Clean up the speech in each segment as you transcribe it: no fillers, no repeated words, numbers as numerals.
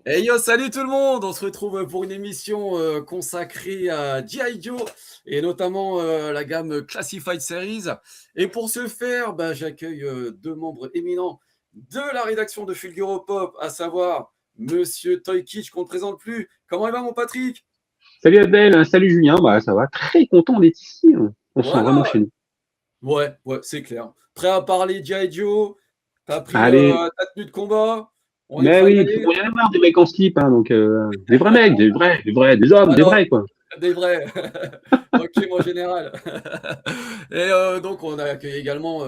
Hey yo, salut tout le monde! On se retrouve pour une émission consacrée à G.I. Joe et notamment la gamme Classified Series. Et pour ce faire, j'accueille deux membres éminents de la rédaction de Fulguropop, à savoir Monsieur Toykitch, qu'on ne présente plus. Comment il va, mon Patrick? Salut Abdel, salut Julien, bah ça va, très content d'être ici, on se sent vraiment Voilà! chez nous. Ouais, ouais, c'est clair. Prêt à parler G.I. Joe? T'as pris Allez, ta tenue de combat? On est mais prêt à y oui, aller? on y en a marre des mecs en slip, donc des vrais mecs, des hommes, des Alors, vrais quoi. des vrais. OK, mon général. Et donc on a accueilli également,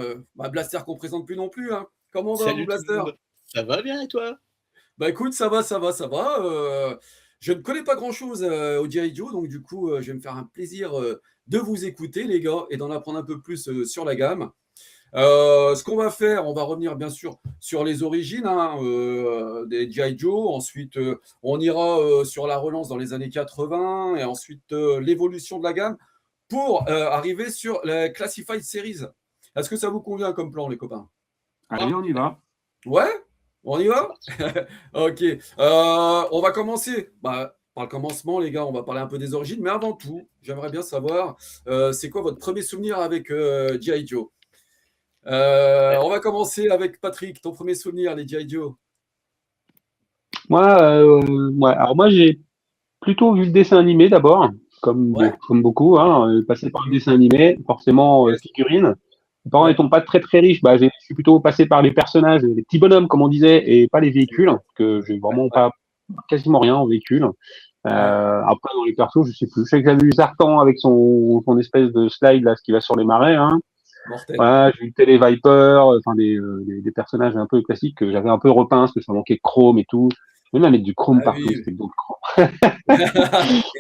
Blaster qu'on présente plus non plus, hein. Comment va mon Salut tout le Blaster? monde. Ça va bien et toi? Bah écoute, ça va, ça va, ça va. Je ne connais pas grand-chose, au G.I. Joe, donc du coup, je vais me faire un plaisir, de vous écouter les gars et d'en apprendre un peu plus, sur la gamme. Ce qu'on va faire, on va revenir bien sûr sur les origines, hein, des G.I. Joe. Ensuite, on ira sur la relance dans les années 80 et ensuite l'évolution de la gamme pour arriver sur la Classified Series. Est-ce que ça vous convient comme plan, les copains? Allez, on y va. Ouais? On y C'est va? parti. Ok. On va commencer. Par le commencement, les gars, on va parler un peu des origines. Mais avant tout, j'aimerais bien savoir, c'est quoi votre premier souvenir avec G.I. Joe? On va commencer avec Patrick, ton premier souvenir, les G.I. Joe. Alors moi j'ai plutôt vu le dessin animé d'abord, Ouais, comme beaucoup, passé par le dessin animé, forcément yes, figurines. Mes parents ouais. n'étant pas très très riches, je suis plutôt passé par les personnages, les petits bonhommes comme on disait, et pas les véhicules, parce que j'ai Ouais, vraiment ouais, pas quasiment rien en véhicule. ouais. Après, dans les persos, je sais plus. Je sais que j'avais vu Zartan avec son espèce de slide, là, ce qui va sur les marais, hein. Mortel. Voilà, j'ai eu Télé Viper, enfin, des personnages un peu classiques que j'avais un peu repeints, parce que ça manquait de chrome et tout. Même à mettre du chrome Ah partout, oui. c'était beau de chrome.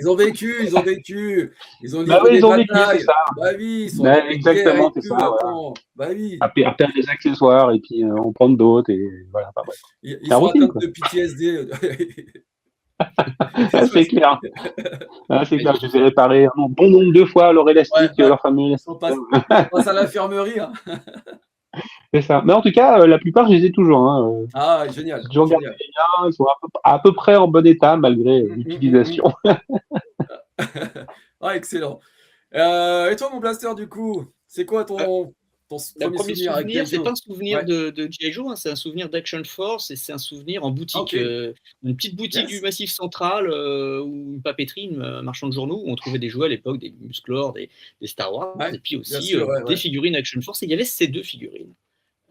Ils ont vécu, ils ont vécu. Ils ont Bah livré oui, des ils ont vécu, c'est batailles. ça. Bah oui, ils sont allés Bah, en guerre exactement, et c'est ça, tout. voilà. Attends. Bah oui. À perdre des accessoires, et puis, en prendre d'autres, et voilà, enfin, bref. Ils C'est la sont routine, atteints quoi. de PTSD. C'est clair. C'est Ouais, clair, je les ai réparés un bon nombre de fois, leur Ouais, élastique, ouais. leur fameux Ils élastique. sont ils passent à l'infirmerie, hein. C'est ça. Mais en tout cas, la plupart, je les ai toujours, Ah, j'ai génial, toujours gardé génial. les miens, ils sont à peu près en bon état malgré Mm. l'utilisation. Ah, excellent. Et toi, mon Blaster, du coup, c'est quoi bah, ton le premier premier souvenir avec souvenir, G.I. c'est Joe? pas un souvenir Ouais. de G.I. Joe, hein, c'est un souvenir d'Action Force et c'est un souvenir en boutique, Ok. une petite boutique du Yes. Massif Central, ou une papeterie, un marchand de journaux où on trouvait des jouets à l'époque, des Musclor, des Star Wars Ouais. et puis Bien aussi, sûr, ouais, des ouais. figurines Action Force et il y avait ces 2 figurines.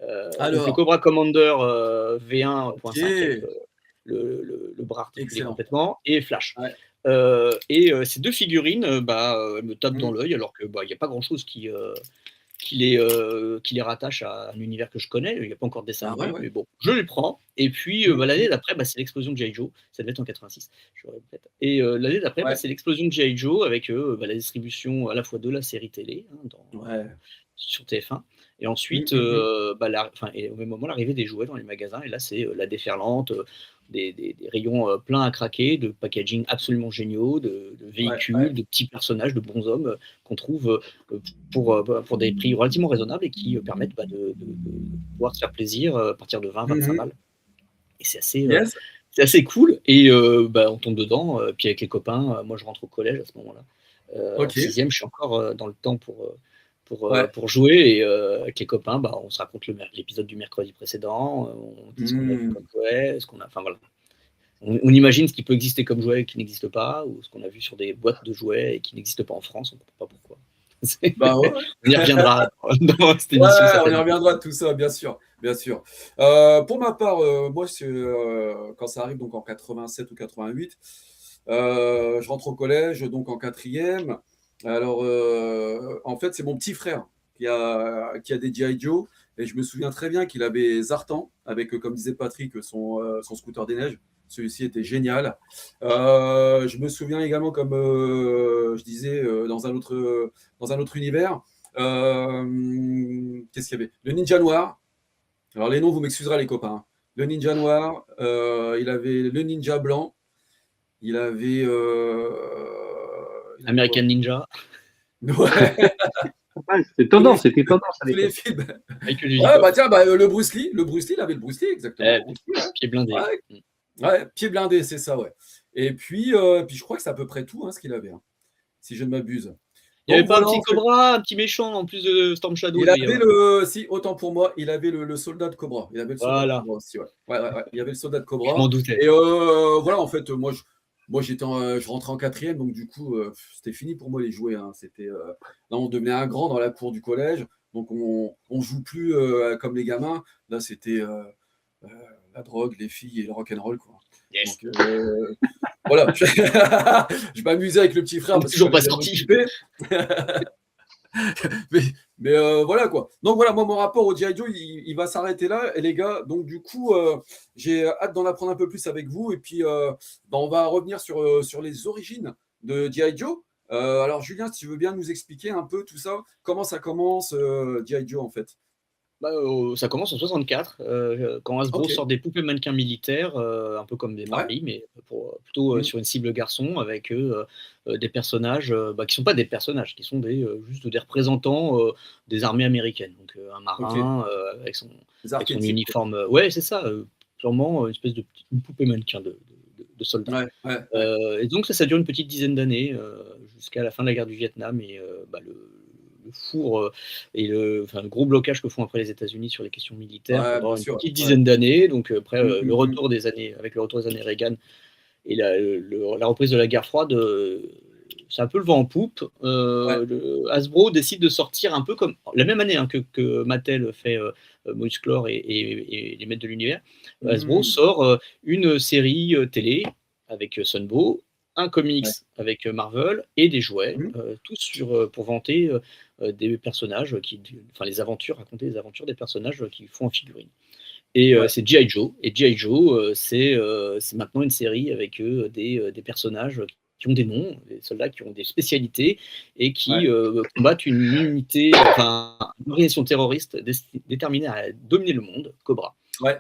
Donc le Alors, Cobra Commander, ok. V1.5 avec, le bras articulé Excellent. complètement et Flash. Ouais. Ces 2 figurines, elles me tapent dans Mm. l'œil alors que, il y a pas grand chose qui les rattache à un univers que je connais. Il n'y a pas encore de dessin Ah ouais, animé, ouais. mais bon, je les prends. Et puis l'année Mm. d'après, c'est l'explosion de G.I. Joe. Ça devait être en 86, je répète. Et l'année d'après, Ouais. c'est l'explosion de G.I. Joe avec la distribution à la fois de la série télé, hein, Ouais. sur TF1. Et ensuite, Mm. et au même moment, l'arrivée des jouets dans les magasins. Et là, c'est la déferlante, des rayons pleins à craquer, de packaging absolument géniaux, de Ouais, ouais. véhicules, de petits personnages, de bons hommes qu'on trouve pour des prix relativement raisonnables et qui permettent de pouvoir se faire plaisir à partir de 20-25 Mhm. balles. Et Yes. c'est assez cool. Et on tombe dedans. Puis avec les copains, moi je rentre au collège à ce moment-là. En Ok. sixième, je suis encore dans le temps Ouais. pour jouer. Et avec les copains, on se raconte l'épisode du mercredi précédent. On dit ce qu'on a vu comme Mm. jouet, ce qu'on a. Enfin voilà. On imagine ce qui peut exister comme jouet et qui n'existe pas, ou ce qu'on a vu sur des boîtes de jouets et qui n'existent pas en France. On ne comprend pas pourquoi. Bah ouais, ouais. On y reviendra dans cette Ouais, émission on y certainement. reviendra de tout ça, bien sûr, bien sûr. Pour ma part, moi, quand ça arrive donc en 87 ou 88, je rentre au collège, donc en quatrième. Alors, en fait, c'est mon petit frère qui a des G.I. Joe, et je me souviens très bien qu'il avait Zartan, avec, comme disait Patrick, son scooter des neiges. Celui-ci était génial. Je me souviens également, comme je disais, dans un autre univers, qu'est-ce qu'il y avait? Le Ninja Noir. Alors, les noms, vous m'excuserez, les copains, hein. Le Ninja Noir, il avait le Ninja Blanc, il avait. Il avait quoi? American Ninja, Ouais, Ouais, tous les c'était films. tendance à Tous les l'époque. films. Michael Ouais, Dudikoff, bah tiens, le Bruce Lee. Le Bruce Lee, il avait le Bruce Lee, exactement. Le Bruce Lee, ouais. pied blindé. Ouais, Ouais, pied blindé, c'est ça, ouais. Et puis je crois que c'est à peu près tout, hein, ce qu'il avait, hein, si je ne m'abuse. Il y avait Donc pas un voilà, petit en fait, Cobra, un petit méchant en plus de Storm Shadow, il il devait y avait avoir. si, autant pour moi, il avait le soldat de Cobra. Il avait le soldat de Voilà, Cobra aussi, ouais. Ouais, ouais, ouais, il y avait le soldat de je Cobra m'en doutais. et voilà, en fait, moi je rentrais en 4e, donc du coup, c'était fini pour moi les jouets, hein. C'était, là, on devenait un grand dans la cour du collège, donc on joue plus, comme les gamins. Là, c'était, heu, la drogue, les filles et le rock and roll, quoi. Yes. Donc voilà, je m'amusais avec le petit frère On est parce qu'il toujours fallait pas bien sorti. m'occuper. mais voilà quoi. Donc voilà, moi mon rapport au G.I. Joe, il va s'arrêter là, et les gars. Donc du coup, j'ai hâte d'en apprendre un peu plus avec vous. Et puis, bah, on va revenir sur les origines de G.I. Joe. Alors Julien, si tu veux bien nous expliquer un peu tout ça, comment ça commence, G.I. Joe en fait. Bah, ça commence en 64, quand Hasbro Ok, sort des poupées mannequins militaires, un peu comme des ouais. Barbie, mais plutôt Mm. sur une cible garçon, avec des personnages bah, qui ne sont pas des personnages, qui sont juste des représentants des armées américaines. Donc un Ok, marin les avec son archétypes quoi. uniforme. Ouais, c'est ça, sûrement une espèce de une poupée mannequin de soldat. Ouais, ouais, ouais. Et donc ça dure une petite dizaine d'années, jusqu'à la fin de la guerre du Vietnam, et bah, le four enfin, le gros blocage que font après les États-Unis sur les questions militaires Ouais, bien pendant une sûr. petite Ouais. dizaine d'années. Donc après Mm, mm, mm. avec le retour des années Reagan et la reprise de la guerre froide, c'est un peu le vent en poupe. Ouais. Hasbro décide de sortir un peu comme la même année, hein, que Mattel fait Musclor et les Maîtres de l'Univers. Hasbro Mm. sort une série télé avec Sunbow, un comics Ouais. avec Marvel et des jouets, Mm. tous pour vanter des personnages enfin raconter les aventures des personnages qui font en figurine. Et Ouais. c'est G.I. Joe. Et G.I. Joe, c'est maintenant une série avec des personnages qui ont des noms, des soldats qui ont des spécialités et qui Ouais. combattent une unité, enfin, une organisation terroriste déterminée à dominer le monde, Cobra. Ouais.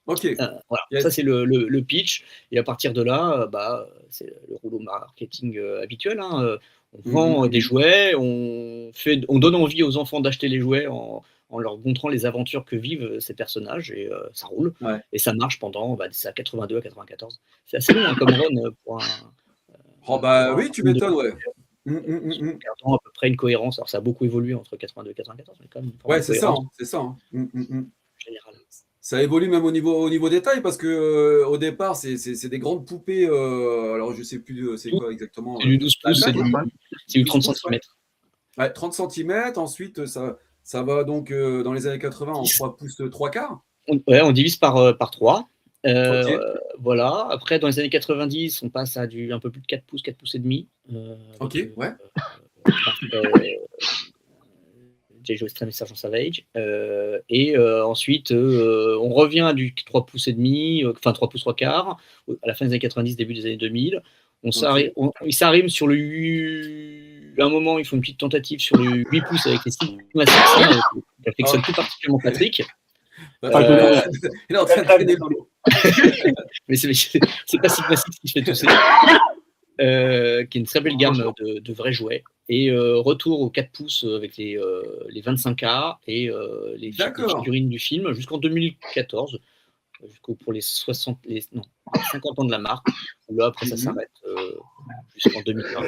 Ok. Voilà, ça Yes. c'est le pitch. Et à partir de là, bah, c'est le rouleau marketing habituel, hein. On Mm, mm, vend mm, des mm. jouets, on donne envie aux enfants d'acheter les jouets en leur montrant les aventures que vivent ces personnages, et ça roule. Ouais. Et ça marche pendant ça, 82 à 94. C'est assez long, hein, comme run Oh bah pour un oui, tu film de m'étonnes, ouais. Mmh, mmh, mmh, mmh. gardant à peu près une cohérence. Alors ça a beaucoup évolué entre 82 et 94, mais quand même une forme de Ouais, c'est ça, cohérence hein, c'est ça, hein. Mmh, mmh, mmh. générale. Ça évolue même au niveau des tailles parce que, au départ, c'est des grandes poupées, alors je sais plus, c'est Tout, quoi exactement, c'est du 12 la pouces, taille? c'est du 12 30 pouces, ouais. centimètres. Ouais, 30 centimètres. Ensuite, ça va donc, dans les années 80 en 3 pouces, 3/4. On divise par 3. OK, Voilà. Après, dans les années 90, on passe à un peu plus de 4 pouces, 4 pouces et demi, avec OK, ouais. G.I. Joe Extreme et Sergent Savage. Et ensuite, on revient à du 3 pouces et demi, enfin 3 pouces 3 quarts, à la fin des années 90, début des années 2000. OK. Ils s'arriment sur à un moment, ils font une petite tentative sur le 8 pouces avec les Sigma 6, hein, qu'affectionne Oh, tout particulièrement Patrick. Enfin, tout le monde. il est en train de traîner dans l'eau. Mais c'est pas Sigma 6 qui se fait tousser. Qui est une très belle gamme de vrais jouets. Et retour aux 4 pouces avec les 25K et les D'accord. figurines du film jusqu'en 2014, pour les 50 ans de la marque. Là, après, ça Mmh. s'arrête jusqu'en 2020.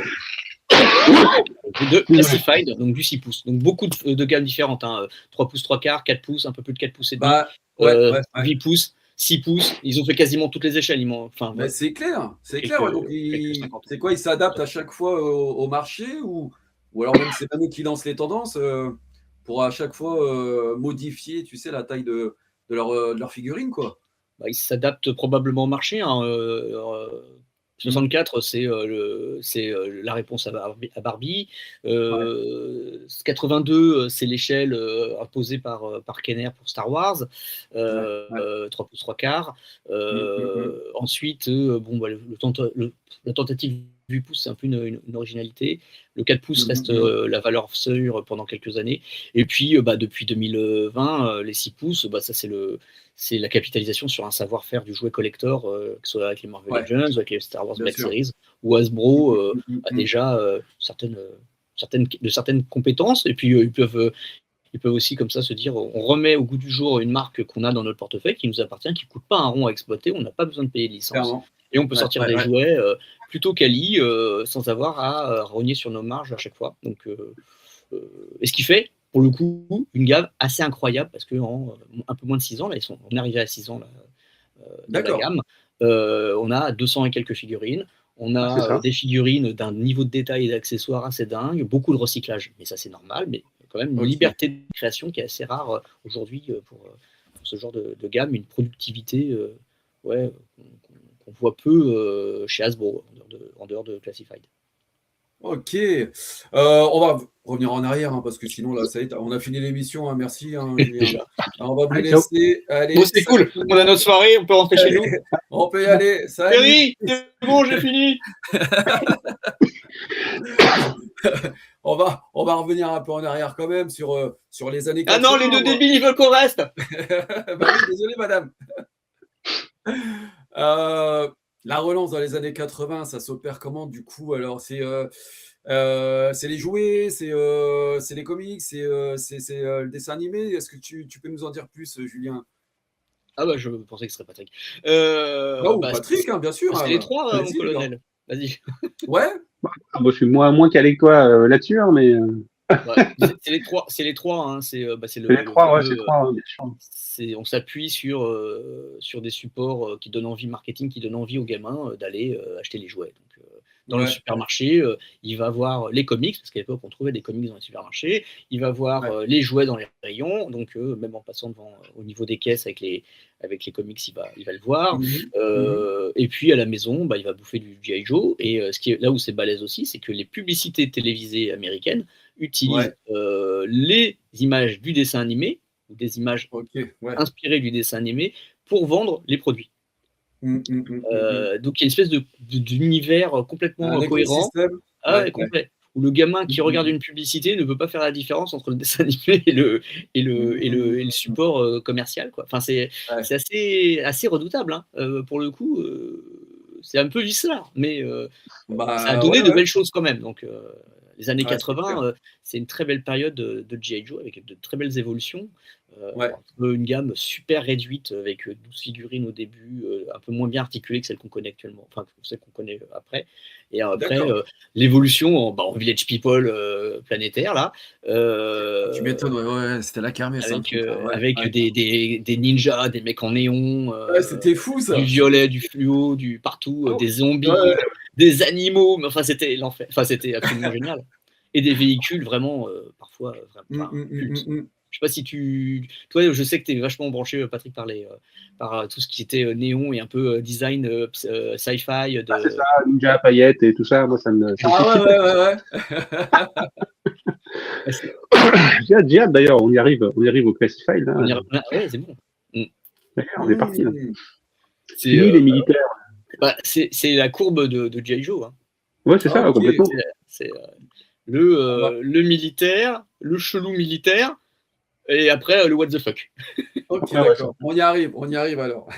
De Classified, donc du 6 pouces. Donc beaucoup de gammes différentes, hein. 3 pouces, 3 quarts, 4 pouces, un peu plus de 4 pouces et demi, Bah, ouais, ouais, ouais. 8 pouces, 6 pouces. Ils ont fait quasiment toutes les échelles. Enfin, Mais ouais, c'est clair, c'est clair, ouais, donc quelques 50 ans. c'est quoi? Ils s'adaptent à chaque fois au marché, ou alors même c'est pas nous qui lancent les tendances, pour à chaque fois, modifier, tu sais, la taille de leur figurine, quoi? Bah, ils s'adaptent probablement au marché, hein. Mmh. 64, c'est la réponse à Barbie. Ouais, 82, c'est l'échelle imposée par Kenner pour Star Wars. ouais, ouais. 3 pouces 3 quarts. Mmh, mmh, mmh. Ensuite, bon, bah, la tentative 8 pouces, c'est un peu une originalité. Le 4 pouces Mmh mh, reste mmh. la valeur sûre pendant quelques années. Et puis, bah, depuis 2020, les 6 pouces, bah, ça c'est la capitalisation sur un savoir-faire du jouet collector, que ce soit avec les Marvel Ouais, Legends, avec les Star Wars bien Black sûr. Series, où Mmh Hasbro mh, mmh a mh, mmh. déjà certaines compétences, et puis ils peuvent ils peuvent aussi comme ça se dire, on remet au goût du jour une marque qu'on a dans notre portefeuille, qui nous appartient, qui ne coûte pas un rond à exploiter, on n'a pas besoin de payer de licence. Clairement. Et on peut Ouais, sortir ouais, des ouais. jouets plutôt quali, sans avoir à rogner sur nos marges à chaque fois. Donc, et ce qui fait, pour le coup, une gamme assez incroyable, parce qu'en un peu moins de 6 ans, là, on est arrivé à 6 ans là, de la D'accord. gamme, on a 200 et quelques figurines, on Ah, c'est a ça. des figurines d'un niveau de détail et d'accessoires assez dingue, beaucoup de recyclage, mais ça c'est normal, mais quand même une Ok. liberté de création qui est assez rare aujourd'hui pour ce genre de gamme, une productivité ouais, qu'on voit peu chez Hasbro, en dehors de Classified. Ok. On va revenir en arrière, hein, parce que sinon, là, ça y est, on a fini l'émission. Hein, merci, hein, Julien. Déjà. Alors, on va vous Allez, ciao. laisser. Allez, Bon, c'est cool, on a notre soirée, on peut rentrer chez nous. on peut y aller. Salut. Thierry, c'est bon, j'ai fini. On va revenir un peu en arrière quand même sur les années 80. Ah non, les deux débiles, ils veulent qu'on reste. Bah oui, désolé, madame. La relance dans les années 80, ça s'opère comment du coup? Alors, c'est les jouets, c'est les comics, c'est le dessin animé. Est-ce que tu peux nous en dire plus, Julien? Ah bah je pensais que ce serait Patrick. Ou Bah, Patrick, hein, bien sûr. c'est les trois, mon Allez-y, les gars. colonel. Vas-y. Ouais, Ah, moi, je suis moins calé que toi là-dessus, hein, mais Ouais, c'est les trois, hein. C'est c'est les trois, ouais, fameux, c'est trois, hein, bien sûr. on s'appuie sur des supports qui donnent envie, marketing qui donnent envie aux gamins d'aller acheter les jouets. Donc, dans le Ouais, supermarché, il va voir les comics, parce qu'à l'époque on trouvait des comics dans les supermarchés, il va voir ouais. les jouets dans les rayons, donc même en passant devant, au niveau des caisses avec les comics, il va le voir. Mhm. Et puis à la maison, bah, il va bouffer du G.I. Joe. Et ce qui est, là où c'est balèze aussi, c'est que les publicités télévisées américaines utilisent les images du dessin animé, ou des images Ok, ouais. inspirées du dessin animé, pour vendre les produits. Donc il y a une espèce d'univers complètement Un cohérent, écosystème. Ouais, complet, où le gamin qui regarde ouais. une publicité ne peut pas faire la différence entre le dessin animé et le support commercial, quoi. Enfin, c'est assez redoutable, hein. Pour le coup, c'est un peu vicelard, mais ça a Bah donné ouais, de ouais. belles choses quand même. Donc, les années Ouais, c'est clair. 80, c'est une très belle période de G.I. Joe avec de très belles évolutions. Ouais. Entre une gamme super réduite avec 12 figurines au début, un peu moins bien articulée que celle qu'on connaît actuellement, enfin celle qu'on connaît après. Et après, D'accord. l'évolution en Village People planétaire, là, Tu m'étonnes, ouais, ouais, c'était la kermesse, hein, le truc, là. Ouais, avec ouais. des ninjas, des mecs en néon, Ouais, c'était fou du ça. violet, du fluo, du partout, Oh, des zombies, ouais. des animaux, mais enfin c'était l'enfer. Enfin, c'était absolument génial. Et des véhicules vraiment, parfois, cultes. Je sais pas si toi, je sais que tu es vachement branché, Patrick, par tout ce qui était néon et un peu design sci-fi. Ah, c'est ça, Ninja, paillettes et tout ça, moi, ça me Ah touche. ouais. J'ai hâte, d'ailleurs, on y arrive au Classified. Là. Ouais, c'est bon. On est parti, là. C'est Fini les militaires. c'est la courbe de G.I. Joe, hein. Ouais, c'est ça, Ok. complètement. C'est le militaire, le chelou militaire, et après le what the fuck. Ok, Ah, ouais, d'accord. On y arrive alors.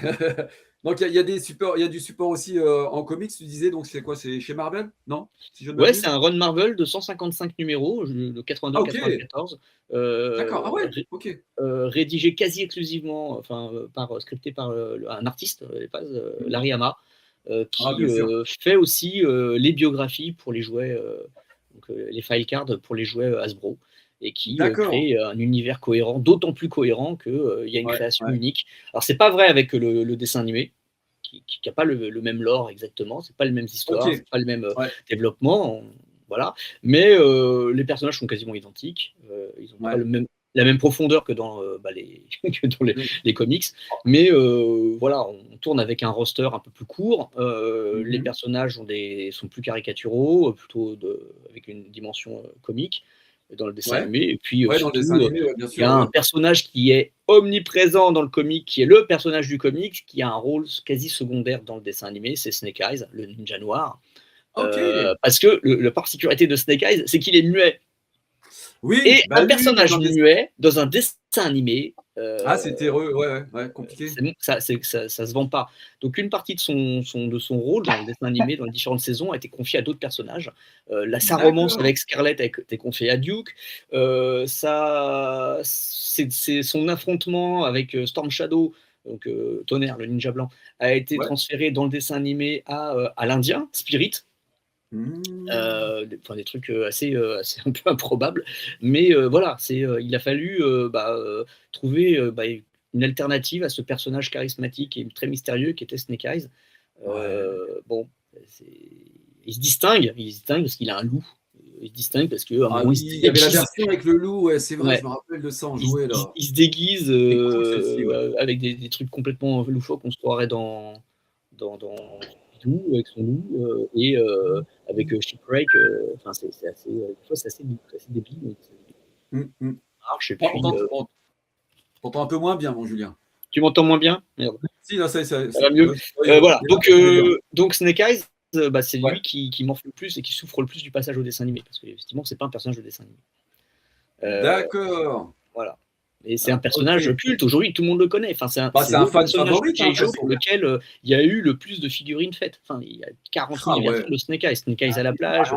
Donc il y a des supports, il y a du support aussi en comics, tu disais, donc c'est quoi? C'est chez Marvel? Non? Si je ne Ouais, m'abuse? c'est un run Marvel de 155 numéros, de Ah, ok. 82-94, D'accord. Ah ouais, ok. rédigé quasi exclusivement, scripté par un artiste, Larry Hama, Ah, qui bien sûr. fait aussi les biographies pour les jouets, donc, les file cards pour les jouets Hasbro, et qui D'accord. crée un univers cohérent, d'autant plus cohérent qu'il y a une Ouais, création ouais. unique. Alors, c'est pas vrai avec le dessin animé, qui n'a pas le même lore exactement, c'est pas les mêmes Ok. histoires, c'est pas le même Ouais, développement, voilà. Mais les personnages sont quasiment identiques, ils n'ont pas ouais. la même profondeur que dans, que dans Oui. les comics, mais voilà, on tourne avec un roster un peu plus court, les personnages sont plus caricaturaux, plutôt avec une dimension comique dans le dessin Ouais. animé, et puis Ouais, dans le dessin surtout, animé, ouais, bien il y sûr, a ouais. un personnage qui est omniprésent dans le comic, qui est le personnage du comic, qui a un rôle quasi secondaire dans le dessin animé, c'est Snake Eyes, le ninja noir. Ok. Parce que la particularité de Snake Eyes, c'est qu'il est muet. Oui, Et bah un oui, oui, dans personnage un dessin. muet, dans un dessin animé. Ah, c'était ouais, compliqué. Ça se vend pas. Donc une partie de son rôle dans le dessin animé, dans les différentes saisons, a été confiée à d'autres personnages. Sa romance avec Scarlett a été confiée à Duke. C'est son affrontement avec Storm Shadow, donc Tonnerre, le ninja blanc, a été transféré dans le dessin animé à l'Indien, Spirit. Des trucs assez un peu improbables, mais voilà, il a fallu trouver une alternative à ce personnage charismatique et très mystérieux qui était Snake Eyes. Bon, il se distingue parce qu'il a un loup. Il se distingue parce que il y avait la version avec le loup, c'est vrai, je me rappelle de ça, on jouait là. Il se déguise avec des trucs complètement loufoques qu'on se croirait dans avec son loup et avec Shipwreck, c'est assez débile, mais marche. Et puis, t'entends un peu moins bien, mon Julien. Tu m'entends moins bien? Merde. Si, là, ça va mieux. Voilà. Donc Snake Eyes, c'est lui qui morfle le plus et qui souffre le plus du passage au dessin animé, parce qu'effectivement, c'est pas un personnage de dessin animé. D'accord. Voilà. Et c'est un personnage culte. Aujourd'hui, tout le monde le connaît. Enfin, c'est un fan favori pour lequel il y a eu le plus de figurines faites. Enfin, il y a 40 000 versions de Snake Eyes. Snake Eyes à la plage,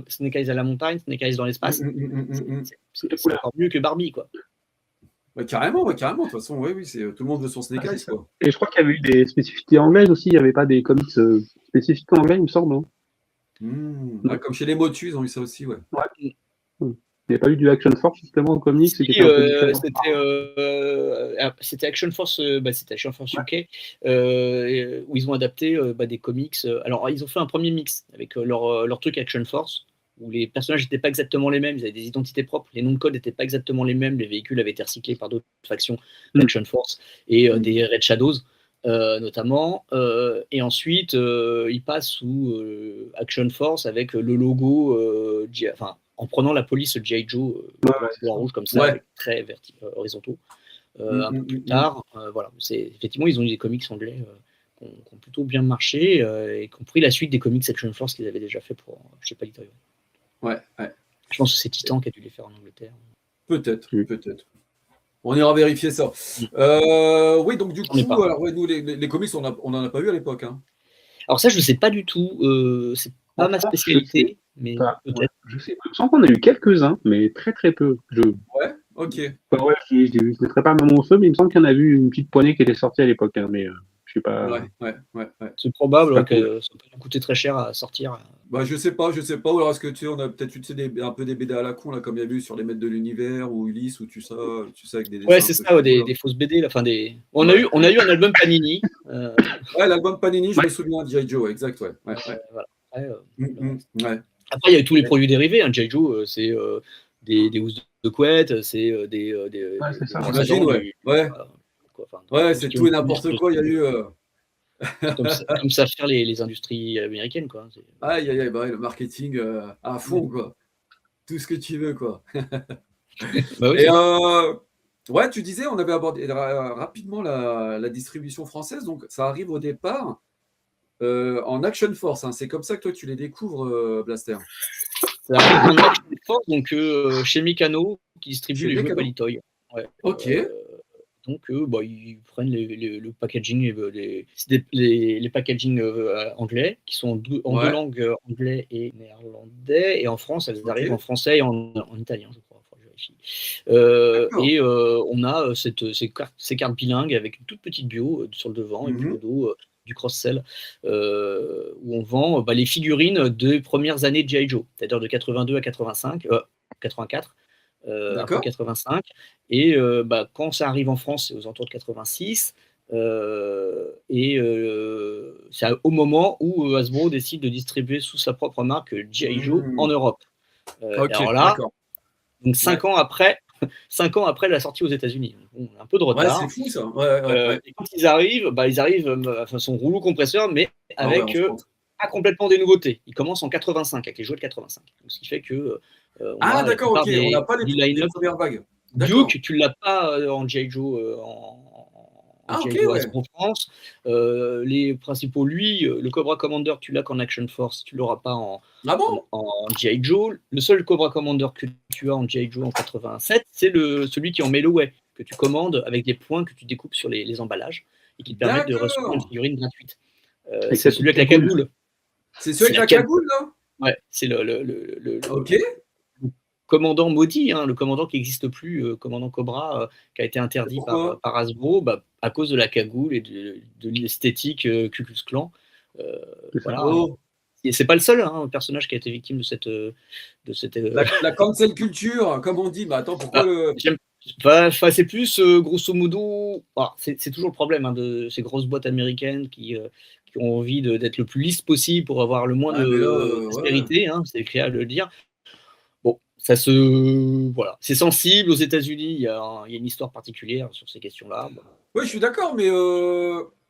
Snake Eyes à la montagne, Snake Eyes dans l'espace. C'est encore mieux que Barbie, quoi. Carrément. De toute façon, oui, tout le monde veut son Snake Eyes, quoi. Et je crois qu'il y avait eu des spécificités anglaises aussi. Il n'y avait pas des comics spécifiques anglais, il me semble. Comme chez les Motus, ils ont eu ça aussi, ouais. Il n'y a pas eu du Action Force justement en comics? C'était Action Force, c'était Action Force UK, où ils ont adapté des comics. Alors, ils ont fait un premier mix avec leur truc Action Force, où les personnages n'étaient pas exactement les mêmes, ils avaient des identités propres, les noms de code n'étaient pas exactement les mêmes, les véhicules avaient été recyclés par d'autres factions d'Action Force et des Red Shadows. Notamment, et ensuite ils passent sous Action Force avec le logo, en prenant la police G.I. Joe rouge comme ça, avec très horizontaux. Un peu plus tard, voilà, effectivement, ils ont eu des comics anglais qui ont plutôt bien marché et qui ont pris la suite des comics Action Force qu'ils avaient déjà fait pour chez Palitoy. Ouais. Je pense que c'est Titan qui a dû les faire en Angleterre. Peut-être. On ira vérifier ça. Oui, donc du coup, nous, les comics, on n'en a pas eu à l'époque. Hein. Alors ça, je ne sais pas du tout. C'est pas ma spécialité, mais peut-être. Je sais pas. Je sens qu'on a eu quelques-uns, mais très très peu. Ouais, ok. Je ne mettrai pas ma main au feu, mais il me semble qu'il y en a eu une petite poignée qui était sortie à l'époque. Mais je sais pas. Ouais. C'est probable que ça peut nous coûter très cher à sortir. Je sais pas. Ou alors est-ce que on a peut-être un peu des BD à la con là, comme il y a eu sur les Maîtres de l'Univers ou Ulysse ou tu sais avec des dessins. Ouais, c'est ça, des fausses BD. On a eu un album Panini. Ouais, l'album Panini, je me souviens de G.I. Joe, exact, ouais. Après, il y a eu tous les produits dérivés. G.I. Joe, c'est des housses de couette, c'est des. J'imagine, ouais, c'est tout et n'importe quoi. Il y a eu. Comme savent faire les industries américaines, quoi. Aïe, le marketing à fond, quoi. Tout ce que tu veux, quoi. Et tu disais, on avait abordé rapidement la distribution française, donc ça arrive au départ en Action Force. Hein. C'est comme ça que toi tu les découvres, Blaster. Ça arrive en Action Force, donc chez Meccano, qui distribue les jeux Palitoy. Ouais. Ok. Donc, ils prennent le packaging, les packaging anglais, qui sont en deux langues, anglais et néerlandais. Et en France, elles arrivent en français et en italien, je crois. Enfin, je vérifie. Et on a ces cartes bilingues avec une toute petite bio sur le devant et puis le dos du cross-sell, où on vend les figurines des premières années de G.I. Joe, c'est-à-dire de 82 à 84. Après 85, et quand ça arrive en France, c'est aux alentours de 86, et c'est au moment où Hasbro décide de distribuer sous sa propre marque G.I. Joe en Europe. Alors là, donc 5 ans après la sortie aux États-Unis. On a un peu de retard. Ouais, c'est fou ça. Et quand ils arrivent son rouleau compresseur, mais avec pas complètement des nouveautés. Ils commencent en 85 avec les jouets de 85. Donc, ce qui fait que on n'a pas les premières vagues. Duke, tu l'as pas en G.I. Joe en France. Les principaux, le Cobra Commander, tu l'as qu'en Action Force, tu l'auras pas en G.I. Joe. Le seul Cobra Commander que tu as en G.I. Joe en 87, c'est celui qui est en Melloway. que tu commandes avec des points que tu découpes sur les emballages et qui te permettent de recevoir une figurine gratuite. C'est celui avec la cagoule. C'est celui avec la cagoule, là? Ouais, c'est Ok. le commandant maudit, le commandant qui n'existe plus, commandant Cobra, qui a été interdit par Hasbro à cause de la cagoule et de l'esthétique Ku Klux Klan. Voilà. Oh. Et c'est pas le seul personnage qui a été victime de cette. La cancel culture, comme on dit. Mais attends, pourquoi c'est plus, grosso modo, c'est toujours le problème de ces grosses boîtes américaines qui ont envie d'être le plus lisse possible pour avoir le moins d'aspérité, c'est créable de le dire. Bon, voilà. C'est sensible aux États-Unis, il y a une histoire particulière sur ces questions-là. Bon. Oui, je suis d'accord, mais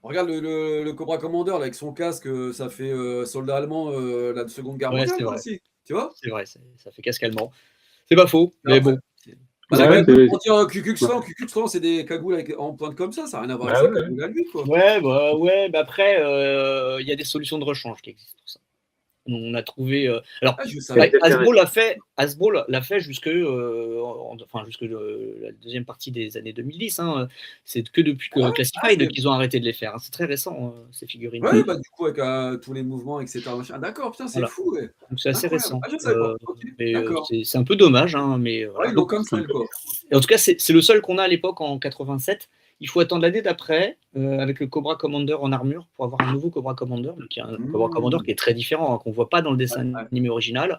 regarde le Cobra Commander là, avec son casque, ça fait soldat allemand la Seconde Guerre mondiale aussi. Tu vois? C'est vrai, ça fait casque allemand. C'est pas faux, mais bon. Pour dire Ku Klux Klan, c'est des cagoules en pointe comme ça n'a rien à voir avec ses cagoules à lui, quoi. Ouais, après, il y a des solutions de rechange qui existent pour ça. On a trouvé. Alors, Hasbro l'a fait jusque la deuxième partie des années 2010. C'est que depuis Classified qu'ils ont arrêté de les faire. C'est très récent, ces figurines. Ouais, du coup, avec tous les mouvements, etc. D'accord, putain, c'est fou. Ouais. Donc, c'est assez récent. Je savais pas. C'est un peu dommage, mais voilà. Ils l'ont cancel, quoi. Et en tout cas, c'est le seul qu'on a à l'époque en 87. Il faut attendre l'année d'après avec le Cobra Commander en armure pour avoir un nouveau Cobra Commander, qui est un Cobra Commander qui est très différent, qu'on ne voit pas dans le dessin animé original.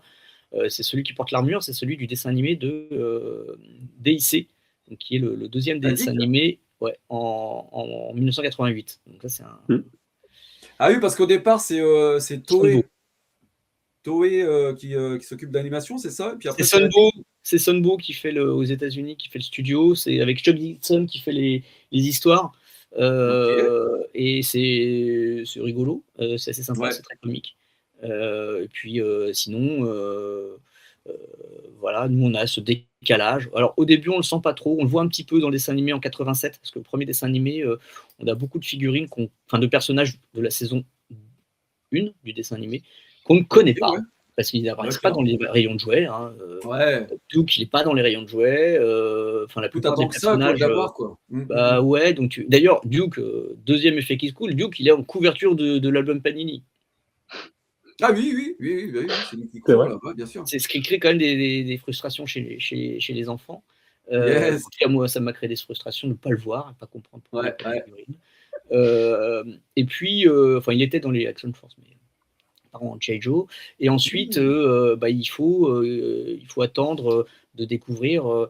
C'est celui qui porte l'armure, c'est celui du dessin animé de DIC, donc qui est le deuxième dessin animé en 1988. Donc ça, c'est Ah oui, parce qu'au départ, c'est Toei. Toei qui s'occupe d'animation, c'est ça? Et puis après, c'est Sunbow qui fait aux États-Unis, qui fait le studio. C'est avec Chuck Dixon qui fait les histoires. Et c'est rigolo. C'est assez sympa, c'est très comique. Et puis sinon, voilà, nous on a ce décalage. Alors au début, on le sent pas trop. On le voit un petit peu dans le dessin animé en 87, parce que le premier dessin animé, on a beaucoup de figurines, de personnages de la saison 1 du dessin animé qu'on ne connaît pas. Parce qu'il n'apparaît pas dans les rayons de jouets. Duke, il n'est pas dans les rayons de jouets. La plupart des personnages. Donc d'ailleurs, Duke, deuxième effet qui se coule, Duke, il est en couverture de l'album Panini. Ah oui, c'est lui qui court là-bas, bien sûr. C'est ce qui crée quand même des frustrations chez les enfants. Moi, ça m'a créé des frustrations de ne pas le voir, de ne pas comprendre pourquoi il n'y a pas de figurine. Et puis, il était dans les Action Force, mais en G.I. Joe. Et ensuite, il faut attendre de découvrir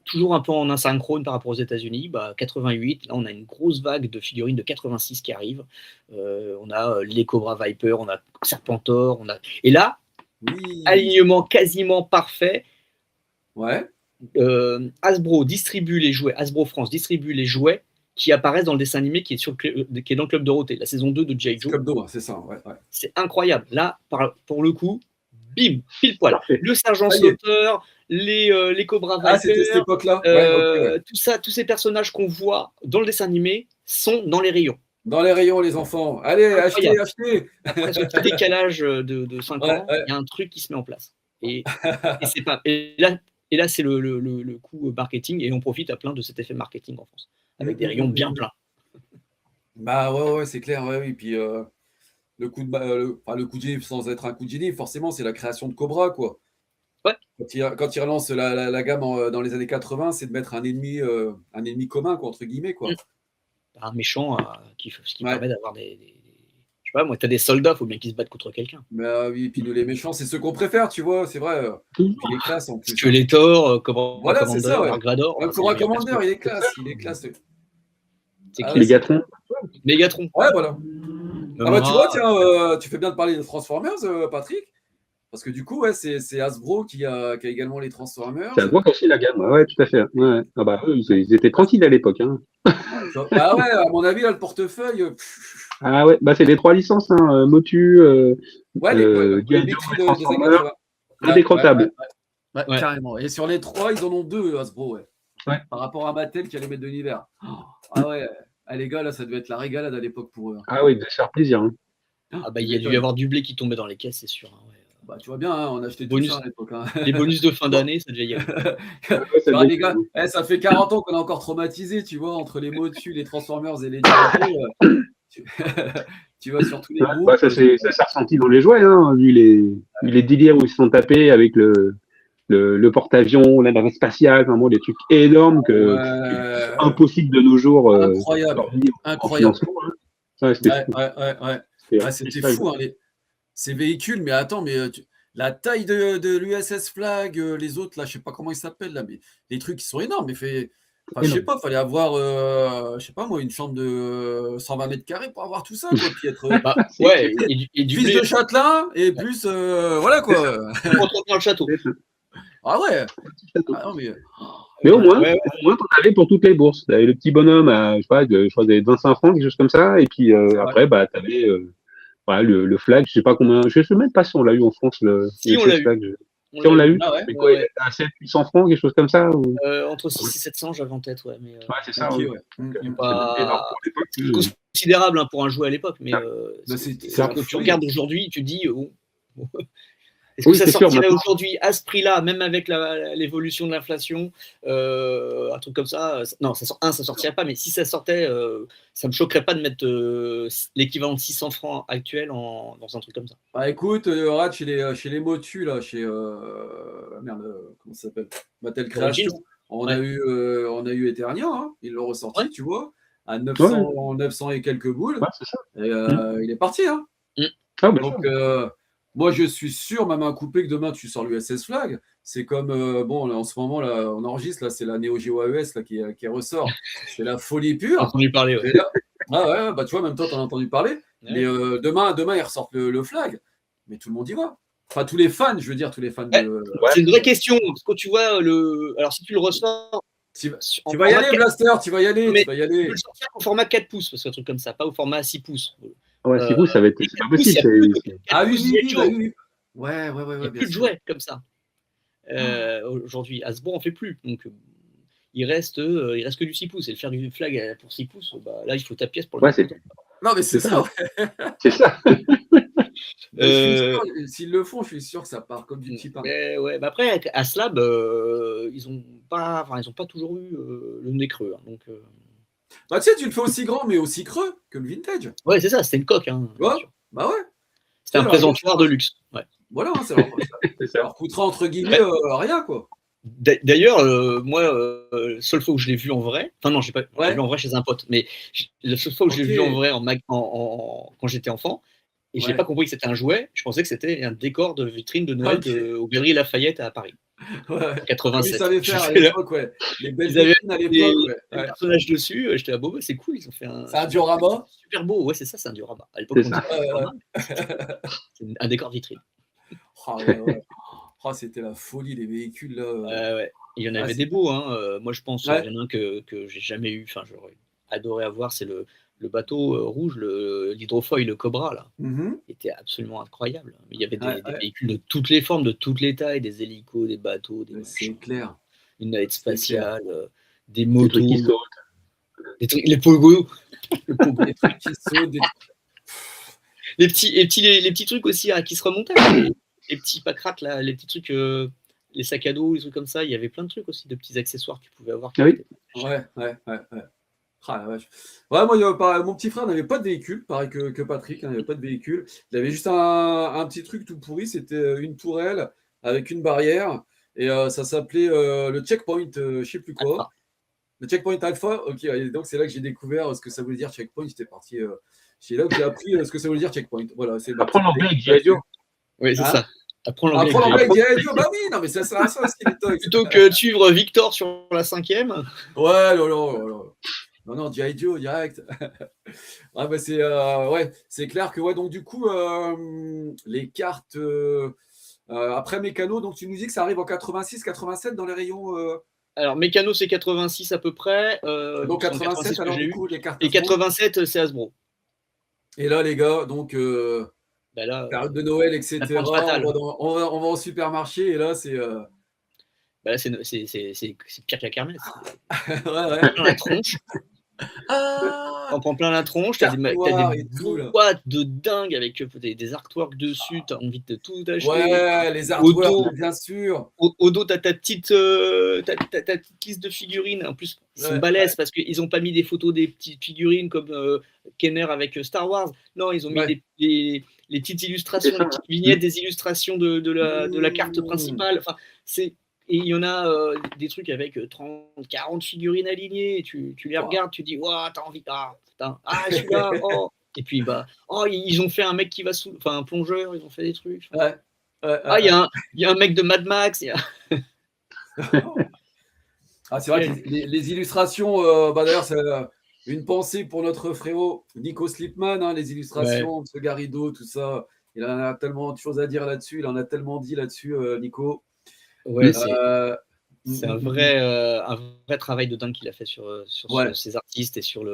toujours un peu en asynchrone par rapport aux États-Unis. 88, là, on a une grosse vague de figurines de 86 qui arrive. On a les Cobra Viper, on a Serpentor, et là, alignement quasiment parfait. Hasbro distribue les jouets, Hasbro France distribue les jouets qui apparaissent dans le dessin animé qui est dans le Club Dorothée, la saison 2 de G.I. Joe. Club Dorothée, c'est ça, C'est incroyable. Là, pour le coup, bim, pile poil. Le sergent sauteur, les Cobra Viper, c'était cette époque-là. Tous ces personnages qu'on voit dans le dessin animé sont dans les rayons. Dans les rayons, les enfants. Allez, achetez. Après ce petit décalage de 5 ans, il y a un truc qui se met en place. Et c'est pas. Et là, c'est le coup marketing, et on profite à plein de cet effet marketing en France, avec des rayons bien pleins. C'est clair, oui. Puis le coup de génie, sans être un coup de génie, forcément, c'est la création de Cobra, quoi. Quand il relance la gamme dans les années 80, c'est de mettre un ennemi commun, quoi, entre guillemets, quoi. Un méchant qui permet d'avoir des je sais pas, moi, t'as des soldats, il faut bien qu'ils se battent contre quelqu'un. Oui, et puis nous, les méchants, c'est ceux qu'on préfère, tu vois, c'est vrai. Puis il est classe en plus. Skeletor, Cobra Commander, Dark Vador. Cobra Commander, il est classe. Mégatron. Ouais, voilà. Tu vois, tiens, tu fais bien de parler de Transformers, Patrick. Parce que du coup, c'est Hasbro qui a également les Transformers. C'est Hasbro qui a aussi la gamme, tout à fait. Eux, ils étaient tranquilles à l'époque. À mon avis, là, le portefeuille. C'est les 3 licences, Motu, les Transformers, indécrottables. Carrément. Et sur les 3, ils en ont 2, Hasbro, par rapport à Mattel qui a les maîtres de l'univers. Les gars, là, ça devait être la régalade à l'époque pour eux. Ah oui, de se faire plaisir. Il y a dû y avoir du blé qui tombait dans les caisses, c'est sûr. Bah, tu vois bien, hein, on achetait tout Bonus, ça à l'époque. Hein. les bonus de fin d'année, ça devait y aller. Tu vois, les gars, ça fait 40 ans qu'on est encore traumatisés, tu vois, entre les Motu, les Transformers et les G.I. Joe, tu... tu vois, sur tous les groupes. Bah, ça s'est ressenti dans les jouets, hein, vu les délires où ils se sont tapés avec le porte-avions, la navette spatiale, vraiment des trucs énormes que impossible de nos jours. Incroyable. En financement. Hein. Ouais, c'était fou. C'était fou, hein, ces véhicules. Mais attends, mais la taille de l'USS Flag, les autres, là, je sais pas comment ils s'appellent, là, mais les trucs, ils sont énormes. Mais je sais pas, fallait avoir, je sais pas moi, une chambre de 120 mètres carrés pour avoir tout ça, quoi. Puis être et du fils de châtelain, et plus, voilà, quoi. Pour entretenir le château. Ah ouais. Ah, non, mais au moins, t'en avais pour toutes les bourses. T'avais le petit bonhomme à, je crois, des 25 francs, quelque chose comme ça. Et puis après, bah, t'avais voilà, le flag, je sais pas combien, je sais même pas si on l'a eu en France, si on l'a eu. Flag. Si on l'a eu, ah ouais, mais quoi, à 700-800 francs, quelque chose comme ça ou... Entre 600 et 700, j'avais en tête, ouais. Mais, c'est ça. Okay, ouais. C'est considérable hein, pour un jouet à l'époque, mais quand tu regardes aujourd'hui, tu dis, est-ce que ça sortirait aujourd'hui à ce prix-là, même avec l'évolution de l'inflation, un truc comme ça? Non, ça sortirait pas, mais si ça sortait, ça me choquerait pas de mettre l'équivalent de 600 francs actuel dans un truc comme ça. Bah écoute, regarde chez les Motu, là, chez merde, comment ça s'appelle? Mattel Création, on a eu Eternia, hein, ils l'ont ressorti, tu vois, à 900 et quelques boules. Ouais, c'est ça. Et il est parti, hein. Donc moi, je suis sûr, même un coupé, que demain, tu sors l'USS Flag. C'est comme, bon, là, en ce moment, là, on enregistre, là, c'est la Neo Geo AES là, qui ressort. C'est la folie pure. J'ai entendu parler, ouais. Là, bah, tu vois, même toi, tu en as entendu parler. Ouais. Mais demain, ils ressortent le Flag. Mais tout le monde y va. Enfin, tous les fans, je veux dire, tous les fans de... C'est une vraie question. Parce que tu vois, alors si tu le ressors... Tu vas y aller, Blaster, tu vas y aller. Mais tu peux le sortir au format 4 pouces, parce que un truc comme ça, pas au format 6 pouces. Ouais, 6 pouces, ça va être pas possible. Ah oui. Ouais. Il n'y a plus de jouets comme ça. Aujourd'hui, Hasbro en fait plus. Donc, il reste que du 6 pouces. Et le faire du flag pour 6 pouces, bah, là, il faut ta pièce pour le mettre. Non, mais c'est ça. C'est ça. S'ils le font, je suis sûr que ça part comme du petit pain. Ouais, bah après, à Slab, ils n'ont pas toujours eu le nez creux. Hein, donc, bah, tu sais, tu le fais aussi grand, mais aussi creux que le vintage. Ouais, c'est ça, c'était une coque. Hein, ouais. Bah ouais. C'était un présentoir de luxe. Ouais. Voilà, ça leur coûtera entre guillemets rien, quoi. D'ailleurs, moi, la seule fois où je l'ai vu en vrai, enfin non, j'ai pas vu en vrai chez un pote, mais la seule fois où je l'ai vu en vrai quand j'étais enfant, et j'ai pas compris que c'était un jouet, je pensais que c'était un décor de vitrine de Noël aux Galeries Lafayette à Paris. Ouais. 87. Ils savaient faire à l'époque, les belles vitrines à l'époque. Les personnages dessus, j'étais beau, c'est cool, ils ont fait un. C'est un diorama. Super beau, ouais, c'est ça, c'est un diorama. À l'époque, on disait c'est un décor vitrine. C'était la folie, les véhicules là. Ouais. Il y en avait des beaux, hein. Moi, je pense, il y en a un que j'ai jamais eu, enfin, j'aurais adoré avoir, c'est le bateau rouge, l'hydrofoil, le Cobra, là. Il était absolument incroyable. Il y avait des véhicules de toutes les formes, de toutes les tailles, des hélicos, des bateaux, des c'est clair. Une navette spatiale, des motos. Des trucs qui sautent. Les pogos. Les trucs qui sautent. Les petits trucs aussi qui se remontaient. Les petits pacrates, là, les petits trucs, les sacs à dos, les trucs comme ça. Il y avait plein de trucs aussi, de petits accessoires que tu pouvais avoir. Ouais. Ah la vache. Ouais, moi, mon petit frère n'avait pas de véhicule, pareil que Patrick, il n'avait pas de véhicule. Il avait juste un petit truc tout pourri, c'était une tourelle avec une barrière, et ça s'appelait le checkpoint, je sais plus quoi. Alpha. Le checkpoint alpha, ok, et donc c'est là que j'ai découvert ce que ça voulait dire checkpoint. J'étais parti, c'est là que j'ai appris ce que ça voulait dire checkpoint. Voilà, c'est apprendre l'anglais avec G.I. Joe. Oui, c'est ça. Apprendre l'anglais avec G.I. Joe, bah oui, non mais ça sert à ça aussi les toys. Plutôt que de suivre Victor sur la 5e. Ouais, non, G.I. Joe direct. C'est clair que donc du coup les cartes après Mécano, donc tu nous dis que ça arrive en 86, 87 dans les rayons. Alors Mécano c'est 86 à peu près. Donc 87 alors du coup les cartes. Et 87 c'est Hasbro. Et là les gars, donc là, période de Noël, etc. On va au supermarché et là c'est. Là c'est pire que la kermesse. Ouais. Dans la tronche. t'en prends plein la tronche, t'as Noir et des tout, là. boîtes de dingue avec des artworks dessus, t'as envie de tout acheter. Ouais, les Au artworks, dos, bien sûr. au dos, t'as ta petite liste de figurines. En plus, ils sont Ouais, balèzes parce qu'ils n'ont pas mis des photos des petites figurines comme Kenner avec Star Wars. Non, ils ont mis ouais. les petites illustrations, les petites vignettes des illustrations de la carte principale. Enfin, et il y en a des trucs avec 30, 40 figurines alignées. Et tu les Wow. regardes, tu dis, waouh, t'as envie. Ah, putain, celui-là, oh. Et puis, ils ont fait un mec qui va enfin, un plongeur, ils ont fait des trucs. Ouais. Il y a un mec de Mad Max. Ah, c'est vrai que les illustrations, d'ailleurs, c'est une pensée pour notre frérot Nico Slipman, hein, les illustrations de ce Garrido, tout ça. Il en a tellement de choses à dire là-dessus, il en a tellement dit là-dessus, Nico. Ouais, c'est un vrai travail de dingue qu'il a fait sur ses artistes et sur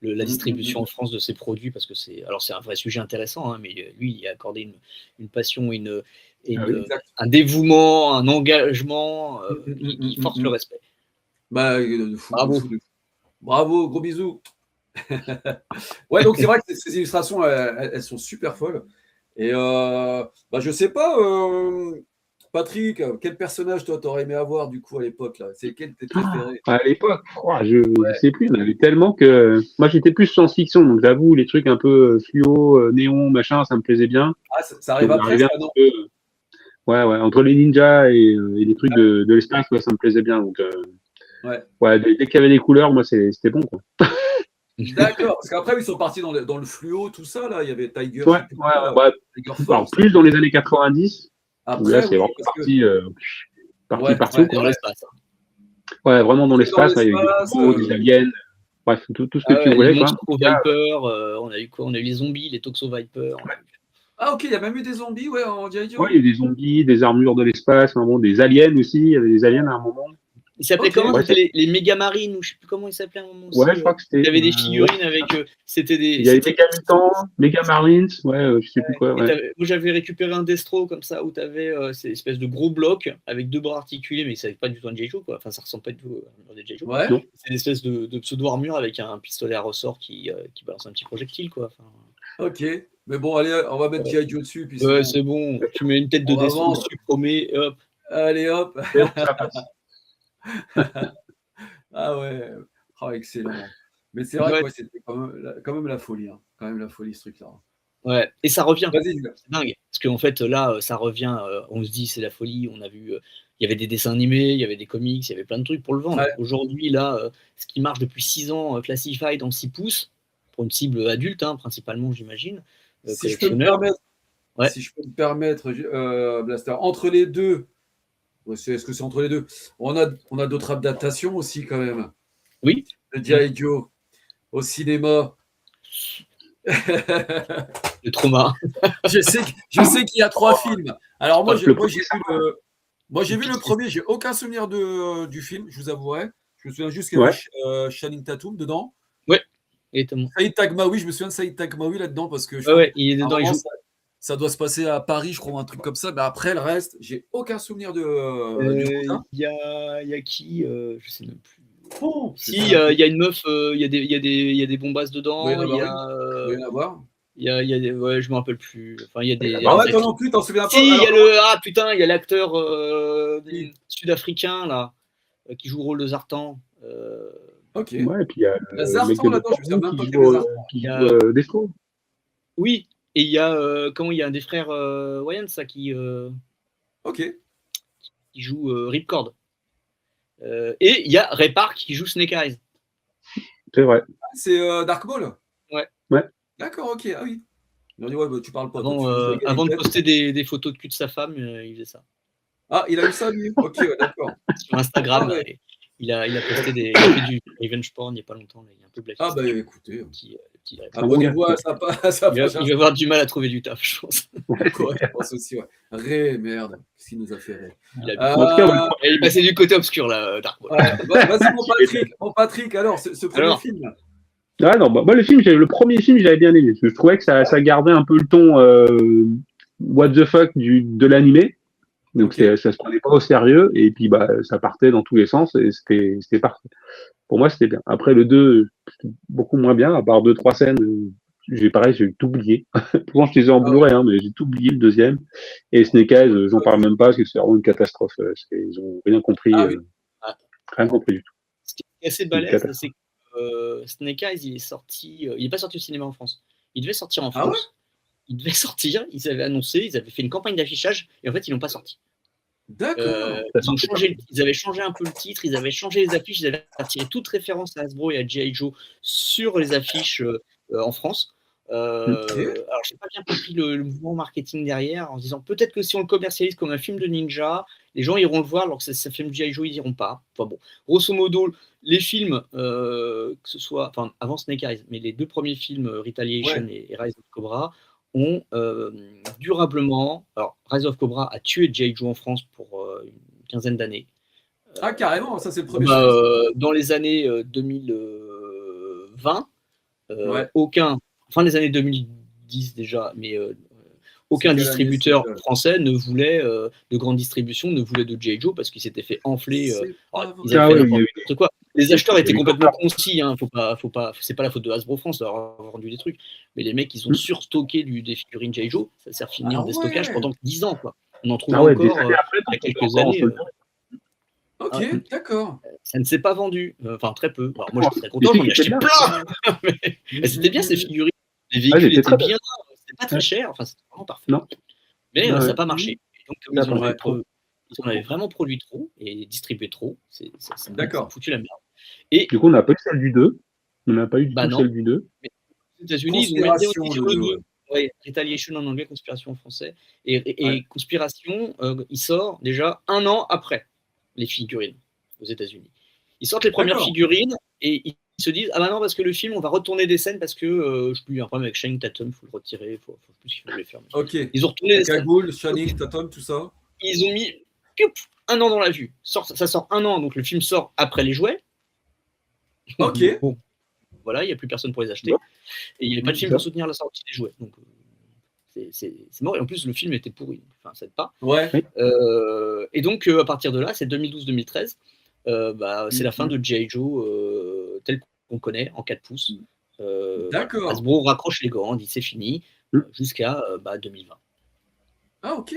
la distribution en France de ses produits, parce que c'est un vrai sujet intéressant, hein, mais lui, il a accordé une passion, un dévouement, un engagement qui force le respect. Bravo. Bravo, gros bisous. Ouais, donc c'est vrai que ces illustrations, elles sont super folles. Et je sais pas, Patrick, quel personnage toi t'aurais aimé avoir du coup à l'époque là? C'est quel tes préférés? À l'époque, je sais plus, il y en avait tellement que moi j'étais plus science-fiction, donc j'avoue les trucs un peu fluo, néon, machin, ça me plaisait bien. Ah, ça arrive après ça, non? Ouais, entre les ninjas et les trucs de l'espace, ça me plaisait bien. Donc dès qu'il y avait des couleurs, moi c'était bon, quoi. D'accord, parce qu'après ils sont partis dans le fluo, tout ça là. Il y avait Tiger. Tiger Force, plus dans les années 90. Après, là, c'est vraiment parti partout. Dans l'espace. Ouais, vraiment dans l'espace, il y avait des aliens. Bref, tout ce que tu voulais. Les Toxo Viper, on a eu quoi? On a eu les zombies, les Toxo Viper. Ah, ok, il y a même eu des zombies, ouais, en G.I. Joe. Ouais, il y a eu des zombies, des armures de l'espace, des aliens aussi. Il y avait des aliens à un moment. Il s'appelait comment? C'était les Méga Marines, ou je sais plus comment ils s'appelaient à un moment aussi. Ouais, je crois que c'était. Il y avait des figurines avec. C'était des. Il y avait Méga Mutants, Méga Marines, je sais plus quoi. Moi, j'avais récupéré un Destro comme ça où tu avais ces espèces de gros blocs avec deux bras articulés, mais ça n'avait pas du tout un G.I. Joe, quoi. Enfin, ça ressemble pas du tout à un des G.I. Joe. Ouais. C'est une espèce de pseudo-armure avec un pistolet à ressort qui balance un petit projectile, quoi. Enfin... Ok. Mais bon, allez, on va mettre G.I. Joe dessus. Puis c'est bon. Tu mets une tête de Destro dessus, promet, et hop. Allez, hop. Ah ouais. Oh, excellent. Mais c'est vrai que c'était quand même la folie. Hein. Quand même la folie, ce truc-là. Ouais, et ça revient. Vas-y. C'est dingue. Parce qu'en fait, là, ça revient. On se dit, c'est la folie. On a vu. Il y avait des dessins animés, il y avait des comics, il y avait plein de trucs pour le vendre. Ouais. Aujourd'hui, là, ce qui marche depuis 6 ans, Classified en 6 pouces, pour une cible adulte, hein, principalement, j'imagine. Si je peux me permettre, Blaster, entre les deux, est-ce que c'est entre les deux? On a d'autres adaptations aussi, quand même. Oui. De G.I. Joe au cinéma. Le trauma. je sais qu'il y a 3 films. Alors moi, j'ai vu le premier, j'ai aucun souvenir du film, je vous avouerai. Je me souviens juste qu'il y avait Channing Tatum dedans. Ouais. Saïd Taghmaoui, je me souviens de Saïd Taghmaoui là-dedans parce que il est dedans, il joue. Ça doit se passer à Paris, je crois, un truc comme ça. Mais après, le reste, j'ai aucun souvenir du Il y a qui je sais même plus. Oh, si, il y a une meuf, il y a des bombasses dedans. Il y en a voir. Il y a des, je me rappelle plus. Enfin, il y a des. Toi non plus, t'en souviens pas. Si, il y a l'acteur sud-africain là qui joue le rôle de Zartan. Ok. Ouais, et puis il y a Zartan là-dedans, je me souviens même pas qu'il y avait Zartan. Destro. Oui, et il y a il y a un des frères Wayans ça qui. Ok. Qui joue Ripcord. Et il y a Ray Park qui joue Snake Eyes. C'est vrai. C'est Dark Ball. Ouais. D'accord, ok. Ah oui. Tu parles pas. Avant de poster des photos de cul de sa femme, il faisait ça. Ah, il a eu ça lui. Ok, d'accord. Sur Instagram, il a posté du revenge porn il n'y a pas longtemps. Là, il est un peu black. Ah bah écoutez. Abonnez-vous à ça. Il va avoir du mal à trouver du taf, je pense. Je pense aussi, ouais. Merde. Qu'est-ce qu'il nous a fait rire. Il est passé du côté obscur là, Dark Ball. Vas-y mon Patrick, alors, ce premier film là. Ah non, moi le premier film j'avais bien aimé. Je trouvais que ça gardait un peu le ton what the fuck de l'animé. Donc ça se prenait pas au sérieux et puis ça partait dans tous les sens et c'était parfait. pour moi, c'était bien. Après, le 2, beaucoup moins bien, à part 2-3 scènes. J'ai tout oublié. Pourtant, je les ai en Ah ouais. Blu-ray, hein, mais j'ai tout oublié le deuxième. Et Snake Eyes, j'en parle même pas, parce que c'est vraiment une catastrophe. Ils ont rien compris, Ah oui. rien compris du tout. Ce qui est assez C'est une balèze, catastrophe. c'est que Snake Eyes, il est pas sorti au cinéma en France. Il devait sortir en Ah ouais? France. Il devait sortir, ils avaient annoncé, ils avaient fait une campagne d'affichage, et en fait, ils l'ont pas sorti. D'accord. Ils avaient changé un peu le titre, ils avaient changé les affiches, ils avaient retiré toute référence à Hasbro et à G.I. Joe sur les affiches en France. Ok. Alors, j'ai pas bien compris le mouvement marketing derrière, en se disant peut-être que si on le commercialise comme un film de ninja, les gens iront le voir, alors que c'est un film G.I. Joe, ils iront pas. Enfin bon, grosso modo, les films, que ce soit, enfin avant Snake Eyes, mais les deux premiers films, Retaliation Ouais. et Rise of Cobra, ont durablement. Alors, Rise of Cobra a tué G.I. Joe en France pour une quinzaine d'années. Ah, carrément, ça c'est le premier chose. Dans les années 2020, Ouais. fin des années 2010 déjà, mais C'est aucun quelle année, distributeur c'est français ne voulait, de grande distribution, ne voulait de G.I. Joe parce qu'il s'était fait enfler. C'est pas Ils avaient vrai. fait Ah oui, il y a eu n'importe quoi. Les acheteurs étaient eu complètement concis, hein, c'est pas la faute de Hasbro France d'avoir vendu des trucs, mais les mecs, ils ont surstocké des figurines G.I. Joe, ça sert fini Ah en déstockage ouais. pendant 10 ans, quoi. On en trouve Ah ouais, des encore années après, il y a t'en trouves quelques encore en années. solde. Ok, Ouais. d'accord. Ça ne s'est pas vendu, enfin très peu. Alors, moi, Oh, je serais content, les j'en ai acheté figurines, plein. Mais c'était bien ces figurines. Les véhicules étaient étaient très bien. bien, c'était pas très cher, enfin c'était vraiment parfait. Non. Mais Ouais, ça ouais. n'a pas marché. Et donc, Ça a pas marché. ils en avaient vraiment produit trop et distribué trop. Ça a D'accord. foutu la merde. Et Du coup, on n'a pas eu celle du 2. On n'a pas eu du bah tout non. celle du 2. Mais aux États-Unis, ils ont merdé aussi Conspiration, sur le le 2. 2. Ouais, Retaliation en anglais, Conspiration en français. Et Ouais. Conspiration, il sort déjà 1 an après les figurines aux États-Unis. Ils sortent les premières D'accord. figurines et ils se disent ah bah non parce que le film on va retourner des scènes parce que je sais plus, il y a un problème avec Shane Tatum, il faut le retirer, faut plus ce qu'il voulait faire. Ok. Ils ont retourné La des scènes. cagoule, Shining, Tatum, tout ça. Ils ont mis 1 an dans la vue. Ça sort 1 an, donc le film sort après les jouets. Ok. Bon, voilà, il n'y a plus personne pour les acheter. Ouais. Et il n'y avait pas de film ça. pour soutenir la sortie des jouets. Donc c'est mort. Et en plus, le film était pourri. Enfin, ça aide pas. Ouais. Et donc, à partir de là, c'est 2012-2013. C'est la fin de G.I. Joe tel qu'on connaît, en 4 pouces. Voilà. D'accord. Hasbro raccroche les gants, dit c'est fini, jusqu'à 2020. Ah, ok.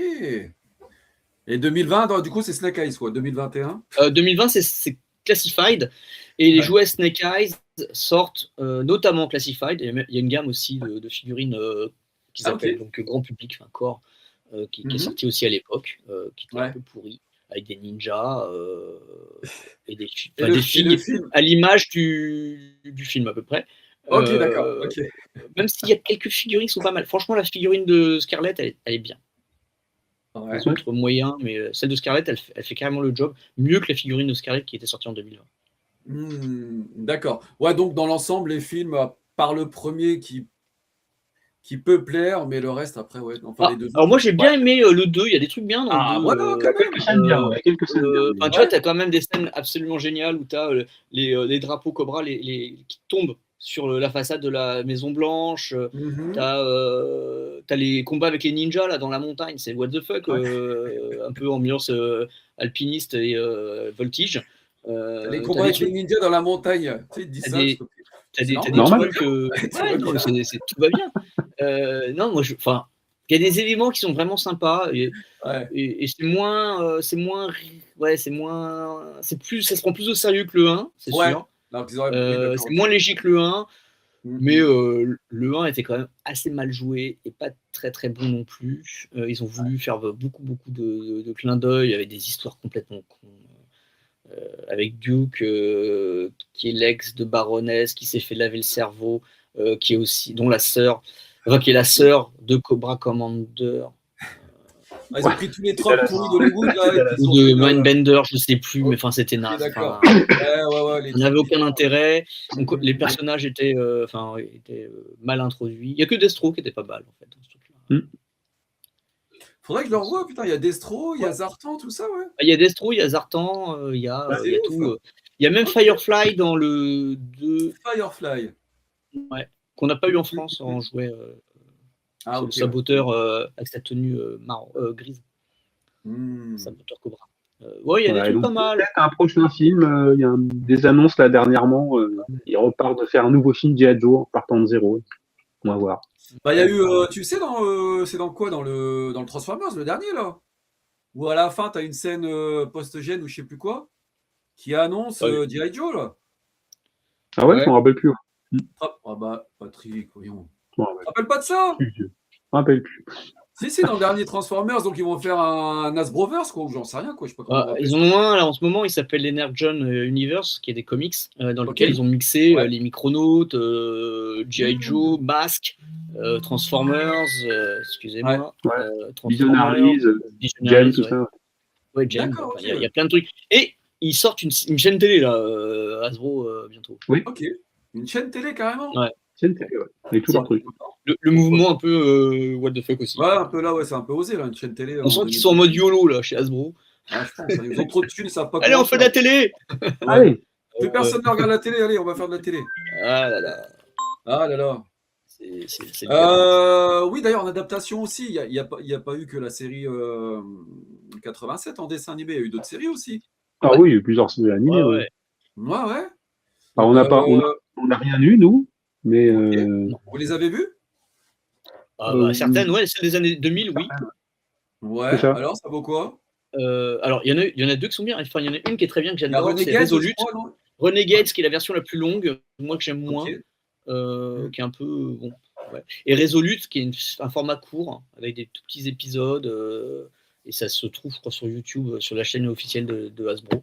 Et 2020, du coup, c'est Snake Eyes, quoi. 2021. 2020, c'est Classified. Et les jouets Snake Eyes sortent notamment Classified. Il y a une gamme aussi de figurines qu'ils appellent donc grand public, enfin core, qui est sortie aussi à l'époque, qui était un peu pourri, avec des ninjas et des filles film. à l'image du film à peu près. Ok, d'accord. Ok. Même s'il y a quelques figurines qui sont pas mal. Franchement, la figurine de Scarlett, elle est bien. Ouais. Les autres moyens, mais celle de Scarlett, elle fait carrément le job, mieux que la figurine de Scarlett qui était sortie en 2020. D'accord. Ouais, donc dans l'ensemble, les films, par le premier qui peut plaire, mais le reste après, ouais. Enfin, les deux alors moi autres. j'ai bien aimé le 2, il y a des trucs bien dans le 2. Voilà, quand même. Quelques scènes bien, ouais. Quelques scènes bien. Tu vois, tu as quand même des scènes absolument géniales où tu as les drapeaux Cobra qui tombent sur la façade de la Maison Blanche. Tu as les combats avec les ninjas là, dans la montagne, c'est what the fuck, un peu ambiance alpiniste et voltige. Les combats avec les ninjas dans la montagne. Tu sais, dis ça. T'as des trucs, tout va bien. Non, moi, il y a des éléments qui sont vraiment sympas et c'est moins, ça se prend plus au sérieux que le 1, c'est sûr. C'est moins léger que le 1, mais le 1 était quand même assez mal joué et pas très très bon non plus. Ils ont voulu faire beaucoup de clins d'œil avec des histoires complètement cons. Avec Duke, qui est l'ex de Baroness, qui s'est fait laver le cerveau, qui est aussi, qui est la sœur de Cobra Commander. Ils ont pris tous les tropes pourris d'Hollywood ou de Mindbender, je sais plus, mais enfin c'était naze. D'accord. Ça n'avait aucun intérêt. Donc les personnages étaient mal introduits. Il n'y a que Destro qui était pas mal en fait dans ce truc-là. Faudrait que je le revoie, putain, il y a Destro, il y a Zartan, tout ça, ouais. Il y a Destro, il y a Zartan, il y a tout. Il y a même Firefly dans le 2. Firefly. Ouais, qu'on n'a pas eu en France en jouet. C'est le saboteur avec sa tenue grise. Saboteur Cobra. Ouais, il y a des Voilà, et trucs donc pas mal. peut-être un prochain film, il y a des annonces là dernièrement, il repart de faire un nouveau film G.I. Joe en partant de zéro. On va voir. Bah, il y a eu, tu sais, c'est dans quoi? Dans le Transformers, le dernier, là? Où à la fin, tu as une scène post-gène ou je sais plus quoi, qui annonce Ouais. G.I. Joe, là. Ah ouais, Ouais. je m'en rappelle plus. Ah bah, Patrick, voyons. Je m'en Tu te rappelle rappelles pas de ça? plus. Je m'en rappelle plus. Si, dans le dernier Transformers, donc ils vont faire un Nas Brothers, quoi, ou j'en sais rien, quoi, je sais pas comment on va appeler Ils en ont un là, en ce moment, il s'appelle l'Energon Universe, qui est des comics, dans Ok. lequel ils ont mixé Ouais. les Micronautes, G.I. Joe, Mmh. Mask, Transformers, excusez-moi, Ouais. Transformers, Visionaries, Jem, Visionaries, tout ouais. ça. Ouais, Jem, D'accord, enfin, ok. il y a plein de trucs. Et ils sortent une chaîne télé là, Hasbro, bientôt. Ok. Une chaîne télé, carrément? Ouais. C'est une télé, ouais. Avec tous C'est leurs trucs. le mouvement un peu what the fuck aussi. Ouais, un peu là, ouais, c'est un peu osé, là, une chaîne télé On en sent qu'ils sont en mode 2021. YOLO là, chez Hasbro. Ah, je pense, hein, ils ont trop de thunes, ils savent pas Allez, comment on fait de faire. la télé. Ouais. Allez, Plus personne ne regarde la télé, allez, on va faire de la télé. Ah là là, Ah là là. c'est le cas. Oui, d'ailleurs, en adaptation aussi, il y a pas eu que la série 87 en dessin animé, il y a eu d'autres séries aussi. ah Ouais. oui, il y a eu plusieurs séries animées, Ouais, ouais. ouais. Ouais, ouais. Alors, Euh, on n'a rien eu, nous, mais ok. Non. Vous les avez vus? Certaines, ouais, celles des années 2000, oui. c'est Ouais. ça. Alors, ça vaut quoi? Alors, il y en a deux qui sont bien. Enfin, il y en a une qui est très bien, que Il y a j'adore, c'est Renegade, je Resolute. crois, non? Renegade, qui est la version la plus longue, moi que j'aime Ok. moins, qui est un peu bon. Ouais. Et Resolute, qui est un format court, avec des tout petits épisodes, et ça se trouve, je crois, sur YouTube, sur la chaîne officielle de Hasbro.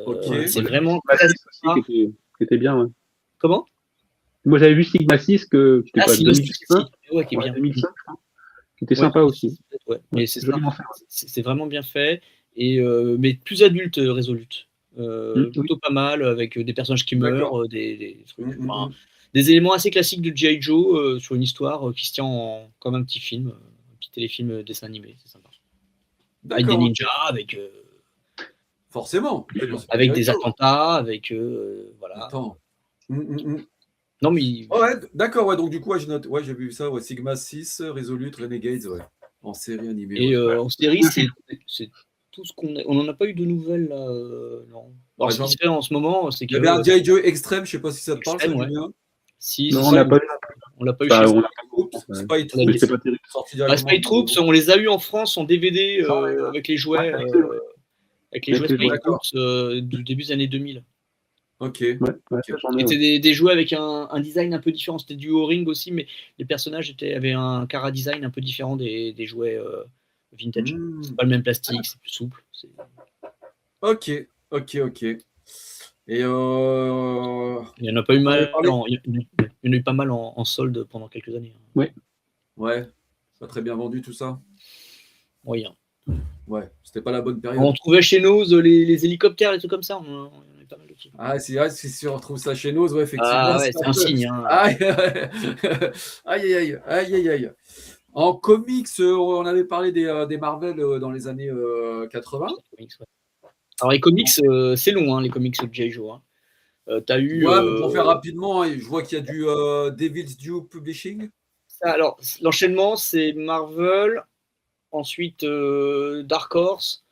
Ok. C'est vraiment Sigma très 6 sympa. aussi, qui était bien, ouais. Comment? Moi, j'avais vu Sigma 6, qui était quoi, Si, aussi, 2005? ouais, qui est bien. 2005, je crois. Qui était Ouais, sympa aussi. ouais. Mais c'est Joliment fait. c'est vraiment bien fait, et mais plus adulte, Resolute. Oui. Plutôt pas mal, avec des personnages qui meurent, D'accord. des trucs, Mm, mm, enfin, mm. des éléments assez classiques de G.I. Joe, sur une histoire qui se tient comme un petit film, un petit téléfilm dessin animé, c'est sympa. Avec des D'accord, ok. ninjas, Forcément. avec des G.I. Joe. attentats, avec voilà. Attends. Mm, mm, mm. Non mais Ouais, d'accord, ouais, donc du coup, ouais, je note. Ouais, j'ai vu ça, ouais, Sigma 6, Resolute, Renegades, ouais. En série animée, et ouais. en série, c'est tout ce qu'on a. On n'en a pas eu de nouvelles là, non. Alors Ouais, ce qui se fait en ce moment, c'est il y avait un que G.I. Joe Extreme, je sais pas si ça te parle, ça, Extrême, ouais. Julien. Si, Non, si, on n'a pas eu. on l'a pas eu Bah, chez on nous. a Oups, Spy On l'a Troops, mais c'était pas terrible. sorti directement. Spy Troops, on les a eu en France en DVD avec les jouets, Ouais, avec les jouets avec les Spy jouets. Troops du début des années 2000. Ok. Ouais, Ok. j'en ai, C'était des jouets avec un design un peu différent. C'était du O-ring aussi, mais les personnages avaient un cara design un peu différent des jouets vintage. Hmm. C'est pas le même plastique, c'est plus souple. Ok, ok, ok. Et Il y en a pas eu mal. Il y en a eu pas mal en solde pendant quelques années. ouais, pas très bien vendu tout ça. Moyen. Ouais, c'était pas la bonne période. On trouvait chez nous les hélicoptères, les trucs comme ça. On en avait pas mal dessus. Ah, c'est vrai, si on retrouve ça chez nous, ouais, effectivement. Ah ouais, c'est un signe. Hein. Aïe, aïe, aïe, aïe, aïe, aïe. En comics, on avait parlé des Marvel dans les années 80. Alors les comics, c'est long, hein, les comics de G.I. Joe. Hein. T'as eu. Ouais, mais pour faire rapidement, je vois qu'il y a du Devil's Due Publishing. Alors, l'enchaînement, c'est Marvel, ensuite Dark Horse,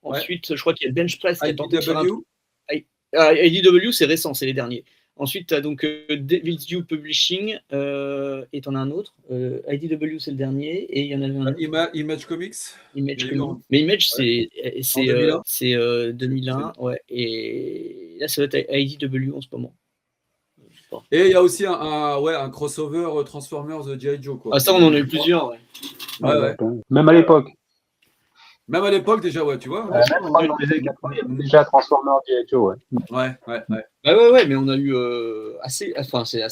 ensuite, je crois qu'il y a Bench Press qui a tenté de faire un IDW. IDW, c'est récent, c'est les derniers. Ensuite, tu as donc Devil's Due Publishing, et tu en as un autre. IDW, c'est le dernier, et il y en avait un autre. Image Comics. Image Comics. Mais Image, Ouais. c'est 2001, ouais. Et là, ça va être IDW en ce moment. Et il y a aussi un crossover Transformers G.I. Joe. Quoi. Ah, ça, on en a eu plusieurs, ouais. Ouais. Même à l'époque. Même à l'époque, déjà, ouais, tu vois. Même dans les années 80, il y avait déjà Transformers G.I. Joe, ouais. Ouais. Bah ouais, mais on a eu assez. Enfin, c'est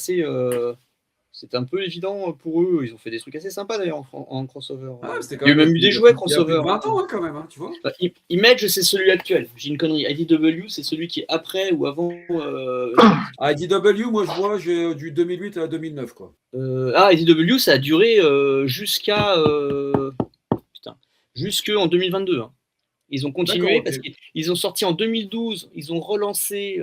un peu évident pour eux. Ils ont fait des trucs assez sympas d'ailleurs en crossover. Ah, Il y a même eu des jouets crossover. Il y a plus de 20 ans, hein, quand même, hein, tu vois. Bah, Image, c'est celui actuel. J'ai une connerie. IDW, c'est celui qui est après ou avant. IDW, moi, je vois du 2008 à 2009, quoi. IDW, ça a duré jusqu'en 2022. Hein. Ils ont continué parce qu'ils ont sorti en 2012. Ils ont relancé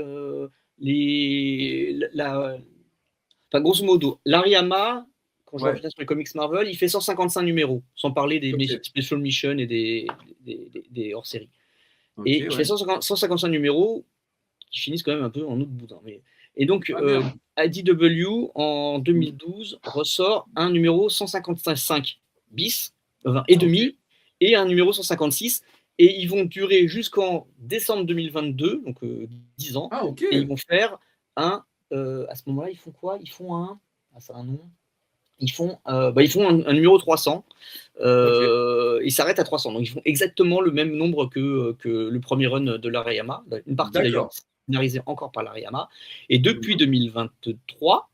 Enfin, grosso modo, Larry Hama, quand je reviens sur les comics Marvel, il fait 155 numéros, sans parler des Special Mission et des hors-séries. Et il fait 155 numéros qui finissent quand même un peu en autre boudin. Et donc, IDW, en 2012, ressort un numéro 155 bis, et demi, et un numéro 156. Et ils vont durer jusqu'en décembre 2022, donc 10 ans. Et ils vont faire à ce moment-là, ils font quoi? Ils font ça a un nom. Ils font un numéro 300. Ils s'arrêtent à 300. Donc, ils font exactement le même nombre que le premier run de l'Ariyama. Une partie, d'ailleurs, scénarisée encore par l'Ariyama. Et depuis 2023,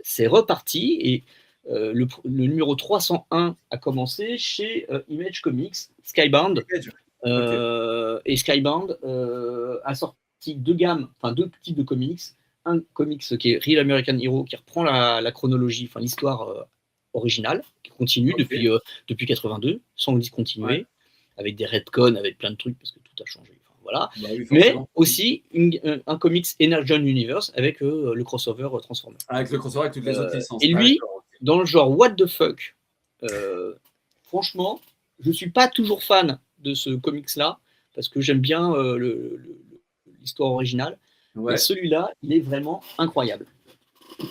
c'est reparti. Et le numéro 301 a commencé chez Image Comics, Skybound. Et Skybound a sorti deux types de comics. Un comics qui est Real American Hero, qui reprend la chronologie, l'histoire originale, qui continue depuis 82, sans discontinuer, avec des retcons, avec plein de trucs, parce que tout a changé. Voilà. Mais aussi un comics Energon Universe avec le crossover Transformers. Avec le crossover avec toutes les autres licences. Et lui, dans le genre what the fuck, franchement, je ne suis pas toujours fan de ce comics-là, parce que j'aime bien l'histoire originale. Et celui-là, il est vraiment incroyable. Je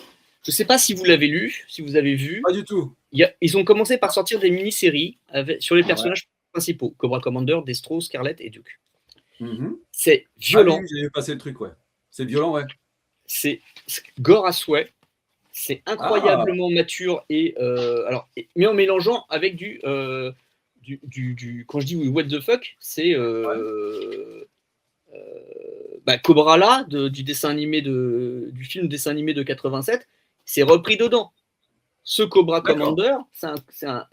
ne sais pas si vous l'avez lu, si vous avez vu. Pas du tout. Ils ont commencé par sortir des mini-séries sur les personnages principaux. Cobra Commander, Destro, Scarlet et Duke. C'est violent. Oui, j'ai passé le truc, C'est violent, C'est gore à souhait. C'est incroyablement mature. Mais en mélangeant avec du quand je dis what the fuck, c'est Cobra là, du dessin animé du film dessin animé de 87, c'est repris dedans. Ce Cobra Commander,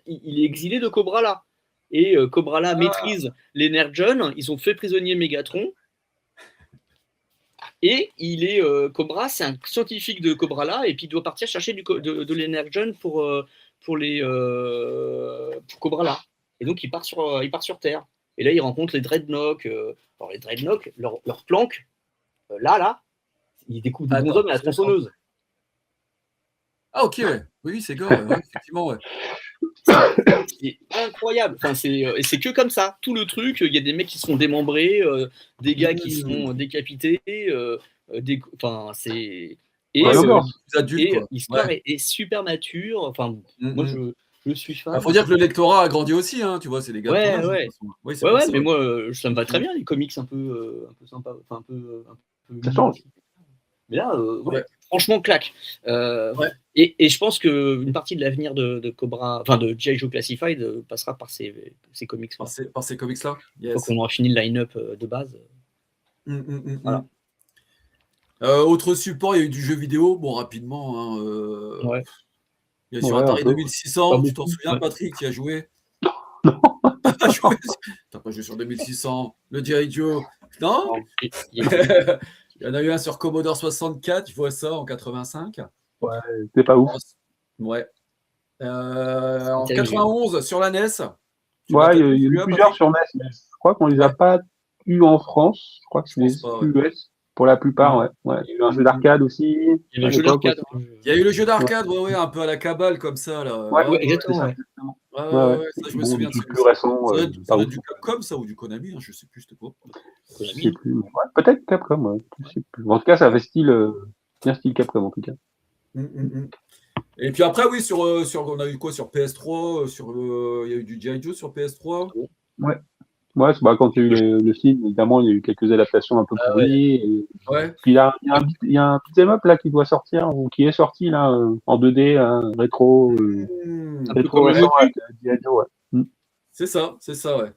il est exilé de Cobra là. Et Cobra là maîtrise l'Energon, ils ont fait prisonnier Megatron. Et Cobra, c'est un scientifique de Cobra là, et puis il doit partir chercher de l'Energon pour Cobra là. Et donc il part sur Terre. Et là, il rencontre les Dreadnoughts. Alors, les Dreadnoughts, leur planque, là, ils découvrent des bonshommes à la tronçonneuse. Ah, ok, oui, c'est gore, effectivement, C'est incroyable. Et c'est que comme ça, tout le truc. Il y a des mecs qui sont démembrés, des gars qui sont décapités. C'est. Et l'histoire est super mature. Moi, je suis fan. Il faut dire que le lectorat a grandi aussi, tu vois, c'est les gars. Mais moi, ça me va très bien, les comics un peu sympas. Un peu ça change. Mais là, franchement, claque. Et je pense qu'une partie de l'avenir de Cobra, de G.I. Joe Classified passera par ces comics. Par ces comics-là. Une fois qu'on aura fini le line-up de base. Voilà. Autre support, il y a eu du jeu vidéo. Bon, rapidement. Il y a sur Atari 2600, tu t'en souviens, Patrick, qui a joué? Non. T'as pas joué sur 2600. Le G.I. Joe. Non. Il y en a eu un sur Commodore 64, je vois ça, en 85. Ouais, c'est pas ouf. Ouais. En 91, sur la NES. Il y a eu plusieurs sur NES, mais je crois qu'on les a pas eu en France. Je crois que c'est les US. Pour la plupart, Il y a eu un jeu d'arcade aussi. Il y a eu le jeu d'arcade, un peu à la cabale comme ça. Là. Exactement. Ça, je me souviens de ça. Plus récent. Ça doit être du Capcom, ça, ou du Konami, je sais plus, c'était quoi. Je sais plus. Peut-être Capcom, je sais plus. En tout cas, ça fait bien style Capcom, en tout cas. Et puis après, on a eu quoi sur PS3 il y a eu du G.I. Joe sur PS3. Ouais, quand il y a eu le film, évidemment, il y a eu quelques adaptations un peu pourries. Puis il y a un beat'em up là qui doit sortir, ou qui est sorti là, en 2D, rétro récent avec G.I. Joe, C'est ça, ouais.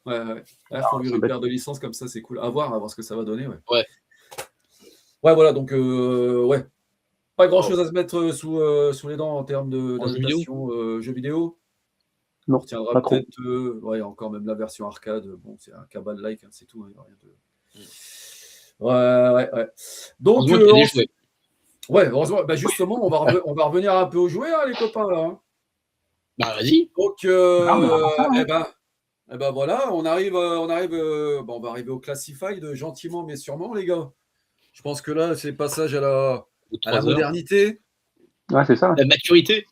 Il faut lui une paire de licences comme ça, c'est cool. À voir ce que ça va donner, Ouais, voilà, donc, pas grand-chose à se mettre sous les dents en termes d'adaptation jeux vidéo. Non, on retiendra peut-être encore même la version arcade. Bon, c'est un cabal-like, c'est tout. Il n'y a rien de. Ouais. Donc, heureusement, justement, on va revenir un peu aux jouets, les copains, là. Vas-y. Donc, voilà, on va arriver au Classified gentiment mais sûrement, les gars. Je pense que là, c'est le passage à la modernité. Ouais, c'est ça. La maturité.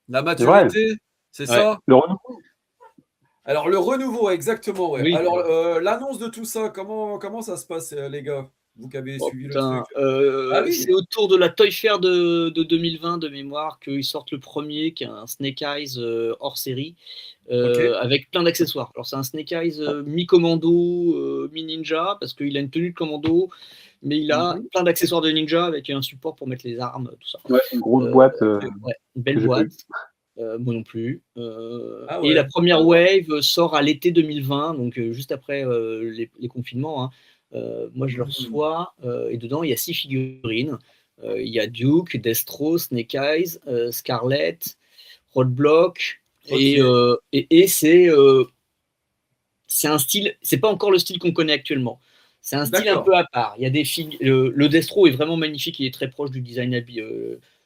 La maturité. C'est ça. Le renouveau. Alors, le renouveau, exactement, ouais. Oui. Alors, l'annonce de tout ça, comment ça se passe, les gars? Vous qui avez suivi le truc. Ah oui. C'est autour de la Toy Fair de 2020 de mémoire qu'ils sortent le premier, qui est un Snake Eyes hors série, avec plein d'accessoires. Alors c'est un Snake Eyes mi-commando, mi-ninja, parce qu'il a une tenue de commando, mais il a plein d'accessoires de ninja avec un support pour mettre les armes, tout ça. Ouais, une grosse boîte. Ouais, une belle boîte. Moi non plus. Ah Et ouais. la première wave sort à l'été 2020, donc juste après les confinements. Hein. Moi, je le reçois et dedans, il y a 6 figurines. Il y a Duke, Destro, Snake Eyes, Scarlett, Roadblock. Et c'est un style, c'est pas encore le style qu'on connaît actuellement. C'est un style un peu à part. Il y a des le Destro est vraiment magnifique, il est très proche du design habillé.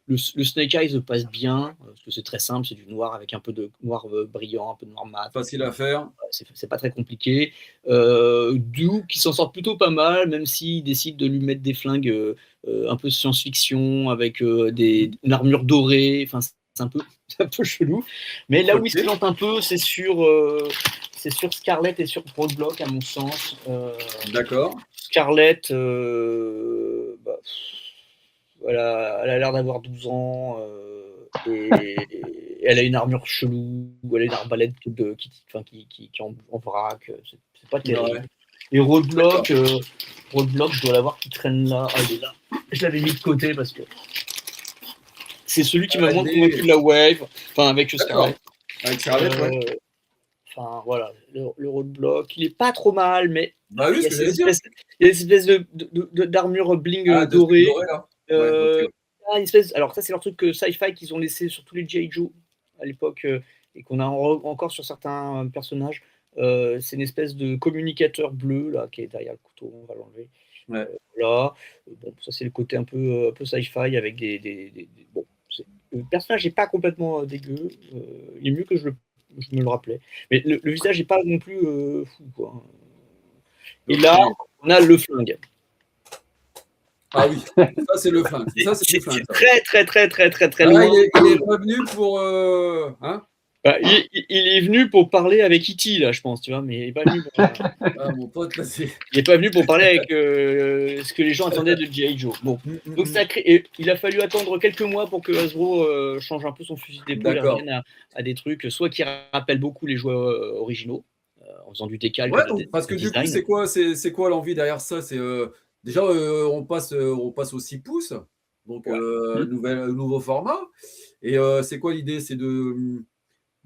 Le Snake Eyes passe bien, parce que c'est très simple, c'est du noir avec un peu de noir brillant, un peu de noir mat. Facile à faire. C'est pas très compliqué. Duke qui s'en sort plutôt pas mal, même s'il décide de lui mettre des flingues un peu science-fiction, avec une armure dorée. Enfin, c'est un peu chelou. Mais là où il se plante un peu, c'est sur Scarlett et sur Roadblock, à mon sens. D'accord. Scarlett, voilà, elle a l'air d'avoir 12 ans et elle a une armure chelou, elle a une arbalète qui est en vrac. C'est pas terrible. Ouais. Et Roadblock, je dois l'avoir qui traîne là. Ah, il est là. Je l'avais mis de côté parce que c'est celui qui m'a moins convaincu de la wave. Enfin, avec Scarlett. Avec Scarlett, ouais. Enfin, voilà, le Roadblock, il est pas trop mal, mais bah oui, il y a des espèces d'armure bling dorée. Alors ça, c'est leur truc sci-fi qu'ils ont laissé sur tous les G.I. Joe à l'époque et qu'on a encore sur certains personnages. C'est une espèce de communicateur bleu là qui est derrière le couteau. On va l'enlever. Ouais. Là, bon, ça c'est le côté un peu sci-fi avec bon, le personnage n'est pas complètement dégueu. Il est mieux que je me le rappelais. Mais le visage n'est pas non plus fou, quoi. Et là, on a le flingue. Ah oui, ça c'est le flingue. Ça c'est très loin. Il est pas venu pour il est venu pour parler avec E.T. là, je pense, tu vois, mais il n'est pas venu pour. Mon pote, là, c'est. Il n'est pas venu pour parler avec ce que les gens attendaient de G.I. Joe. Bon, donc il a fallu attendre quelques mois pour que Hasbro change un peu son fusil d'épaule et revienne à des trucs, soit qui rappellent beaucoup les jouets originaux, en faisant du décalque. Ouais, parce que du coup, c'est quoi l'envie derrière ça? C'est déjà on passe aux 6 pouces, donc nouveau format. Et c'est quoi l'idée? C'est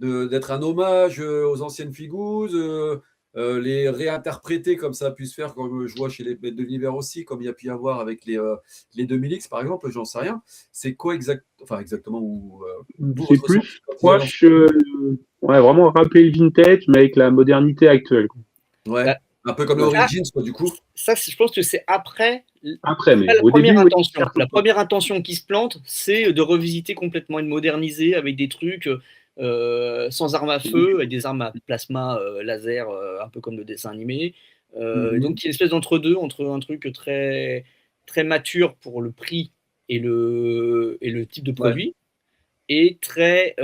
d'être un hommage aux anciennes figures, les réinterpréter comme ça a pu se faire, comme je vois chez les Maîtres de l'Univers aussi, comme il y a pu y avoir avec les 2000X par exemple, j'en sais rien. C'est quoi exactement c'est plus proche, vraiment rappeler le vintage, mais avec la modernité actuelle. Ouais, un peu comme l'Origins, quoi, du coup. Ça, je pense que c'est après. Mais au début, la première intention qui se plante, c'est de revisiter complètement et de moderniser avec des trucs sans armes à feu, avec des armes à plasma laser, un peu comme le dessin animé. Donc, il y a une espèce d'entre-deux, entre un truc très, très mature pour le prix et le type de produit, et très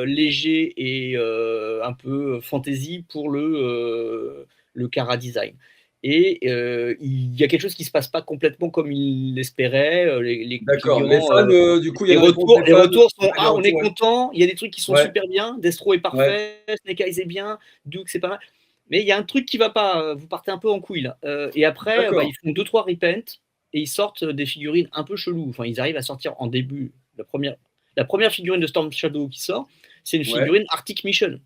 léger et un peu fantasy pour le Cara design. Et il y a quelque chose qui ne se passe pas complètement comme il l'espérait. D'accord, les fans, du coup, il y a les retours sont on est content, il y a des trucs qui sont super bien, Destro est parfait, Snake Eyes est bien, Duke c'est pas mal. Mais il y a un truc qui ne va pas, vous partez un peu en couille là. Et après, ils font 2-3 repents et ils sortent des figurines un peu cheloues. Enfin, ils arrivent à sortir en début, la première figurine de Storm Shadow qui sort, c'est une figurine Arctic Mission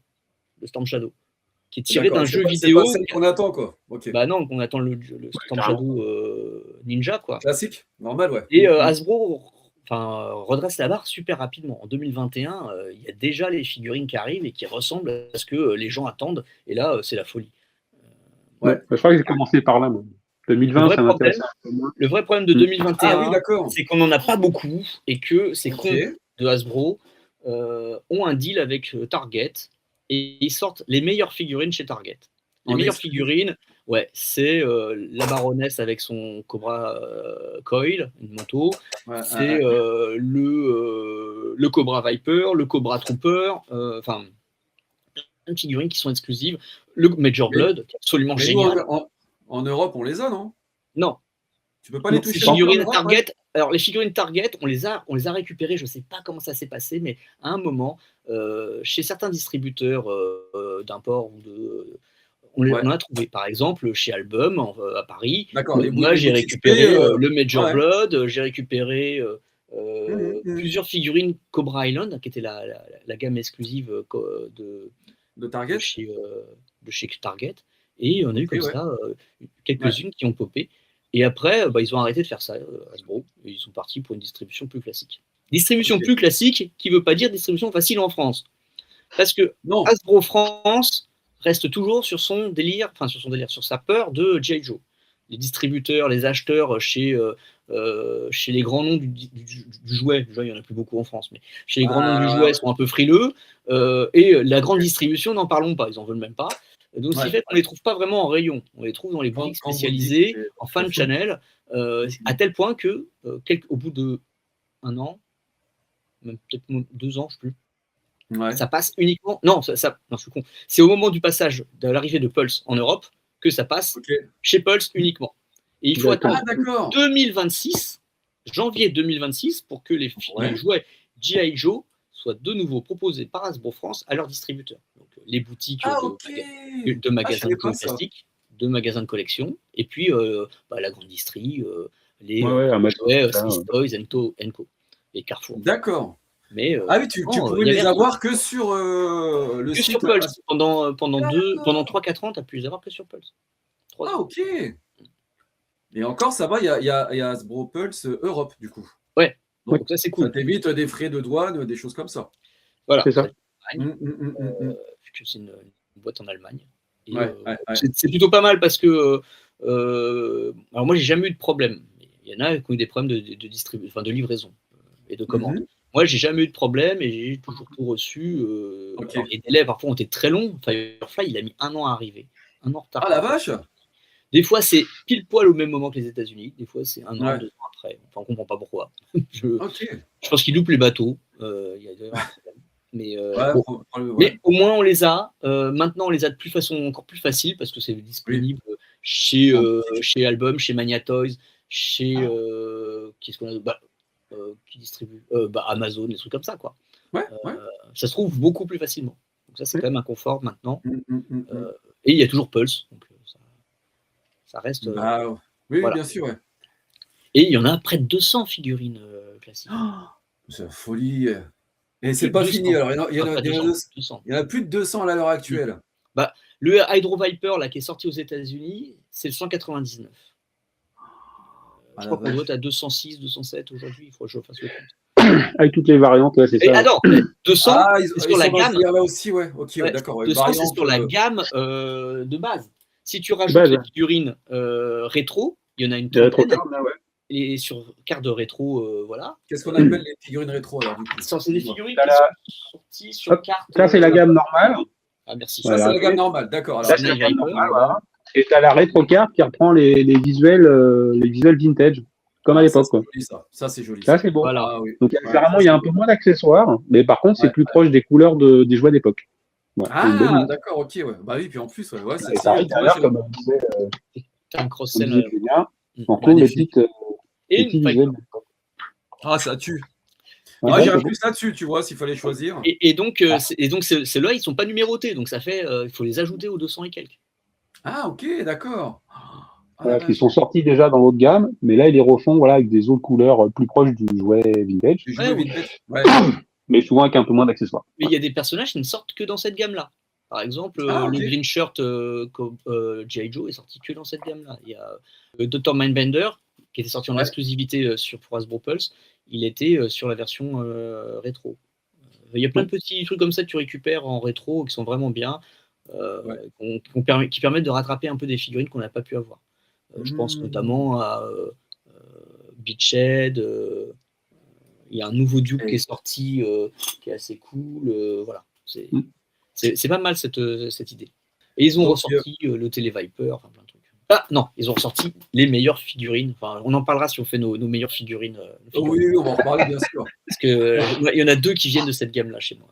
de Storm Shadow, qui est tirée d'un jeu vidéo. C'est pas celle qu'on attend, quoi. Okay. Bah non, on attend le Storm Shadow Ninja, quoi. Classique, normal, ouais. Et Hasbro redresse la barre super rapidement. En 2021, il y a déjà les figurines qui arrivent et qui ressemblent à ce que les gens attendent. Et là, c'est la folie. Je crois que j'ai commencé par là, moi. 2020, ça m'intéresse un peu moins. Le vrai problème de 2021, c'est qu'on n'en a pas beaucoup et que ces cons de Hasbro ont un deal avec Target et ils sortent les meilleures figurines chez Target. Les meilleures figurines, c'est la baronesse avec son Cobra Coil, une moto. C'est le Cobra Viper, le Cobra Trooper. de figurines qui sont exclusives. Le Major Blood, qui est absolument génial. En Europe, on les a, non? Non. Tu peux pas les toucher. Les figurines Target, alors les figurines Target, on les a récupérées. Je ne sais pas comment ça s'est passé, mais à un moment, chez certains distributeurs d'import ou on en a trouvé. Par exemple, chez Album à Paris. Moi, j'ai récupéré le Major Blood. J'ai récupéré plusieurs figurines Cobra Island, qui était la gamme exclusive de Target, de chez Target. Et on a eu comme ça quelques-unes qui ont popé. Et après, ils ont arrêté de faire ça, Hasbro, et ils sont partis pour une distribution plus classique. Distribution plus classique, qui ne veut pas dire distribution facile en France. Parce que Hasbro France reste toujours sur son délire, sur sa peur de G.I. Joe. Les distributeurs, les acheteurs chez les grands noms du jouet, il n'y en a plus beaucoup en France, mais chez les grands noms du jouet sont un peu frileux, et la grande distribution, n'en parlons pas, ils n'en veulent même pas. Donc, ce qui fait qu'on ne les trouve pas vraiment en rayon. On les trouve dans les boutiques spécialisées, en fan channel, à tel point que, au bout d'1 an, même peut-être 2 ans, je ne sais plus, ça passe uniquement. Non, je suis con. C'est au moment du passage de l'arrivée de Pulse en Europe que ça passe chez Pulse uniquement. Et il faut attendre 2026, janvier 2026, pour que les jouets G.I. Joe soient de nouveau proposés par Hasbro France à leurs distributeurs. Donc, les boutiques de magasins de plastique, de magasins de collection, et puis la grande distrie, les jouets Swiss Toys, Co. et Carrefour. D'accord. Mais, tu pouvais les avoir que sur le site. Sur Pulse. Pendant 3-4 ans, tu as pu les avoir que sur Pulse. Ok. Et encore, ça va, il y a Hasbro Pulse Europe, du coup. Ouais. Donc ça, c'est cool. Ça t'évite des frais de douane, des choses comme ça. Voilà. C'est ça. C'est une boîte en Allemagne. Et, c'est plutôt pas mal parce que alors moi, j'ai jamais eu de problème. Il y en a qui ont eu des problèmes de livraison et de commande. Moi, j'ai jamais eu de problème et j'ai toujours tout reçu. Les délais, parfois, ont été très longs. Firefly, il a mis 1 an à arriver. 1 an en retard. Ah, la vache! Des fois, c'est pile poil au même moment que les États-Unis. Des fois, c'est 1 an, 2 ans après. Enfin, on ne comprend pas pourquoi. Je pense qu'ils loupent les bateaux. Il y a d'ailleurs un problème. Mais, mais au moins, on les a. Maintenant, on les a de façon encore plus facile parce que c'est disponible chez Album, chez Mania Toys, chez qu'est-ce qu'on a qui distribue Amazon, des trucs comme ça, quoi. Ça se trouve beaucoup plus facilement. Donc ça, c'est quand même un confort maintenant. Et il y a toujours Pulse. Donc ça reste. Bien sûr. Et il y en a près de 200 figurines classiques. C'est la folie. Et c'est pas fini. Alors, il y en a plus de 200 à l'heure actuelle. Le Hydro Viper là, qui est sorti aux États-Unis, c'est le 199. Je crois qu'on doit être à 206, 207 aujourd'hui. Il faut que je fasse le compte. Avec toutes les variantes, c'est ça. Ah non, 200, c'est sur la gamme. Là aussi, d'accord. 200, c'est sur la gamme de base. Si tu rajoutes les figurines rétro, il y en a une trentaine. Et sur carte de rétro, voilà. Qu'est-ce qu'on appelle les figurines rétro alors du coup? C'est des figurines qui sont sorties sur carte. Ça, c'est la gamme normale. Ah, merci. Ça, c'est la gamme normale, d'accord. Ça, c'est la gamme normale, voilà. Et tu as la rétro carte qui reprend les visuels vintage, comme à l'époque. Ça, c'est joli. Ça, c'est beau. Voilà. Donc, apparemment, il y a un peu moins d'accessoires, mais par contre, c'est plus proche des couleurs des jouets d'époque. D'accord, ok. Bah oui, puis en plus, c'est ça. Comme on disait, un cross-sell. On trouve les petites visuels. Ah, ça tue. Moi, j'irais plus là-dessus, tu vois, s'il fallait choisir. Et donc ceux-là, ils ne sont pas numérotés. Donc, ça fait, il faut les ajouter aux 200 et quelques. Ah, ok, d'accord. Qui sont sortis déjà dans l'autre gamme, mais là, ils les refont avec des autres couleurs plus proches du jouet vintage. Mais souvent avec un peu moins d'accessoires. Mais il y a des personnages qui ne sortent que dans cette gamme-là. Par exemple, le Green Shirt G.I. Joe est sorti que dans cette gamme-là. Il y a Dr. Mindbender, qui était sorti en exclusivité pour Hasbro Pulse. Il était sur la version rétro. Il y a plein de petits trucs comme ça que tu récupères en rétro qui sont vraiment bien, qui permettent de rattraper un peu des figurines qu'on n'a pas pu avoir. Je pense notamment à Beachhead. Il y a un nouveau Duke qui est sorti, qui est assez cool. Voilà. C'est pas mal cette idée. Et ils ont ressorti le Télé-Viper, enfin plein de trucs. Ah non, ils ont ressorti les meilleures figurines. Enfin, on en parlera si on fait nos meilleures figurines. Oui, on va en parler, bien sûr. Parce qu'il y en a 2 qui viennent de cette gamme-là chez moi.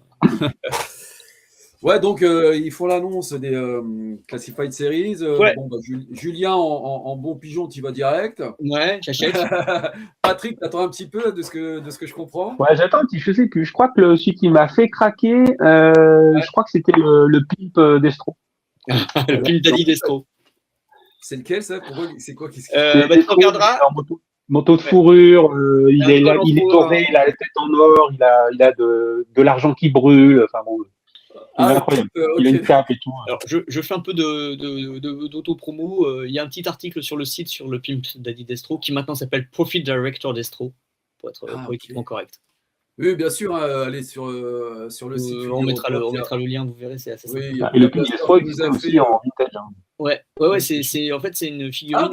Ouais, donc ils font l'annonce des Classified Series. Ouais. Bon, bah, Julien, en bon pigeon, tu vas direct. Ouais, j'achète. Patrick, t'attends un petit peu de ce que je comprends. Ouais, j'attends, je sais plus. Je crois que celui qui m'a fait craquer, je crois que c'était le Pimp Destro. Le Pimp Daddy Destro. C'est lequel ça? C'est quoi qui se bah, tu regarderas. Moto de fourrure, il est doré, il a la tête en or, il a de l'argent qui brûle. Enfin bon, incroyable. Il a une cape et tout. Alors, je fais un peu d'auto-promo. Il y a un petit article sur le site sur le Pimp Daddy Destro qui maintenant s'appelle Profit Director Destro, pour être politiquement correct. Oui, bien sûr, allez sur le site. On mettra le lien, vous verrez, c'est assez simple. Oui, et le Pimp Destro existe aussi en vintage. Ouais, c'est en fait c'est une figurine,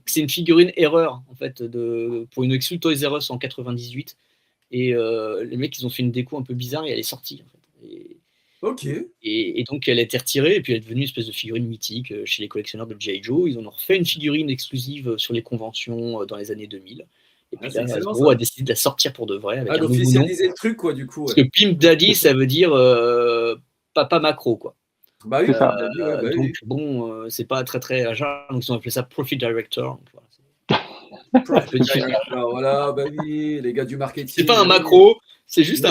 c'est une figurine erreur en fait pour une exclu Toys R Us en 98 et les mecs ils ont fait une déco un peu bizarre et elle est sortie en fait. Et donc elle a été retirée et puis elle est devenue une espèce de figurine mythique chez les collectionneurs de G.I. Joe. Ils en ont refait une figurine exclusive sur les conventions dans les années 2000. Et puis là, Hasbro a décidé de la sortir pour de vrai. D'officialiser le truc, quoi, du coup. Parce que Pimp Daddy, ça veut dire papa macro, quoi. Bah oui, donc bon, c'est pas très agile, donc ils ont appelé ça Profit Director. Donc, voilà, Profit Director, voilà, bah oui, les gars du marketing. C'est pas un macro, c'est juste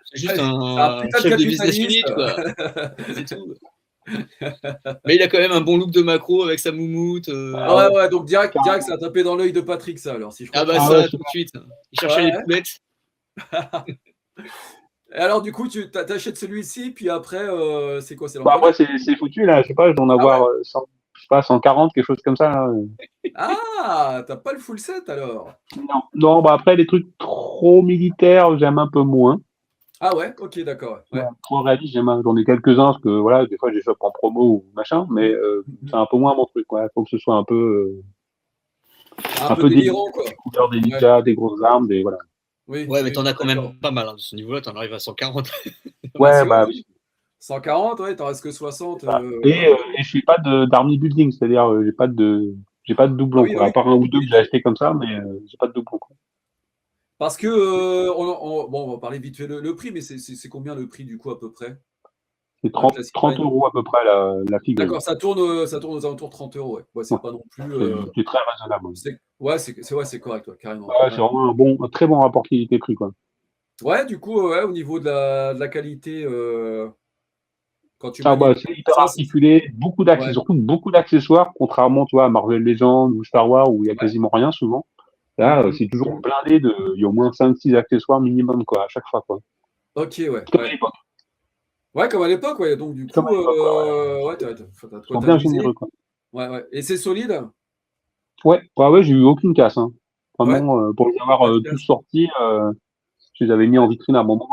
c'est juste un chef de business unit, quoi. C'est tout. Mais il a quand même un bon look de macro avec sa moumoute. Ouais, donc direct, ça a tapé dans l'œil de Patrick, ça, alors, si je comprends. Ça, tout de suite. Il cherchait les poulettes. Et alors, du coup, tu t'achètes celui-ci, puis après, c'est quoi? Moi, c'est foutu, là. Je sais pas, je dois en avoir 140, quelque chose comme ça. Là. Ah, t'as pas le full set, alors? Non, après, les trucs trop militaires, j'aime un peu moins. Ah ouais, ok, d'accord. Ouais. Trop réaliste, j'en ai quelques-uns, parce que voilà, des fois, je les chope en promo ou machin, mais c'est un peu moins mon truc. Il faut que ce soit un peu... un peu délirant, quoi. Des couleurs, des ninjas, des grosses armes, des... Voilà. Oui, mais t'en as quand même pas mal, de ce niveau-là, t'en arrives à 140. Oui. 140, ouais, t'en restes que 60. Et je suis pas d'army building, c'est-à-dire j'ai pas de doublon, à part un ou deux que j'ai acheté comme ça, mais j'ai pas de doublon. Parce que, on va parler vite fait le prix, mais c'est combien le prix du coup à peu près? C'est 30 € à peu près la figurine. D'accord, ça tourne aux alentours de 30 €. Ouais, c'est pas non plus. C'est très raisonnable. C'est correct, carrément. Ouais, c'est vraiment un très bon rapport qualité-prix, quoi. Ouais, du coup, au niveau de la qualité, quand tu c'est hyper articulé, surtout beaucoup d'accessoires, contrairement à Marvel Legends ou Star Wars où il y a quasiment rien souvent. Là, c'est toujours blindé il y a au moins 5-6 accessoires minimum, quoi, à chaque fois, quoi. Ok, ouais. Comme à l'époque. Ouais, comme à l'époque, ouais. Donc, du coup, t'as bien généreux, quoi. Ouais. Et c'est solide? Ouais, j'ai eu aucune casse, hein. Vraiment, pour les avoir tous sortis, je les avais mis en vitrine à un moment,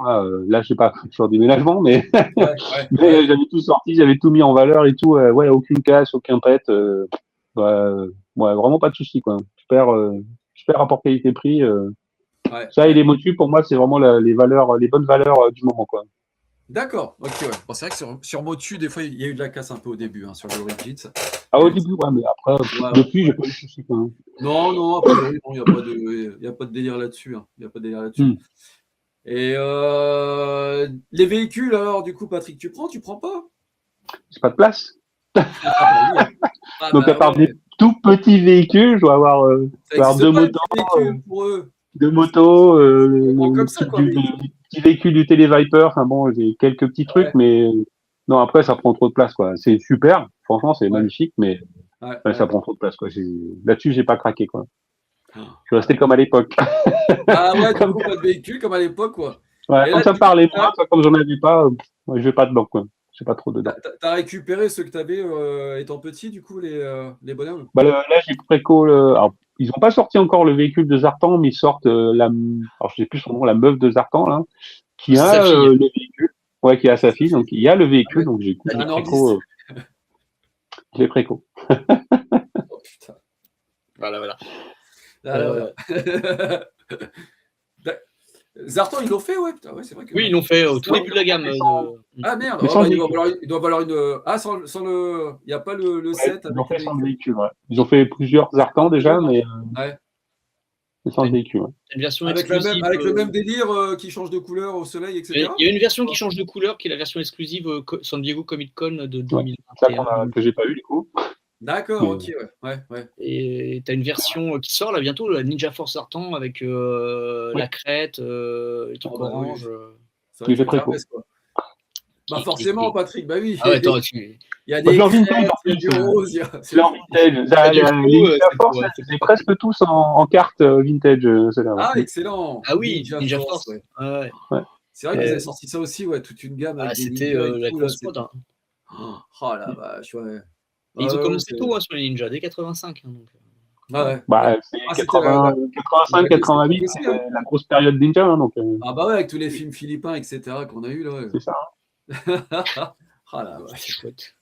là, je sais pas, sur déménagement, mais, mais j'avais tout sorti, j'avais tout mis en valeur et tout, aucune casse, aucun pet, vraiment pas de soucis, quoi. Super rapport qualité-prix. Ça et les motus, pour moi, c'est vraiment les bonnes valeurs du moment, quoi. D'accord, ok, ouais. Bon, c'est vrai que sur Motu, des fois, il y a eu de la casse un peu au début, sur le Origins. Au début, mais après, depuis, j'ai pas eu de soucis, quoi. Non, après, il n'y a pas de délire là-dessus. Il n'y a pas de délire là-dessus. Et les véhicules, alors, du coup, Patrick, tu prends pas? J'ai pas de place. Donc, à part des tout petits véhicules, je dois avoir 2 motos. Deux motos, petit véhicule du Téléviper, j'ai quelques petits trucs, mais non, après, ça prend trop de place, quoi. C'est super, franchement, c'est magnifique, mais ça prend trop de place, quoi. Là-dessus, j'ai pas craqué, quoi. Je suis resté comme à l'époque. Ah ouais, du coup, pas de véhicule, comme à l'époque, quoi. Ouais, quand ça me parlait moins, comme j'en avais pas, je vais pas dedans, quoi. Je suis pas trop dedans. T'as récupéré ceux que t'avais étant petit, du coup, les bonhommes? Là, j'ai préco. Alors, ils n'ont pas sorti encore le véhicule de Zartan, mais ils sortent alors je sais plus son nom, la meuf de Zartan, là, qui a le véhicule. Ouais, qui a sa fille, donc il y a le véhicule, donc j'ai préco. J'ai préco. Oh putain. Voilà. Zartan, ils l'ont fait, ouais. Putain, ouais, c'est vrai que... Oui, ils l'ont fait au tout début de la gamme. Ah merde, il doit valoir une. Ah, sans le. Il n'y a pas le set. Ils ont fait sans le véhicule, ouais. Ils ont fait plusieurs Zartans déjà, mais. Sans le véhicule. Une version avec exclusive. avec le même délire qui change de couleur au soleil, etc. Il y a une version qui change de couleur, qui est la version exclusive San Diego Comic Con de 2021. Ça que j'ai pas eu du coup. D'accord, ok, ouais. Et tu as une version qui sort là bientôt, la Ninja Force Artan avec la crête, les trucs orange. Ça va être très cool. Bah forcément, Patrick, bah oui. Ah ouais, attends, il y a des crêtes, il y a du rose. C'est leur vintage. Les Ninja Force, c'est presque tous en carte vintage. Ah, excellent. Ah oui, Ninja Force. Ouais. C'est vrai que vous avez sorti ça aussi, toute une gamme. C'était la grosse mode. Oh la vache, ouais. Et ils ont commencé tôt sur les ninjas, dès 85. Donc. C'est 85, 88, c'est la grosse période ninja. Donc, Ah bah ouais, avec tous les films philippins, etc. qu'on a eu là. C'est ça. Ah la vache. C'est chouette.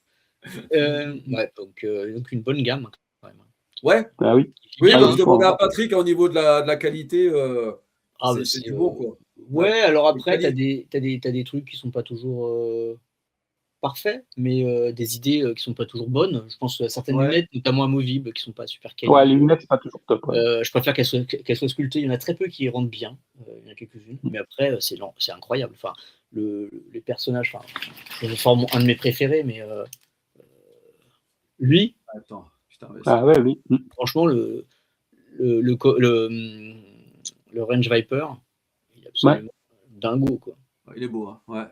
Donc une bonne gamme quand même. Ouais. Ah oui. Oui, je demandais à Patrick au niveau de la qualité. C'est du bon quoi. Ouais, alors après, t'as des trucs qui sont pas toujours parfaits, mais des idées qui sont pas toujours bonnes. Je pense à certaines lunettes, notamment amovibles, qui sont pas super quali. Ouais, les lunettes, c'est pas toujours top. Je préfère qu'elles soient sculptées. Il y en a très peu qui rentrent bien. Il y en a quelques-unes. Mais après, c'est incroyable. Enfin, les personnages, c'est un de mes préférés, mais lui. Attends, putain, oui. Franchement, le Range Viper, il est absolument dingo, quoi. Il est beau, hein. Ouais.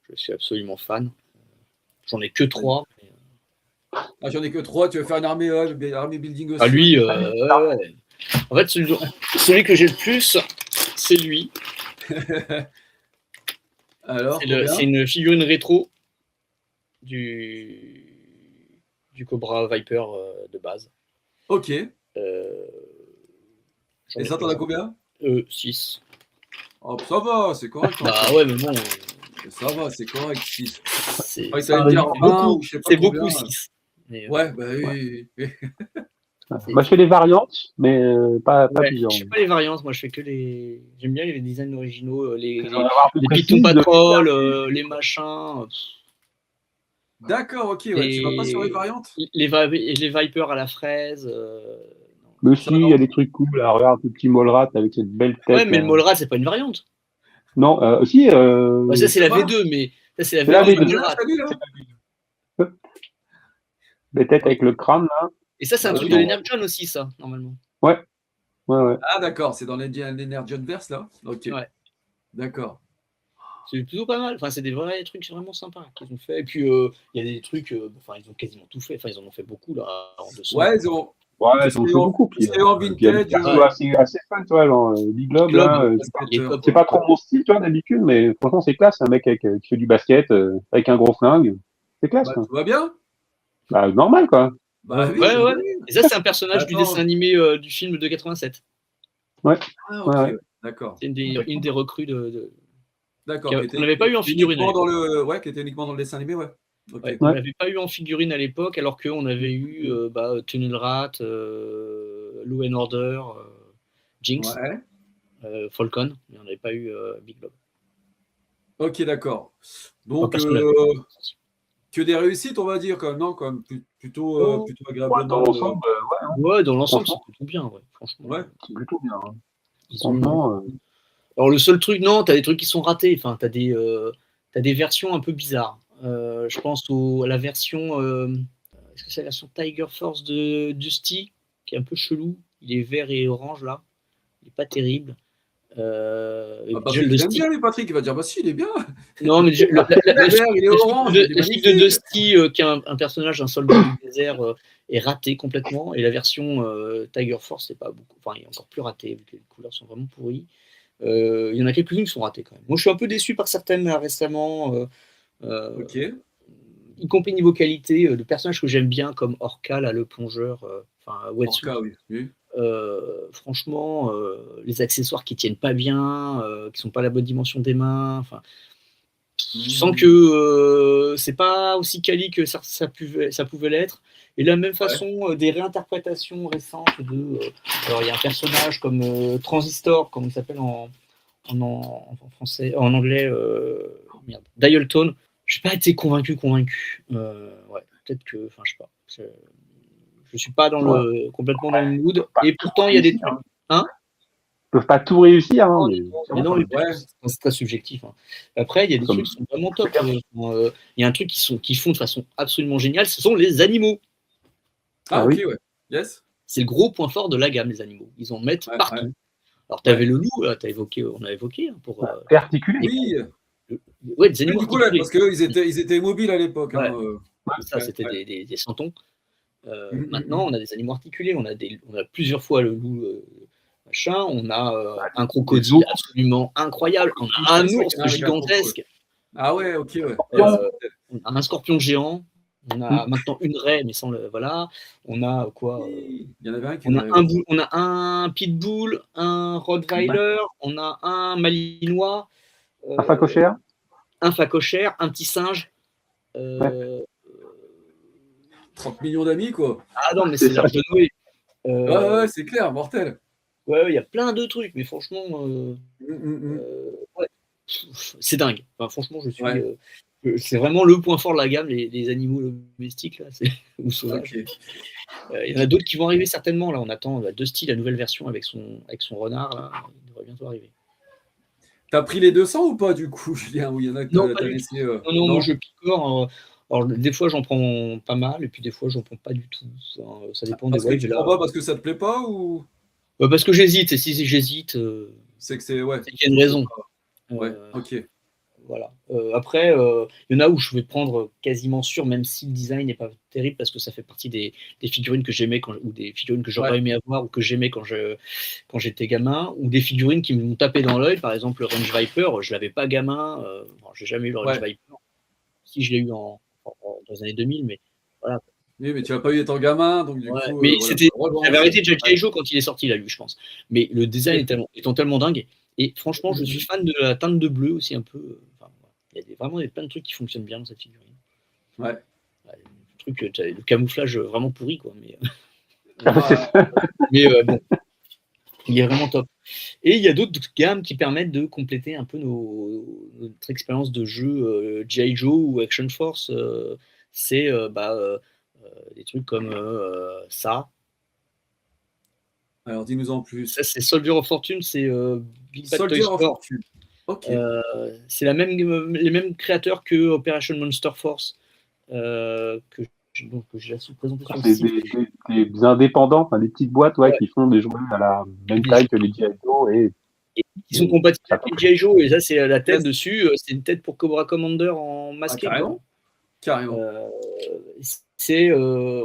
Je suis absolument fan. J'en ai que 3. Ah, j'en ai que 3. Tu veux faire une armée building aussi? Ah, lui, en fait, celui que j'ai le plus, c'est lui. Alors, c'est une figurine rétro du Cobra Viper de base. Ok. Et ça, t'en as combien? 6. Oh, ça va, c'est correct. Bah ouais, mais bon. Ça va, c'est correct, 6. C'est beaucoup 6. Ouais, bah oui. Moi, je fais les variantes, mais pas plusieurs. Je fais pas les variantes, moi je fais que les. J'aime bien les designs originaux, les Python Patrol, les machins. D'accord, ok, tu vas pas sur les variantes? Les Vipers à la fraise. Mais si, il y a des trucs cool. Là, regarde le petit Molrat avec cette belle tête. Ouais, mais le Molrat, c'est pas une variante. Non, si. Ça, c'est la V2, mais ça, c'est la V2. Les têtes avec le crâne, là. Et ça, c'est un truc de l'Energon aussi, ça, normalement. Ouais. Ah, d'accord, c'est dans l'Energonverse, là? Ok. Ouais. D'accord. C'est plutôt pas mal. Enfin, c'est des vrais trucs vraiment sympas qu'ils ont fait. Et puis, il y a des trucs. Ils ont quasiment tout fait. Enfin, ils en ont fait beaucoup, là. Ouais, ils ont. Ouais, ils ont fait beaucoup. Puis, en vintage. assez fun, tu vois, genre Big Globe, là. C'est pas trop mon style, tu vois, d'habitude, mais franchement, c'est classe. Un mec qui fait du basket avec un gros flingue. C'est classe. Tout va bien? Bah, normal, quoi. Bah, ouais. Et ça, c'est un personnage du dessin animé du film de 87. Ouais. Ah, ok, d'accord. C'est une des recrues de. D'accord. On n'avait pas eu en figurine. Qui était uniquement dans le dessin animé, Okay. On n'avait pas eu en figurine à l'époque, alors qu'on avait eu Tunnel Rat, Law and Order, Jinx, Falcon, mais on n'avait pas eu Big Blob. Ok, d'accord. Donc, que des réussites, on va dire, quand même, non? Quand même plutôt agréablement. Dans l'ensemble, dans l'ensemble, c'est plutôt bien, franchement. Ouais, c'est plutôt bien. Alors, le seul truc, non, tu as des trucs qui sont ratés. Enfin, tu as des versions un peu bizarres. Je pense à la version. Est-ce que c'est la version Tiger Force de Dusty, qui est un peu chelou? Il est vert et orange là. Il n'est pas terrible. Patrick, il aime bien lui, Patrick. Il va dire bah si, il est bien. Non, mais la fille de Dusty, qui est un personnage, un soldat du désert, est raté complètement. Et la version Tiger Force, c'est pas beaucoup. Enfin, il est encore plus raté, vu que les couleurs sont vraiment pourries. Il y en a quelques-unes qui sont ratées quand même. Moi, je suis un peu déçu par certaines récemment. Ok. Y compris niveau qualité, de personnages que j'aime bien, comme Orca, là, le plongeur, Wetsuit. Orca, oui. Franchement, les accessoires qui tiennent pas bien, qui sont pas la bonne dimension des mains. Je sens que c'est pas aussi quali que ça pouvait l'être. Et de la même façon, des réinterprétations récentes alors il y a un personnage comme Transistor, comme il s'appelle en français, en anglais, Dial Tone. J'ai pas été convaincu. Peut-être que, je sais pas. Je suis pas complètement dans le mood. Et pourtant, il y a des trucs. Hein, ils peuvent pas tout réussir. Hein, mais non, c'est très subjectif. Hein. Après, il y a des trucs qui sont vraiment top. Il y a un truc qui font de façon absolument géniale, ce sont les animaux. Ah, ok, ouais. Yes. C'est le gros point fort de la gamme, les animaux. Ils en mettent partout. Alors, tu avais le loup, on a évoqué. Hein, pour, articulé. Oui. Ouais, des animaux du coup, là, parce qu'ils étaient immobiles à l'époque. Ouais. Hein, ça, c'était des santons. Maintenant, on a des animaux articulés. On a plusieurs fois le loup, machin. On a un crocodile absolument incroyable. On a un ours gigantesque. Ah ouais, ok, ouais. On a un scorpion géant. On a maintenant une raie, mais sans le. Voilà. On a quoi Il y en avait un qui on a un pitbull, un rottweiler, on a un malinois. Un facochère. Un facochère, un petit singe. 30 millions d'amis, quoi. Ah non, mais c'est l'Arche de Noé. Ouais, c'est clair, mortel. Ouais, il y a plein de trucs, mais franchement, ouais, c'est dingue. Enfin, franchement, c'est vraiment le point fort de la gamme, les animaux domestiques là, ou sauvages. Il y en a d'autres qui vont arriver certainement. Là, on attend Dusty, la nouvelle version avec son renard. Là, il devrait bientôt arriver. T'as pris les 200 ou pas du coup, Julien? Ou il y en a que t'as laissé non, moi je picore. Alors, des fois, j'en prends pas mal, et puis des fois, j'en prends pas du tout. Ça dépend des waves. Tu prends pas parce que ça te plaît pas ou parce que j'hésite. Et si j'hésite, c'est qu'il y a une raison. Ouais, ok. Voilà. Après, il y en a où je vais prendre quasiment sûr, même si le design n'est pas terrible, parce que ça fait partie des figurines que j'aimais ou des figurines que j'aurais aimé avoir ou que j'aimais quand j'étais gamin, ou des figurines qui m'ont tapé dans l'œil. Par exemple, le Range Viper, je l'avais pas gamin. J'ai jamais eu le Range Viper. Si je l'ai eu dans les années 2000, mais voilà. Oui, mais tu l'as pas eu étant gamin, donc du coup. Mais j'avais arrêté de G.I. Joe quand il est sorti, là, lui, je pense. Mais le design étant tellement dingue. Et franchement, je suis fan de la teinte de bleu aussi un peu. Il y a vraiment plein de trucs qui fonctionnent bien dans cette figurine. Ouais. Le camouflage vraiment pourri, quoi. Mais, bon, il est vraiment top. Et il y a d'autres gammes qui permettent de compléter un peu notre expérience de jeu G.I. Joe ou Action Force. C'est des trucs comme ça. Alors, dis-nous en plus. Ça, c'est Soldier of Fortune, c'est Big Bad Soldier of Fortune. Ok. C'est les mêmes créateurs que Operation Monster Force, que j'ai la présenté sur le site. Des indépendants, des petites boîtes qui font des jouets à la même taille que les G.I. Joe et qui sont compatibles avec les G.I. Joe. Et ça, c'est la tête dessus. C'est une tête pour Cobra Commander en masqué. Carrément.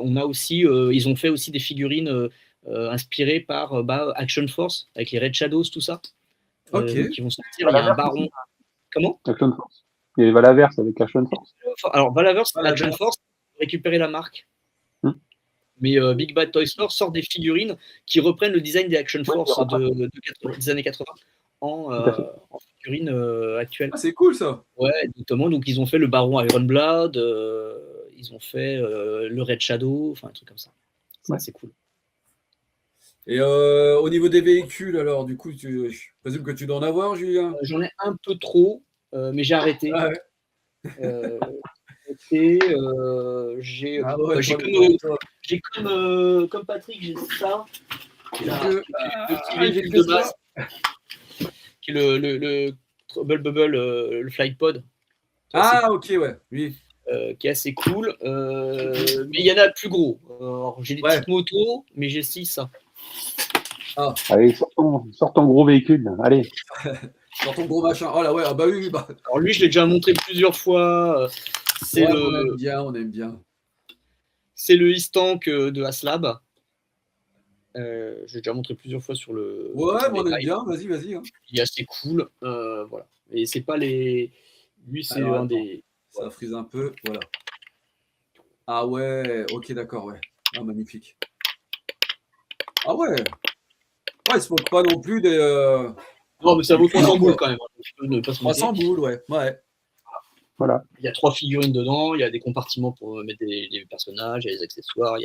On a aussi, ils ont fait aussi des figurines inspirées par Action Force avec les Red Shadows, tout ça. Qui vont sortir. Il y a un baron. Comment? Action Force. Il y a Valaverse avec Action Force. Alors, Valaverse, Action Force, récupérer la marque. Mais Big Bad Toy Store sort des figurines qui reprennent le design des Action Force des années 80 en figurines actuelles. Ah, c'est cool ça. Ouais, notamment. Donc, ils ont fait le baron Ironblood, ils ont fait le Red Shadow, enfin, un truc comme ça. C'est cool. Et au niveau des véhicules, alors, du coup, je présume que tu dois en avoir, Julien? J'en ai un peu trop, mais j'ai arrêté. Ah ouais. J'ai comme Patrick, j'ai ça. Le petit véhicule de base. Qui est le Trouble Bubble, le Flight Pod. Ok, ouais. Oui. Qui est assez cool. Mais il y en a plus gros. Alors, j'ai des petites motos, mais j'ai ça. Allez, sors ton gros véhicule. Allez. Sors ton gros machin. Oh là ouais, bah oui. Alors lui, je l'ai déjà montré plusieurs fois. On aime bien. C'est le Istank de Aslab. J'ai déjà montré plusieurs fois sur le. Ouais, on aime bien. Vas-y. Hein. Il est assez cool. Voilà. Et c'est pas les. Lui, c'est un des. Ça frise un peu. Voilà. Ah ouais. Ok, d'accord. Ouais. Ah, magnifique. Ah ouais. Ouais, il se moque pas non plus des. Non, mais ça vaut 300 boules quand même. 300 boules, ouais. Voilà. Il y a 3 figurines dedans, il y a des compartiments pour mettre des personnages, il y a des accessoires,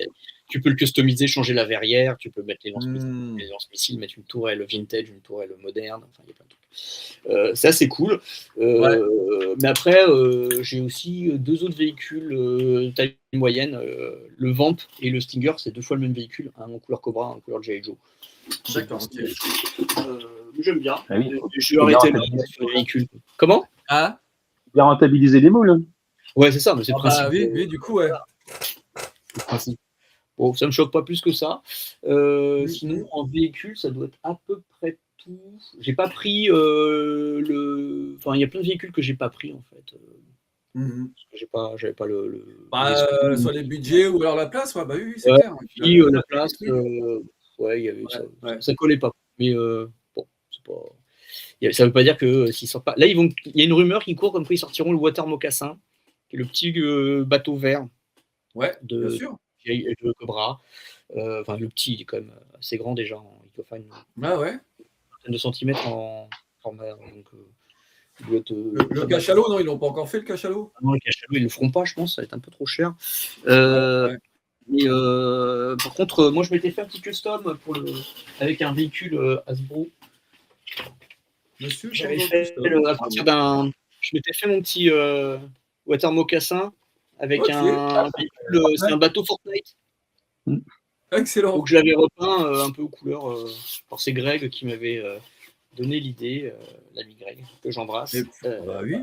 tu peux le customiser, changer la verrière, tu peux mettre les lance-missiles, mettre une tourelle vintage, une tourelle moderne, enfin il y a plein de trucs. Ça c'est cool. Mais après, j'ai aussi 2 autres véhicules taille moyenne, le Vamp et le Stinger, c'est 2 fois le même véhicule, un en couleur Cobra, un en couleur G.I. Joe. D'accord, ok. J'aime bien. Ah oui, je vais arrêter là sur les véhicules. Comment? Ah, bien rentabiliser les moules. Ouais, c'est ça, mais c'est le principe. Oui, du coup, ouais. C'est le principe. Bon, ça me choque pas plus que ça. Sinon, en véhicule, ça doit être à peu près tout. J'ai pas pris Enfin, il y a plein de véhicules que j'ai pas pris en fait. Parce que j'avais pas soit les budgets ou alors la place, ouais, bah oui, c'est Ouais, clair. puis, la place, ouais, il y avait ça collait pas. Mais bon, c'est pas. Ça veut pas dire que s'ils sortent pas. Là, il y a une rumeur qui court comme quoi ils sortiront le Water Moccasin, qui est le petit bateau vert. Ouais, bien sûr. De Cobra. Enfin, le petit, il est quand même assez grand déjà. Il doit faire une vingtaine de centimètres en format. Donc, il doit être, le cachalot, non, ils l'ont pas encore fait le cachalot. Non, le cachalot, ils le feront pas, je pense. Ça va être un peu trop cher. Mais par contre, moi, je m'étais fait un petit custom avec un véhicule Hasbro. Monsieur, j'avais fait à partir je m'étais fait mon petit Water Moccasin avec un véhicule, c'est un bateau Fortnite. Excellent. Donc je l'avais repeint un peu aux couleurs. C'est Greg qui m'avait donné l'idée, l'ami Greg, que j'embrasse. Bah oui.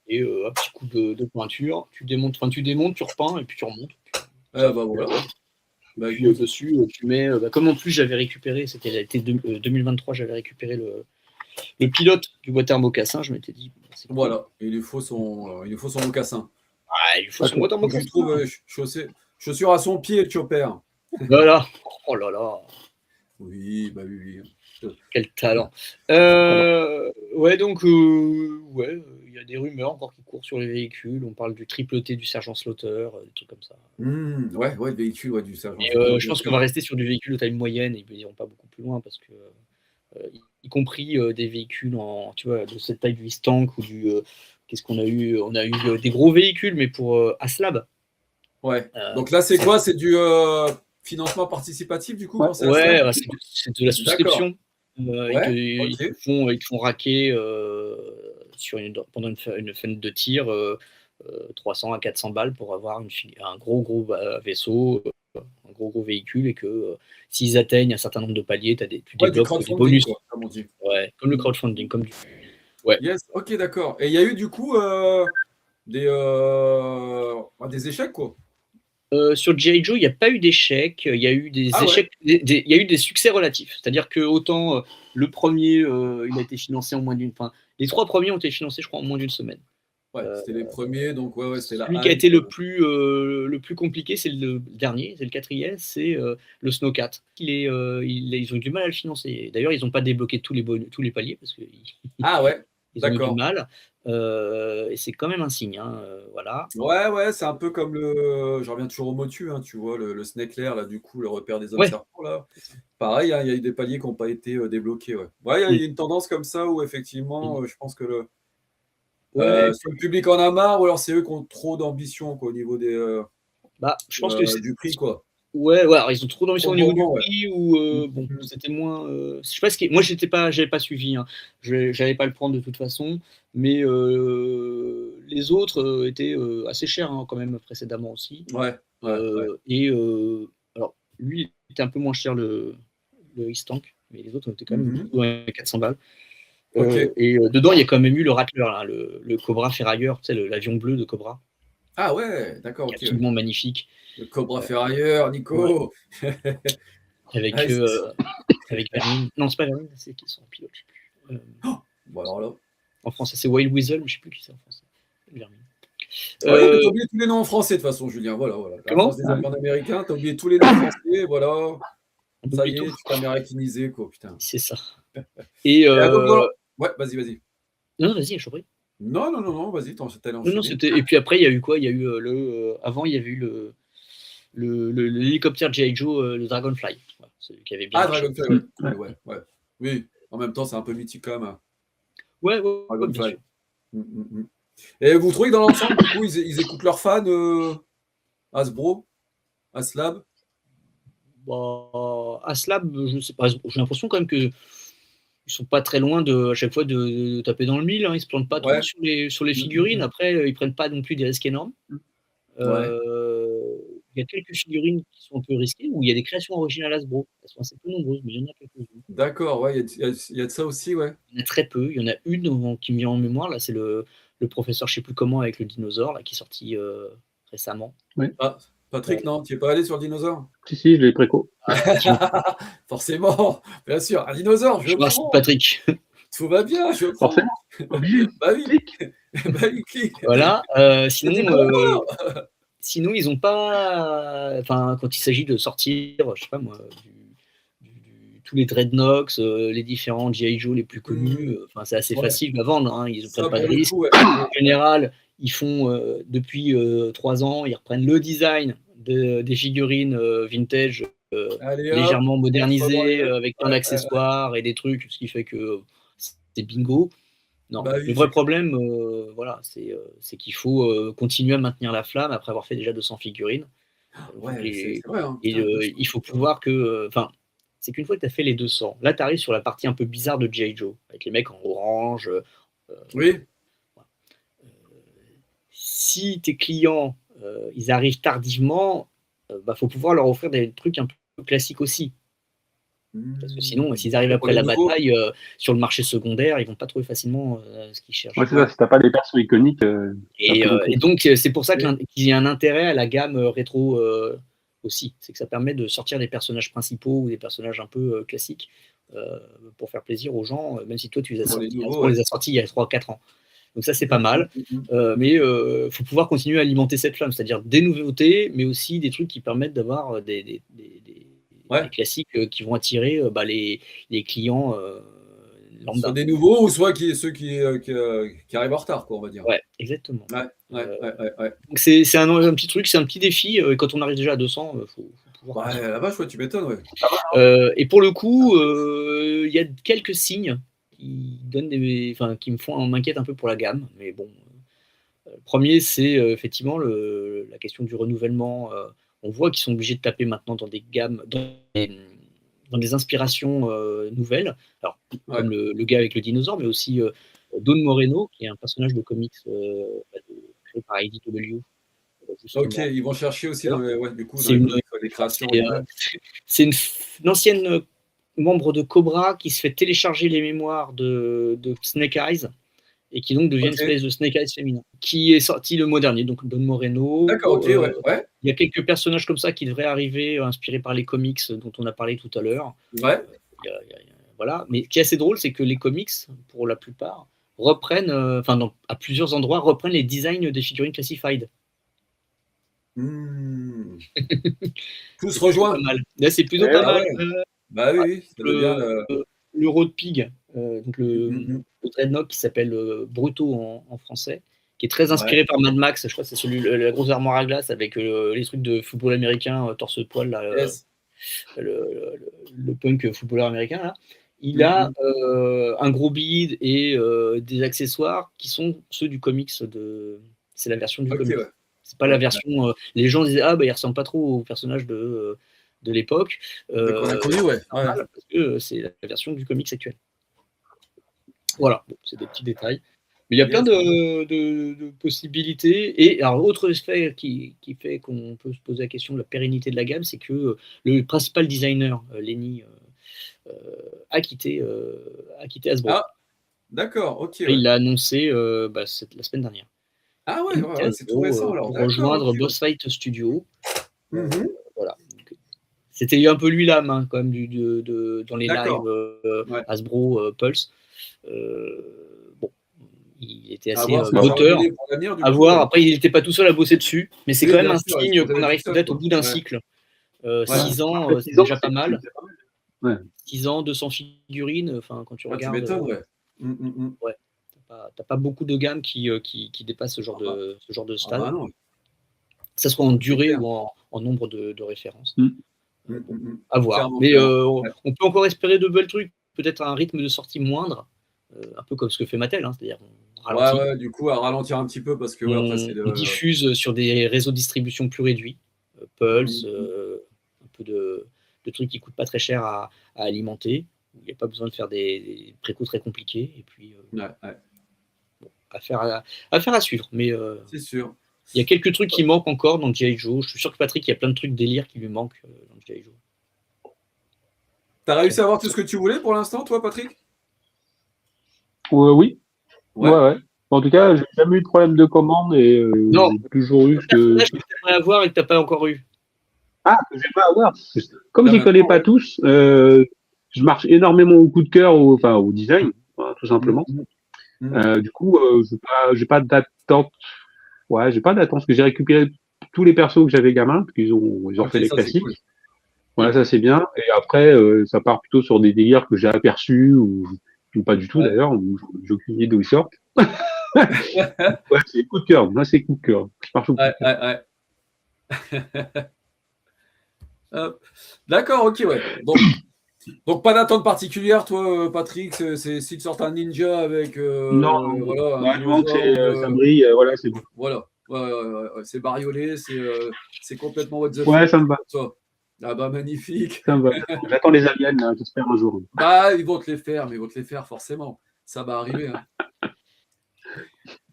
Et un petit coup de peinture, tu démontes, tu repeins et puis tu remontes. Bah voilà. Bah, puis dessus, tu mets. Comme en plus j'avais récupéré, c'était l'été 2023, j'avais récupéré le pilote du Water Moccasin, je m'étais dit. Voilà, cool. Il lui faut son mocassin. Ah, il faut son Water Moccasin. Je trouve chaussures à son pied, Chopper. Voilà. Oh là là. Oui, bah oui. Quel talent. Ouais, donc, il y a des rumeurs encore qui courent sur les véhicules. On parle du triple T du Sergent Slaughter, des trucs comme ça. Ouais, le véhicule du Sergent Slaughter. Je pense qu'on va rester sur du véhicule de taille moyenne et ils n'iront pas beaucoup plus loin parce que, y compris des véhicules de cette taille du Tank ou du. Qu'est-ce qu'on a eu? On a eu des gros véhicules, mais pour Aslab. Ouais. Donc là, c'est quoi? C'est du financement participatif, du coup? Ouais, c'est de la souscription. Ils te font raquer pendant une fenêtre de tir 300 à 400 balles pour avoir un gros vaisseau, un gros véhicule, et que s'ils atteignent un certain nombre de paliers, tu débloques des bonus. Quoi, comme on dit. Ouais, comme le crowdfunding. Yes, ok, d'accord. Et il y a eu du coup des échecs, quoi. Sur G.I. Joe, il n'y a pas eu d'échecs, il y a eu des échecs, il y a eu des succès relatifs. C'est-à-dire que autant le premier, il a été financé en moins d'une. Enfin, les 3 premiers ont été financés, je crois, en moins d'une semaine. Ouais, c'était les premiers, donc c'était celui qui a été le plus compliqué, c'est le dernier, c'est le 4e, c'est le Snowcat. Ils ont eu du mal à le financer. D'ailleurs, ils n'ont pas débloqué tous les paliers parce que ils ont eu du mal. Et c'est quand même un signe, voilà. Ouais, c'est un peu comme je reviens toujours au Motu, tu vois, le Snake Lair, là, du coup, le repère des hommes serpents, là. Pareil, il y a eu des paliers qui n'ont pas été débloqués, ouais. Il y a une tendance comme ça où, effectivement, je pense que soit le public en a marre, ou alors c'est eux qui ont trop d'ambition, quoi, au niveau des je pense que du prix, quoi. Ouais, alors ils ont trop d'ambition au niveau du prix, ou bon, c'était moins. Je sais pas moi, j'avais pas suivi, j'allais pas le prendre de toute façon, mais les autres étaient assez chers quand même précédemment aussi. Et alors lui, il était un peu moins cher le Tank, mais les autres étaient quand même 400 balles. Et dedans, il y a quand même eu le Rattler, là, le Cobra ferrailleur, tu sais, l'avion bleu de Cobra. Ah ouais, d'accord, ok. Absolument magnifique. Le Cobra ferrailleur, Nico. Avec Vermine. Non, c'est pas Vermine, c'est qui sont en pilote, je sais plus. Bon, alors là. En français, c'est Wild Weasel, mais je sais plus qui c'est en français. Vermine. Ouais, t'as oublié tous les noms en français de toute façon, Julien. Voilà. Comment? Des avions américains, t'as oublié tous les noms français, voilà. Ça y est, tu t'es américanisé, quoi, putain. C'est ça. Et ouais, vas-y. Non, vas-y, je prie. Non, vas-y, t'as lancé. Non, c'était. Et puis après, il y a eu quoi? Il y a eu avant, il y avait eu l'hélicoptère G.I. Joe, le Dragonfly. Voilà, celui qui avait bien. Dragonfly, ouais. Oui, en même temps, c'est un peu mythique quand même. Ouais, Dragonfly. bien sûr. Et vous trouvez que dans l'ensemble, du coup, ils écoutent leurs fans, Hasbro, Aslab? Bah, Aslab, je sais pas. J'ai l'impression quand même que ils sont pas très loin à chaque fois de taper dans le mille. Hein. Ils se plantent pas trop sur les figurines. Après, ils prennent pas non plus des risques énormes. Il y a quelques figurines qui sont un peu risquées où il y a des créations originales Hasbro. Elles sont assez peu nombreuses, mais il y en a quelques-unes. D'accord, ouais, il y a de ça aussi, ouais. Il y en a très peu. Il y en a une qui me vient en mémoire. Là, c'est le professeur, je sais plus comment, avec le dinosaure, là, qui est sorti récemment. Oui. Ah, Patrick, non, tu es pas allé sur le dinosaure? Si, je l'ai préco. Forcément, bien sûr, un dinosaure, je Merci prends. Patrick. Tout va bien, je prends. Forcément. Bah oui, bah oui, clique. Voilà. Sinon, ils n'ont pas. Enfin, quand il s'agit de sortir, je sais pas moi, tous les Dreadnoks, les différents G.I. Joe les plus connus, c'est assez facile à vendre. Hein, ils ne prennent pas de risque. En général, ils font depuis 3 ans, ils reprennent le design des figurines vintage légèrement modernisées, avec plein d'accessoires et des trucs, ce qui fait que c'est bingo. Non, le vrai problème, c'est qu'il faut continuer à maintenir la flamme après avoir fait déjà 200 figurines. C'est vrai. Hein, il faut pouvoir que. C'est qu'une fois que tu as fait les 200, là, tu arrives sur la partie un peu bizarre de G.I. Joe, avec les mecs en orange. Oui. Si tes clients, ils arrivent tardivement, faut pouvoir leur offrir des trucs un peu classiques aussi. Parce que sinon, s'ils arrivent après la bataille, sur le marché secondaire, ils vont pas trouver facilement ce qu'ils cherchent. Ouais, c'est ça, si t'as pas des persos iconiques. Et donc, c'est pour ça qu'il y a un intérêt à la gamme rétro aussi. C'est que ça permet de sortir des personnages principaux ou des personnages un peu classiques pour faire plaisir aux gens, même si toi, tu les as sortis il y a 3-4 ans. Donc ça, c'est pas mal. Mais il faut pouvoir continuer à alimenter cette flamme, c'est-à-dire des nouveautés, mais aussi des trucs qui permettent d'avoir des classiques qui vont attirer les clients lambda. Soit des nouveaux ou soit ceux qui arrivent en retard, quoi, on va dire. Ouais, exactement. Ouais. Donc c'est un petit truc, c'est un petit défi. Quand on arrive déjà à 200, il faut pouvoir. La vache, tu m'étonnes. Ouais. Et pour le coup, il y a quelques signes qui m'inquiètent un peu pour la gamme. Mais bon, le premier, c'est effectivement la question du renouvellement. On voit qu'ils sont obligés de taper maintenant dans des gammes, dans des inspirations nouvelles. Alors, comme le gars avec le dinosaure, mais aussi Don Moreno, qui est un personnage de comics créé par IDW. Ok, ils vont chercher aussi dans les créations. C'est une ancienne membre de Cobra qui se fait télécharger les mémoires de Snake Eyes et qui donc devient une espèce de Snake Eyes féminin, qui est sorti le mois dernier, donc Don Moreno. D'accord, ok, ouais. Il y a quelques personnages comme ça qui devraient arriver, inspirés par les comics dont on a parlé tout à l'heure. Ouais. Voilà. Mais ce qui est assez drôle, c'est que les comics, pour la plupart, reprennent, à plusieurs endroits, reprennent les designs des figurines classified. Tout se rejoint. Là, c'est plutôt pas mal. Bah oui, ça veut bien. Le Road Pig, donc le Dreadnought qui s'appelle Bruto en français, qui est très inspiré par Mad Max. Je crois que c'est celui la grosse armoire à glace avec les trucs de football américain, torse de poil, là, le punk footballeur américain. Là. Il a un gros bide et des accessoires qui sont ceux du comics. C'est la version du comics. Ouais. C'est pas la version. Les gens disaient il ressemble pas trop au personnage de l'époque. Qu'on a connu, parce que c'est la version du comics actuel. Voilà, c'est des petits détails. Mais il y a plein de possibilités. Et alors, autre effet qui fait qu'on peut se poser la question de la pérennité de la gamme, c'est que le principal designer, Lenny, a quitté Hasbro. Ah, d'accord, ok. Et il l'a annoncé la semaine dernière. Ah ouais, c'est tout récent alors. Pour rejoindre Boss Fight Studio. Voilà. C'était un peu lui l'âme quand même dans les lives Hasbro Pulse. Il était assez moteur à voir. Après, il n'était pas tout seul à bosser dessus, mais c'est quand même un signe qu'on arrive peut-être au bout d'un cycle. 6 ans, c'est déjà pas mal. 6 ans, 200 figurines. Quand tu regardes. Tu m'étonnes, T'as pas beaucoup de gammes qui dépassent ce genre de stade. Que ce soit en durée ou en nombre de références. À voir. Mais on peut encore espérer de belles trucs. Peut-être un rythme de sortie moindre. un peu comme ce que fait Mattel, hein, c'est-à-dire on ralentit. Ouais, du coup, à ralentir un petit peu parce que on diffuse sur des réseaux de distribution plus réduits, Pulse, un peu de trucs qui ne coûtent pas très cher à alimenter. Il n'y a pas besoin de faire des précaux très compliqués. Et puis, bon, affaire à suivre. Mais c'est sûr. Il y a quelques trucs qui manquent encore dans G.I. Joe. Je suis sûr que Patrick, il y a plein de trucs délire qui lui manquent dans G.I. Joe. T'as réussi à avoir tout ce que tu voulais pour l'instant, toi, Patrick? Oui. Ouais. En tout cas, j'ai jamais eu de problème de commande et j'ai toujours eu que tu aimerais avoir et que tu n'as pas encore eu. Ah, que je vais pas avoir. Comme je ne connais pas tous, je marche énormément au coup de cœur, au design, tout simplement. Du coup, j'ai pas d'attente. Ouais, j'ai pas d'attente parce que j'ai récupéré tous les persos que j'avais gamin, parce qu'ils ont fait les classiques. Cool. Voilà, ça c'est bien. Et après, ça part plutôt sur des délires que j'ai aperçus ou pas du tout d'ailleurs, ou j'ai aucune idée d'où ils sortent. Ouais, c'est coup de cœur. Moi, c'est coup de cœur. Je pars au coup de cœur. D'accord, ok, ouais. Donc pas d'attente particulière, toi, Patrick. Si tu sortes un ninja avec non, voilà, un dinosaure, ça brille, voilà, c'est bon. Voilà, ouais, c'est bariolé, c'est complètement what the fuck. Ouais, ça me va. Ah bah magnifique. Ça me va. J'attends les aliens, là, j'espère un jour. Bah ils vont te les faire, mais ils vont te les faire forcément. Ça va arriver. Hein.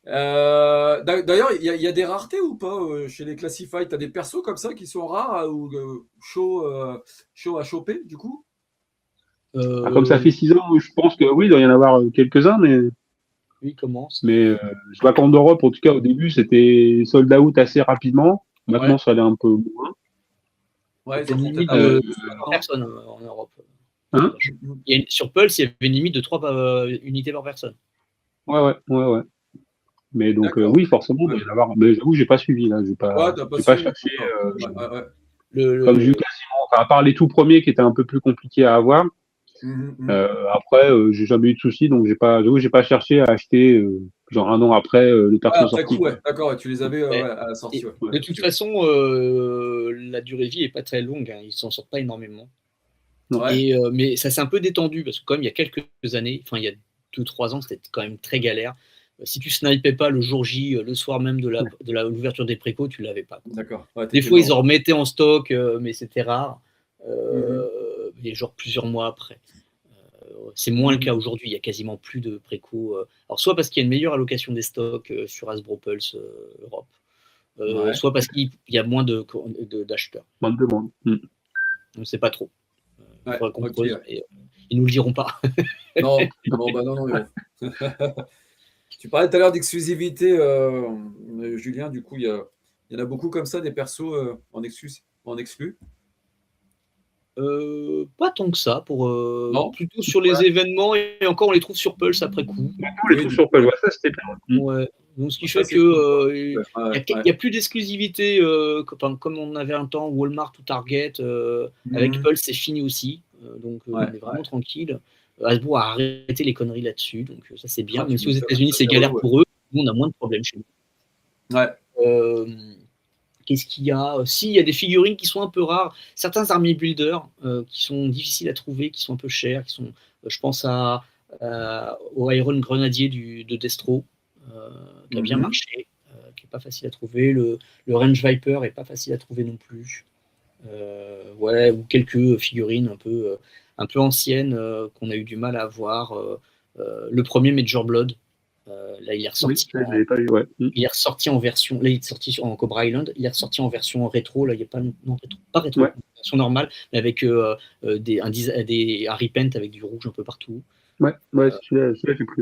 D'ailleurs, il y a des raretés ou pas chez les Classified? T'as des persos comme ça qui sont rares ou chauds à choper du coup? Comme ça fait 6 ans, je pense que oui, il doit y en avoir quelques-uns, mais. Oui, commence. Mais je vois qu'en Europe, en tout cas au début, c'était sold out assez rapidement. Maintenant, ça allait un peu moins. Ouais, c'est une limite de 3 personnes en Europe. Hein sur Pulse, il y avait une limite de 3 unités par personne. Ouais. Mais donc, oui, forcément, il doit y en avoir. Mais j'avoue, j'ai pas suivi, là. J'ai pas cherché. Comme j'ai eu quasiment, à part les tout premiers qui étaient un peu plus compliqués à avoir. Après, j'ai jamais eu de soucis, donc j'ai pas cherché à acheter genre un an après les persos sortis. Ouais, d'accord, tu les avais à la sortie. De toute façon, la durée de vie est pas très longue, hein, ils s'en sortent pas énormément. Mais ça s'est un peu détendu parce que quand même il y a quelques années, enfin il y a 2-3 ans, c'était quand même très galère. Si tu snipais pas le jour J, le soir même de l'ouverture des précos, tu l'avais pas. D'accord. Des fois, ils en remettaient en stock, mais c'était rare. Et genre plusieurs mois après. C'est moins le cas aujourd'hui. Il y a quasiment plus de préco. Alors soit parce qu'il y a une meilleure allocation des stocks sur Hasbro Pulse Europe, soit parce qu'il y a moins d'acheteurs. Moins de demandes. On ne sait pas trop. Il faudrait qu'on creuse. Ils nous le diront pas. Non. Tu parlais tout à l'heure d'exclusivité, Julien. Du coup, il y en a beaucoup comme ça, des persos en exclus. Pas tant que ça, plutôt sur les événements, et encore on les trouve sur Pulse après coup. On les trouve sur Pulse, ça c'était bien. Ouais. Donc ce qui fait que il n'y a plus d'exclusivité comme on avait un temps Walmart ou Target. Avec Pulse, c'est fini aussi. Donc on est vraiment tranquille. Hasbro a arrêté les conneries là-dessus, donc ça c'est bien. Même si aux États-Unis c'est galère pour eux, nous on a moins de problèmes chez nous. Qu'est-ce qu'il y a? Si, il y a des figurines qui sont un peu rares. Certains army builders qui sont difficiles à trouver, qui sont un peu chers. Je pense au Iron Grenadier de Destro, qui a bien marché, qui n'est pas facile à trouver. Le Range Viper n'est pas facile à trouver non plus. Ou quelques figurines un peu anciennes qu'on a eu du mal à avoir. Le premier Major Blood. Là, il est ressorti. Il est ressorti en version. Là, il est sorti en Cobra Island. Il est ressorti en version rétro. Là, il n'y a pas rétro, version normale, mais avec des Harry Paint avec du rouge un peu partout. Celui-là, j'ai pris.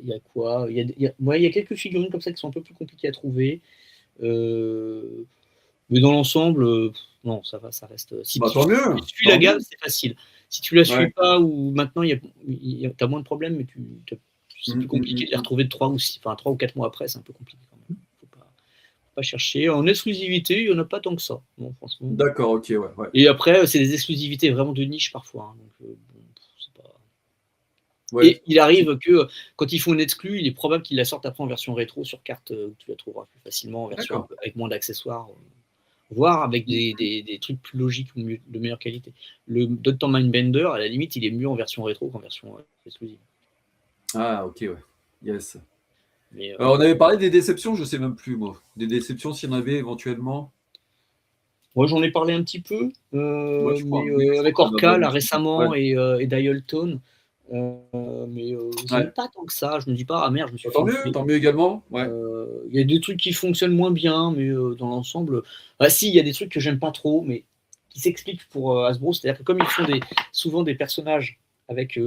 Il y a quoi? Il y a quelques figurines comme ça qui sont un peu plus compliquées à trouver. Mais dans l'ensemble, non, ça va, ça reste. Si tu suis la gamme, c'est facile. Si tu la suis pas, ou maintenant, tu as moins de problèmes, mais c'est plus compliqué de les retrouver 3 ou 4 mois après, c'est un peu compliqué quand même. Faut pas chercher. En exclusivité, il n'y en a pas tant que ça. Non, franchement. D'accord, ok, ouais. Et après, c'est des exclusivités vraiment de niche parfois. Hein, donc, c'est pas... Et il arrive que quand ils font une exclu, il est probable qu'ils la sortent après en version rétro sur carte où tu la trouveras plus facilement en version avec moins d'accessoires, voire avec des trucs plus logiques ou de meilleure qualité. Le Dr. Mindbender, à la limite, il est mieux en version rétro qu'en version exclusive. Ah, ok, ouais. Yes. Mais, on avait parlé des déceptions, je sais même plus, moi. Des déceptions, s'il y en avait éventuellement. Moi, j'en ai parlé un petit peu, Moi, je crois, mais oui, je avec crois qu'on en avait Orca, là, un petit peu. Ouais. récemment, et Dialton. Mais j'aime Ouais. pas tant que ça. Je me dis pas, ah merde, je me suis Tant fait mieux également. Ouais. Il y a des trucs qui fonctionnent moins bien, mais dans l'ensemble. Ah si, il y a des trucs que j'aime pas trop, mais qui s'expliquent pour Hasbro. C'est-à-dire que comme ils font souvent des personnages avec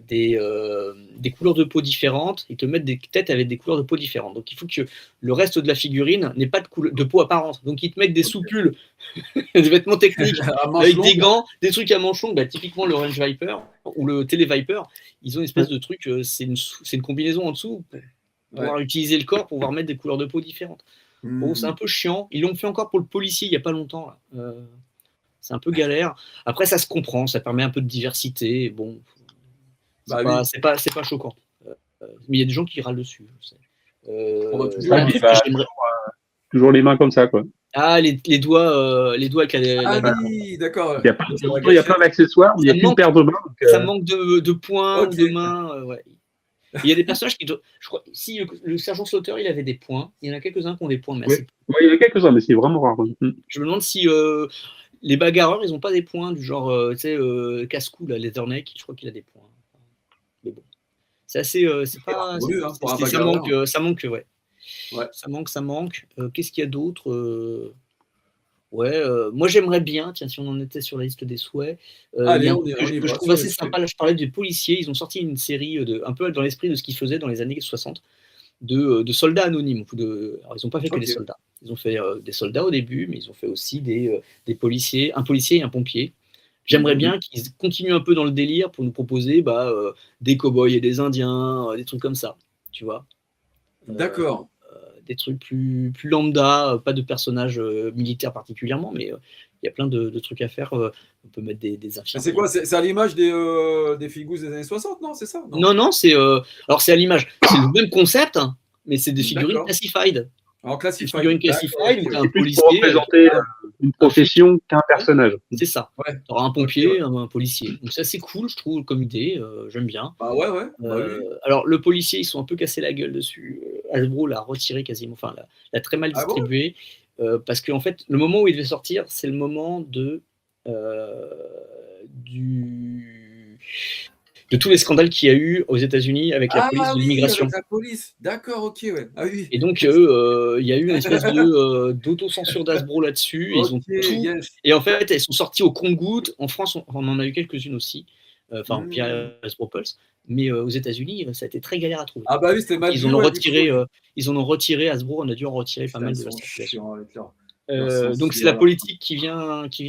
des couleurs de peau différentes, ils te mettent des têtes avec des couleurs de peau différentes. Donc il faut que le reste de la figurine n'ait pas de peau apparente. Donc ils te mettent des soupules, des vêtements techniques, avec des gants, des trucs à manches longues. Bah, typiquement le Range Viper ou le Tele Viper, ils ont une espèce de truc, c'est une combinaison en dessous pour pouvoir utiliser le corps pour pouvoir mettre des couleurs de peau différentes. Bon, c'est un peu chiant. Ils l'ont fait encore pour le policier il n'y a pas longtemps. Là. C'est un peu galère. Après, ça se comprend, ça permet un peu de diversité. Bon, c'est pas choquant. Mais il y a des gens qui râlent dessus. Je sais. Toujours les mains comme ça, quoi. Ah, les doigts avec la oui, d'accord. Il y a plein d'accessoires, mais il n'y a qu'une paire de mains. Ça manque de poings ou de mains. Ouais. Il y a des personnages qui. Je crois, si le sergent Slaughter, il avait des points. Il y en a quelques-uns qui ont des points. Mais il y en a quelques-uns, mais c'est vraiment rare. Je me demande si les bagarreurs, ils n'ont pas des points du genre, tu sais, casse-cou, Leatherneck, je crois qu'il a des points. Mais bon. C'est assez. C'est pas. Ça manque, ouais. Ça manque. Qu'est-ce qu'il y a d'autre moi j'aimerais bien, tiens, si on en était sur la liste des souhaits, je trouve assez sympa, là je parlais des policiers, ils ont sorti une série un peu dans l'esprit de ce qu'ils faisaient dans les années 60, de soldats anonymes. Alors ils n'ont pas fait que des soldats, ils ont fait des soldats au début, mais ils ont fait aussi des policiers, un policier et un pompier. J'aimerais bien qu'ils continuent un peu dans le délire pour nous proposer des cow-boys et des indiens, des trucs comme ça, tu vois. D'accord. Des trucs plus lambda, pas de personnages militaires particulièrement, mais il y a plein de trucs à faire. On peut mettre des infirmiers. C'est quoi? C'est à l'image des figous des années 60, non? C'est ça? Non, alors c'est à l'image. C'est le même concept, hein, mais c'est des figurines classified. En classified. Figurines classified, où tu as un policier. Pour représenter une profession qu'un personnage. C'est ça. Tu auras un pompier, un policier. Donc ça, c'est cool, je trouve, comme idée. J'aime bien. Oui. Alors, le policier, ils sont un peu cassés la gueule dessus. Hasbro l'a retiré quasiment, enfin, l'a très mal distribué. Parce qu'en fait, le moment où il devait sortir, c'est le moment de tous les scandales qu'il y a eu aux États-Unis avec la police de l'immigration. Avec la police, d'accord, ok, ouais. Ah oui. Et donc, il y a eu une espèce d'autocensure d'Hasbro là-dessus. Ils ont tout. Et en fait, elles sont sorties au compte-gouttes. En France, on en a eu quelques-unes aussi, via Hasbro Pulse. Mais aux États-Unis, ça a été très galère à trouver. Ah bah oui, c'était mal. Ils en ont retiré Hasbro. On a dû en retirer pas mal de la circulation. Donc c'est la politique qui vient. Oui, qui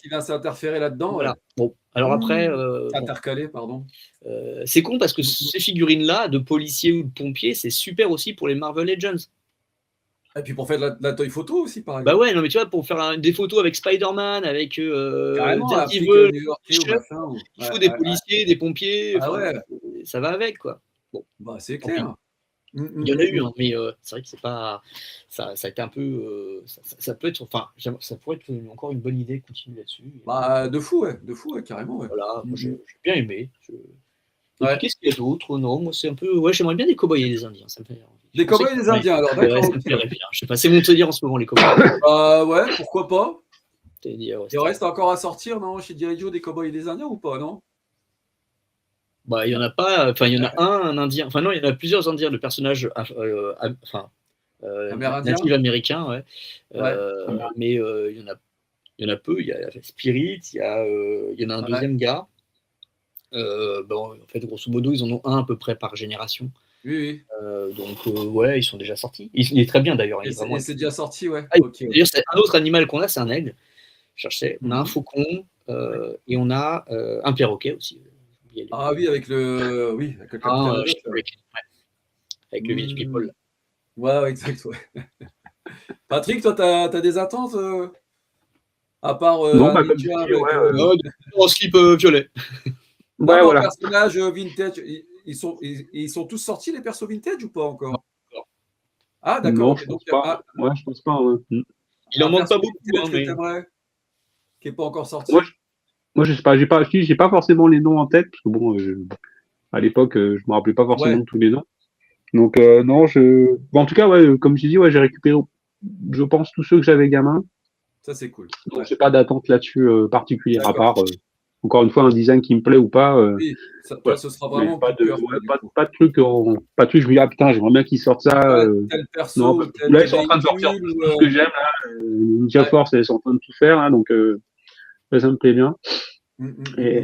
vient s'interférer là-dedans. Voilà. Bon, alors après. Intercalé, pardon. C'est con parce que ces figurines-là, de policiers ou de pompiers, c'est super aussi pour les Marvel Legends. Et puis pour faire de la toy photo aussi, par exemple. Bah ouais, non mais tu vois, pour faire des photos avec Spider-Man, avec Daredevil, il faut des policiers, des pompiers. Ça va avec, quoi. Bon. Bah c'est clair. Il y en a eu, hein, mais c'est vrai que c'est pas. Ça a été un peu. Ça peut être. Enfin, ça pourrait être encore une bonne idée de continuer là-dessus. Bah, de fou, carrément. Ouais. Voilà, moi j'ai bien aimé. Qu'est-ce qu'il y a d'autre? Non, moi c'est un peu. Ouais, j'aimerais bien des cow-boys et des indiens. Ça me fait envie. Des cow-boys et des indiens, alors d'accord. Ça me plairait bien. Je sais pas, c'est mon délire en ce moment, les cow-boys. Ouais, pourquoi pas? Il reste encore à sortir, non, chez G.I. Joe, des cow-boys et des indiens ou pas, non? Bah, il y en a pas. Enfin, il y en a un indien. Enfin, non, il y en a plusieurs indiens, de personnages. Natifs américains, ouais. Mais il y en a peu. Il y a Spirit, il y en a un deuxième gars. En fait, grosso modo, ils en ont un à peu près par génération. Oui. Donc, ouais, ils sont déjà sortis. Il est très bien d'ailleurs. C'est déjà sorti, ouais. D'ailleurs, c'est un autre animal qu'on a, c'est un aigle. Je cherchais. On a un faucon et on a un perroquet aussi. Ah oui, avec le. Oui, avec le avec le Village People. Ouais, exact. Ouais. Patrick, toi, t'as des attentes à part. Non, comme tu dis, en slip violet. Ouais, voilà. Personnages vintage, ils sont tous sortis, les persos vintage ou pas encore? Ah, d'accord. Non, je pense pas. Ouais, je pense pas. Ouais. Il en manque pas beaucoup. Qui n'est pas encore sorti. Moi, je sais pas, j'ai pas forcément les noms en tête, parce que bon, à l'époque, je me rappelais pas forcément de tous les noms. Donc, non, bon, en tout cas, ouais, comme j'ai dit, ouais, j'ai récupéré, je pense, tous ceux que j'avais gamin. Ça, c'est cool. Donc, j'ai pas d'attente là-dessus particulière, à part, encore une fois, un design qui me plaît ou pas. Oui, toi, ce sera vraiment pas coup de de, cœur. pas de truc, je me dis, ah putain, j'aimerais bien qu'ils sortent ça. Tel Non, perso, tel là, ils sont en train de sortir véhicule. tout ce que j'aime, là. Ninja Force, ils sont en train de tout faire, là, donc ça me plaît bien. Et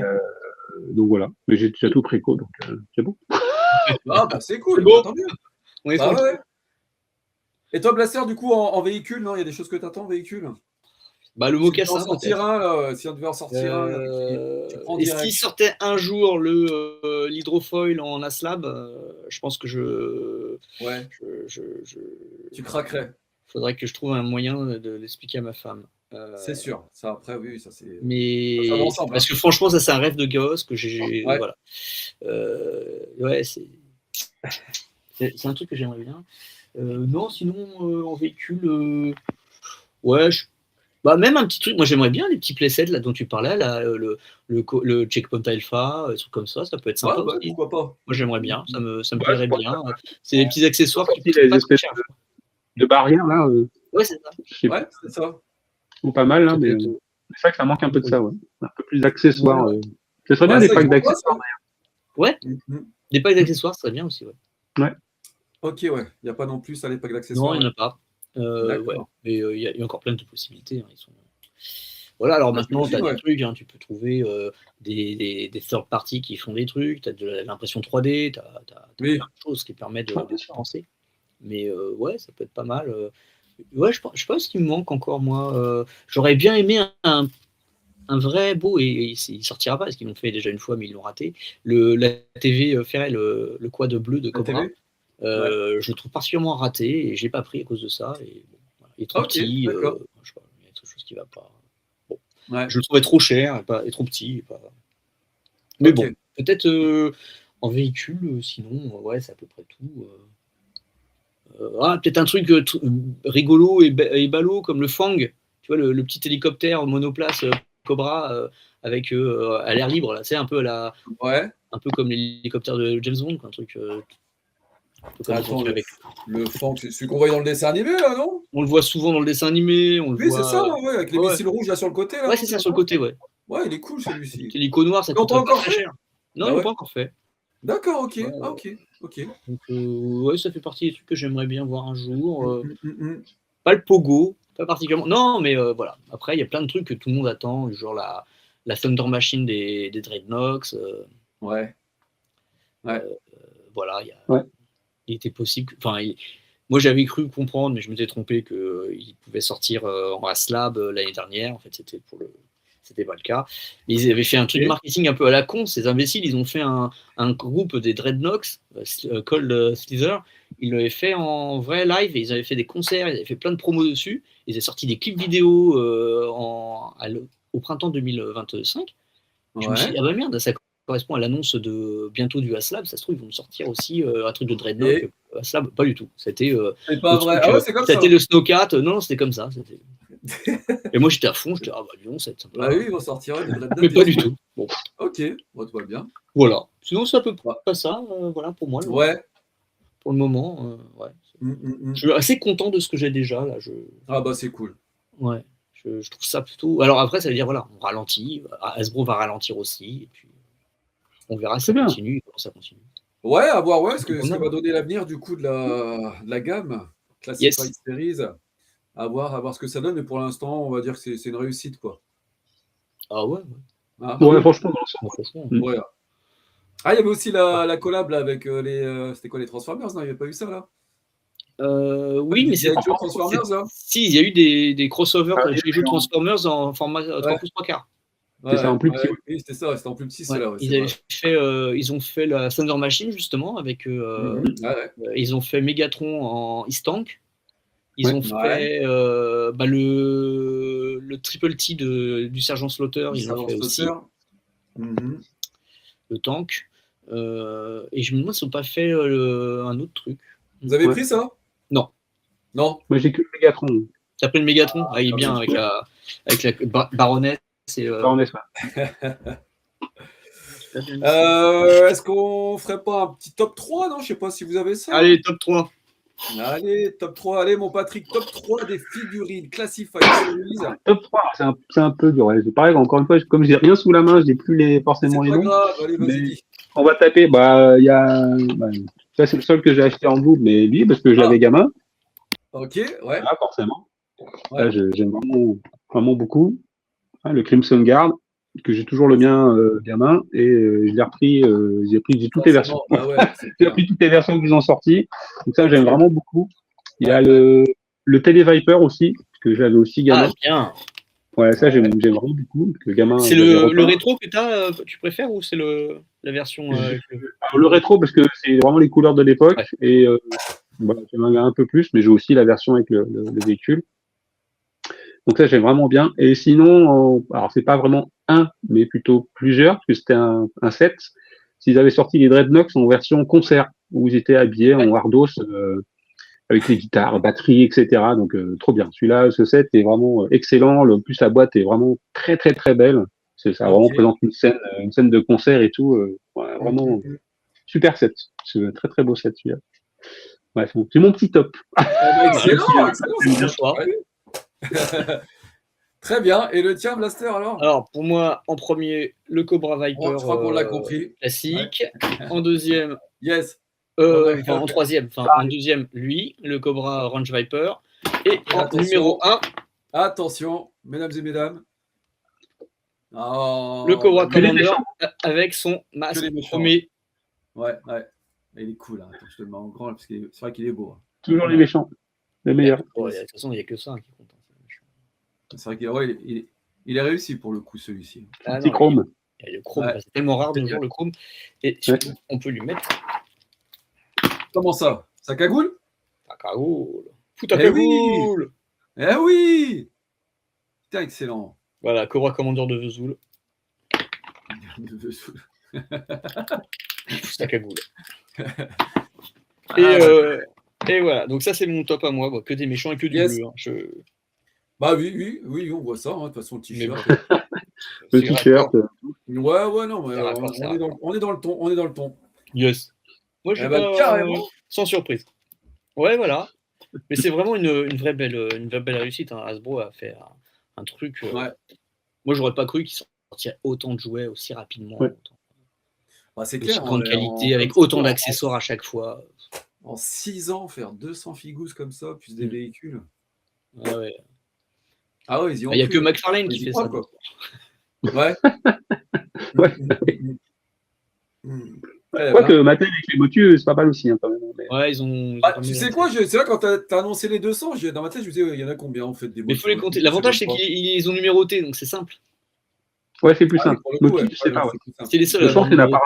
donc voilà, mais j'ai déjà tout préco, donc c'est bon. Ah, bah c'est cool, bon. tant mieux. On est Bah, ouais. Et toi, Blaster, du coup, en véhicule, non, il y a des choses que tu attends en véhicule? Bah, le mocassin, si on devait en sortir un, tu prends et direct. s'il sortait un jour l'hydrofoil en aslab, je pense que Ouais. Tu craquerais. Faudrait que je trouve un moyen de l'expliquer à ma femme. C'est sûr. Ça, après, oui, ça c'est. Mais ça va ensemble, parce que franchement, ça c'est un rêve de gosse que j'ai. Ouais. Voilà. Ouais, c'est un truc que j'aimerais bien. Non, sinon en véhicule, ouais, bah, même un petit truc. Moi, j'aimerais bien les petits playsets là dont tu parlais, là, le Checkpoint Alpha, des trucs comme ça peut être sympa Ouais, aussi. pourquoi pas. Moi, j'aimerais bien, ça me plairait bien. C'est des petits accessoires qui coûtent pas très cher. De barrières là. Ouais, c'est ça. Ouais, c'est ça. Ou pas mal, là, mais c'est vrai que ça manque un peu de ça, ouais. Un peu plus d'accessoires. Ce serait bien des packs d'accessoires, d'ailleurs. Ouais, des packs d'accessoires, ça serait bien aussi, ouais. Ouais. Ok, ouais. Il n'y a pas non plus ça, les packs d'accessoires. Non, il n'y en a pas. Ouais. Mais il y a encore plein de possibilités. Ils sont... Voilà, alors maintenant, tu as des trucs, tu peux trouver des third parties qui font des trucs, tu as de l'impression 3D, tu as plein de choses qui permettent de penser. Mais ouais, ça peut être pas mal. Ouais, je sais pas ce qui me manque encore, moi. J'aurais bien aimé un vrai beau, et il sortira pas, parce qu'ils l'ont fait déjà une fois, mais ils l'ont raté. La TV Ferrel, le quad bleu de Cobra. Je le trouve particulièrement raté, et j'ai pas pris à cause de ça. Et, bon, voilà. Il est trop petit. Je sais pas, il y a quelque chose qui va pas. Bon. Je le trouvais trop cher et trop petit. Mais bon, peut-être en véhicule, sinon, ouais, c'est à peu près tout. Peut-être un truc rigolo et ballot comme le Fang, tu vois, le petit hélicoptère monoplace Cobra avec à l'air libre, là, c'est un peu un peu comme l'hélicoptère de James Bond, un truc. Attends, le Fang, c'est celui qu'on voit dans le dessin animé, là, non? On le voit souvent dans le dessin animé. Oui, c'est ça, ouais, avec les missiles rouges là sur le côté. Là, ouais, c'est ça, sur le côté, ouais. Ouais, il est cool celui-ci. L'hélico noir, ça coûte pas très cher. Non, il n'est pas encore fait. D'accord, ok. Ok. Donc, ouais, ça fait partie des trucs que j'aimerais bien voir un jour. Pas le pogo, pas particulièrement. Non, mais voilà. Après, il y a plein de trucs que tout le monde attend, genre la Thunder Machine des Dreadnoks. Ouais. Voilà, il était possible. Enfin, moi, j'avais cru comprendre, mais je m'étais trompé qu'il pouvait sortir en Aslab l'année dernière. En fait, c'était pas le cas. Mais ils avaient fait un truc marketing un peu à la con. Ces imbéciles, ils ont fait un groupe des Dreadnoks, Cold Slither. Ils l'avaient fait en vrai live, et ils avaient fait des concerts, ils avaient fait plein de promos dessus. Ils avaient sorti des clips vidéo au printemps 2025. Je me suis dit, ah bah merde, ça correspond à l'annonce de bientôt du Aslab. Ça se trouve, ils vont me sortir aussi un truc de Dreadnought. Aslab, pas du tout. C'était c'est pas vrai. C'est comme ça. C'était le Snowcat. Non, c'était comme ça. Et moi, j'étais à fond. J'étais, ah bah disons, c'est sympa. Ah oui, ils vont sortir des Dreadnought. Mais pas du tout. Bon. Ok, bon, tout va bien. Voilà. Sinon, c'est à peu près pas ça. Voilà, pour moi. Pour le moment, ouais. Je suis assez content de ce que j'ai déjà. Là. Ah bah c'est cool. Ouais. Je trouve ça plutôt. Alors après, ça veut dire, voilà, on ralentit. Hasbro va ralentir aussi. Et puis, on verra si ça continue, comment ça continue. Ouais, à voir ce que va donner l'avenir du coup de la gamme Classified Series. À voir ce que ça donne, mais pour l'instant, on va dire que c'est une réussite, quoi. Ah ouais. Ouais, franchement, ouais. Ah, il y avait aussi la collab là, avec c'était quoi, les Transformers? Non, il n'y avait pas eu ça là? Oui, mais c'est Transformers là. Si, il y a eu des crossovers chez les jeux Transformers en format 3 pouces 3 quarts. C'est ça, en plus petit. Oui, c'était ça, c'était en plus petit, c'est là. Ils ont fait la Thunder Machine, justement, avec. Ils ont fait Megatron en East-Tank. Ils ont fait le Triple T du Sergent Slaughter, ils l'ont fait aussi. Le tank. Et je me demande s'ils n'ont pas fait un autre truc. Vous avez pris ça? Non. Moi, j'ai que le Megatron. T'as pris le Megatron? Il est bien avec la baronesse En Espagne. Est-ce qu'on ferait pas un petit top 3, non? Je sais pas si vous avez ça. Allez, top 3. Allez, top 3. Allez, mon Patrick, top 3 des figurines Classified Series. Top 3, c'est un peu dur. Ouais. Pareil, encore une fois, comme j'ai rien sous la main, je n'ai plus forcément les noms. C'est pas grave, allez, vas-y, dis. On va taper, il y a. Ça, c'est le seul que j'ai acheté en double, mais lui, parce que j'avais gamin. Ok, ouais. Ah, forcément. Ouais. Là, j'aime vraiment beaucoup. Le Crimson Guard, que j'ai toujours le mien gamin, et je l'ai repris, j'ai toutes les versions. Ah ouais, j'ai repris toutes les versions qu'ils ont sorties. Donc ça, j'aime vraiment beaucoup. Il y a le Télé Viper aussi, que j'avais aussi gamin. Ah, bien. Ouais, ça, j'aime vraiment beaucoup. Que gamin, c'est le rétro que tu préfères ou c'est la version Alors, le rétro, parce que c'est vraiment les couleurs de l'époque, ouais. Et j'aime un peu plus, mais j'ai aussi la version avec le véhicule. Donc ça, j'aime vraiment bien. Et sinon, alors c'est pas vraiment un, mais plutôt plusieurs, parce que c'était un set. S'ils avaient sorti les Dreadnoks en version concert, où ils étaient habillés en Wardos, avec les guitares, batteries, etc. Donc trop bien. Celui-là, ce set est vraiment excellent. En plus, la boîte est vraiment très très très belle. Ça vraiment présente une scène de concert et tout. Vraiment super set. C'est un très très beau set celui-là. Ouais, c'est mon petit top. Excellent. Très bien. Et le tien, Blaster, alors? Alors, pour moi, en premier, le Cobra Viper. Je crois qu'on l'a compris. Classique. Ouais. En deuxième. Yes. En troisième. En deuxième, lui, le Cobra Range Viper. Et en numéro 1. Attention, mesdames et mesdames. Le Cobra Commander avec son masque premier. Ouais. Il est cool. Hein. Attends, je te le mets en grand parce que c'est vrai qu'il est beau. Hein. Toujours les méchants. Les meilleurs. De toute façon, il n'y a que ça qui compte. C'est vrai qu'il est réussi pour le coup, celui-ci. Petit chrome. Il y a le chrome, c'est tellement rare de voir le chrome. Et surtout, on peut lui mettre. Comment ça? Ça cagoule? Ça cagoule. Foutre ta cagoule. Eh oui. Putain, excellent. Voilà, Cobra Commander de Vesoul. Ça cagoule. Et voilà, donc ça c'est mon top à moi, que des méchants et que du bleu. Hein. Bah oui, on voit ça, hein, de toute façon, le t-shirt. Le t-shirt. Ouais, non, mais on est dans le ton. Yes. Moi, je vais carrément. Sans surprise. Ouais, voilà. Mais c'est vraiment une vraie belle réussite. Hein. Hasbro a fait un truc. Ouais. Moi, j'aurais pas cru qu'ils sortiraient autant de jouets aussi rapidement. Ouais. Bah, c'est clair. Grande qualité, avec autant d'accessoires à chaque fois. En 6 ans, faire 200 figous comme ça, plus des véhicules. Ouais. Ah ouais, ils y ont. Il n'y a que McFarlane qui fait ça. Quoi. Ouais. Quoique Mattel avec les motus, c'est pas mal aussi. Hein, quand même. Mais... Ouais, ils ont. Tu sais quoi, c'est vrai, quand t'as annoncé les 200, dans ma tête, je me disais, il y en a combien en fait des motus? Mais il faut les compter. L'avantage, c'est qu'ils ont numéroté, donc c'est simple. Ouais, c'est plus simple. Motus, c'est pas. C'est les seuls. Je pense qu'il y en a pas.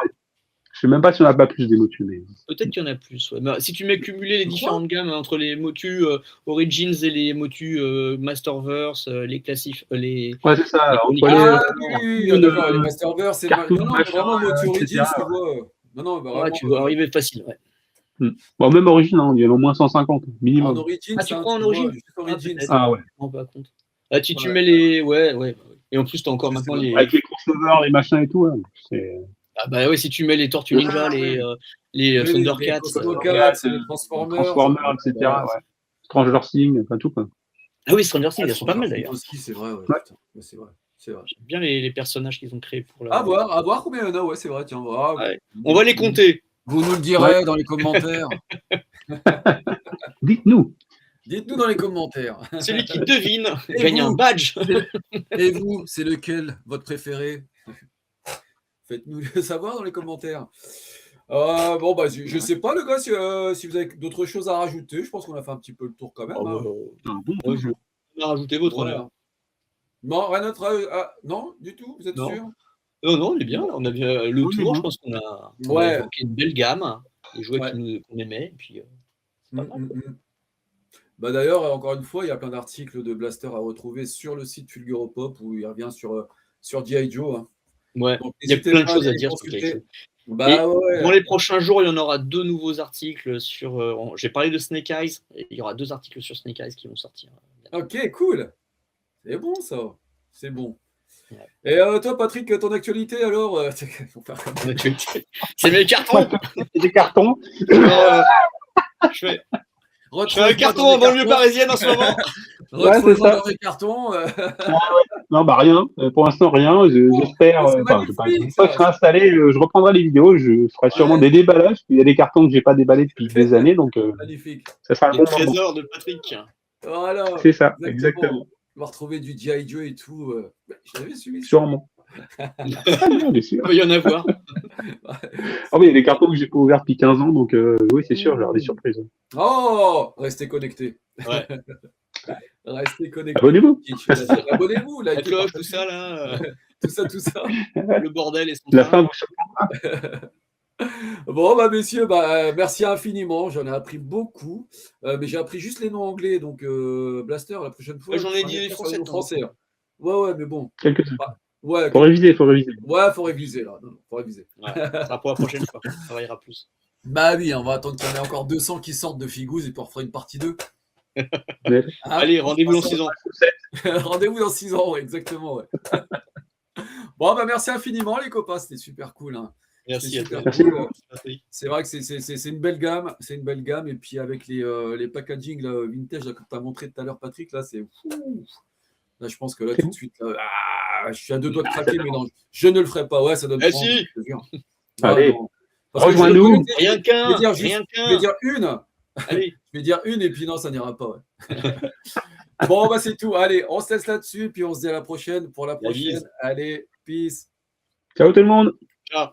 Je sais même pas si on n'a pas plus des motus. Mais... Peut-être qu'il y en a plus. Ouais. Mais si tu mets cumuler les différentes gammes entre les motus Origins et les motus Masterverse, les classifs, les. Ouais, c'est ça. Oui, les Masterverse, c'est vraiment motus Origins, tu vois. Non, tu dois arriver facile. Ouais. Bon, même Origins, hein, il y en a au moins 150 minimum. En Origins, tu prends en Origins? Ah ouais. Je ne pas compte. Là, tu mets les. Ouais. Et en plus, tu as encore maintenant les. Avec les crossovers, les machins et tout. Hein, c'est. Ah bah ouais, si tu mets les Tortues Ninja, les Thundercats, les Transformers, etc. Ouais. Stranger Things, enfin tout quoi. Ah oui, Stranger Things, ils sont pas mal d'ailleurs. C'est vrai, c'est vrai. J'aime bien les personnages qu'ils ont créés pour la. À voir combien il y en a, ouais, c'est vrai, tiens, on va les compter. Vous nous le direz dans les commentaires. Dites-nous dans les commentaires. Celui qui devine gagne un badge. Et vous, c'est lequel, votre préféré? Faites-nous le savoir dans les commentaires. Je sais pas, les gars, si vous avez d'autres choses à rajouter. Je pense qu'on a fait un petit peu le tour quand même. Je vais rajouter votre honneur. Non, rien d'autre. Non, du tout, vous êtes sûr? Non, on est bien. On a bien le tour. Je pense qu'on a évoqué une belle gamme, les jouets qu'on aimait. Et puis, c'est pas mal. Bah d'ailleurs, encore une fois, il y a plein d'articles de Blaster à retrouver sur le site Fulguropop où il revient sur G.I. Joe. Hein. Ouais, il y a plein de choses à dire sur G.I. Joe. Dans les prochains jours, il y en aura 2 nouveaux articles sur. J'ai parlé de Snake Eyes, et il y aura 2 articles sur Snake Eyes qui vont sortir. Ok, cool. C'est bon ça. C'est bon. Et toi, Patrick, ton actualité alors C'est mes cartons. C'est des cartons. Je fais un carton en banlieue parisienne en ce moment. C'est ça. Dans les cartons. Non, bah rien. Pour l'instant, rien. J'espère. Enfin, je ne vais pas être installé. Je reprendrai les vidéos. Je ferai sûrement des déballages. Il y a des cartons que j'ai pas déballés depuis des années, donc. Magnifique. Ça sera un bon trésor de Patrick. Voilà. C'est ça, exactement. On va retrouver du G.I. Joe et tout. Je l'avais suivi. Sûrement. Il va y en avoir. Ah oui, il y a des cartons que j'ai pas ouverts depuis 15 ans, donc oui, c'est sûr, j'aurai des surprises. Oh, restez connectés. Ouais. Restez connectés. Abonnez-vous. Abonnez-vous, likez, tout ça là. Tout ça. Le bordel et son La fin vous surprendra. Bon, bah messieurs, merci infiniment. J'en ai appris beaucoup, mais j'ai appris juste les noms anglais. Donc Blaster, la prochaine fois. J'en ai dit les français. Hein. Ouais, mais bon. Quelques-uns. Ouais. Faut réviser. Ouais, faut réviser là. Non, faut réviser. Ouais, ça sera pour la prochaine fois. On travaillera plus. Bah oui, on va attendre qu'il y en ait encore 200 qui sortent de Figouze et puis on refera une partie 2. Allez, rendez-vous dans 6 ans. Rendez-vous dans 6 ans, ouais, exactement. Ouais. Bon, bah merci infiniment les copains, c'était super cool. Hein. Merci à toi. Cool. C'est vrai que c'est une belle gamme, et puis avec les packaging là, vintage là, que tu as montré tout à l'heure, Patrick, là c'est fou. Là, je pense que là tout de suite, je suis à 2 doigts de craquer, mais non, je ne le ferai pas. Ouais, ça donne. Si. Allez, rejoins-nous. Rien qu'un. Je vais dire une. Allez. Je vais dire une et puis non, ça n'ira pas. Ouais. Bon, bah c'est tout. Allez, on se laisse là-dessus, puis on se dit à la prochaine pour la prochaine. Allez, peace. Ciao tout le monde. Ciao.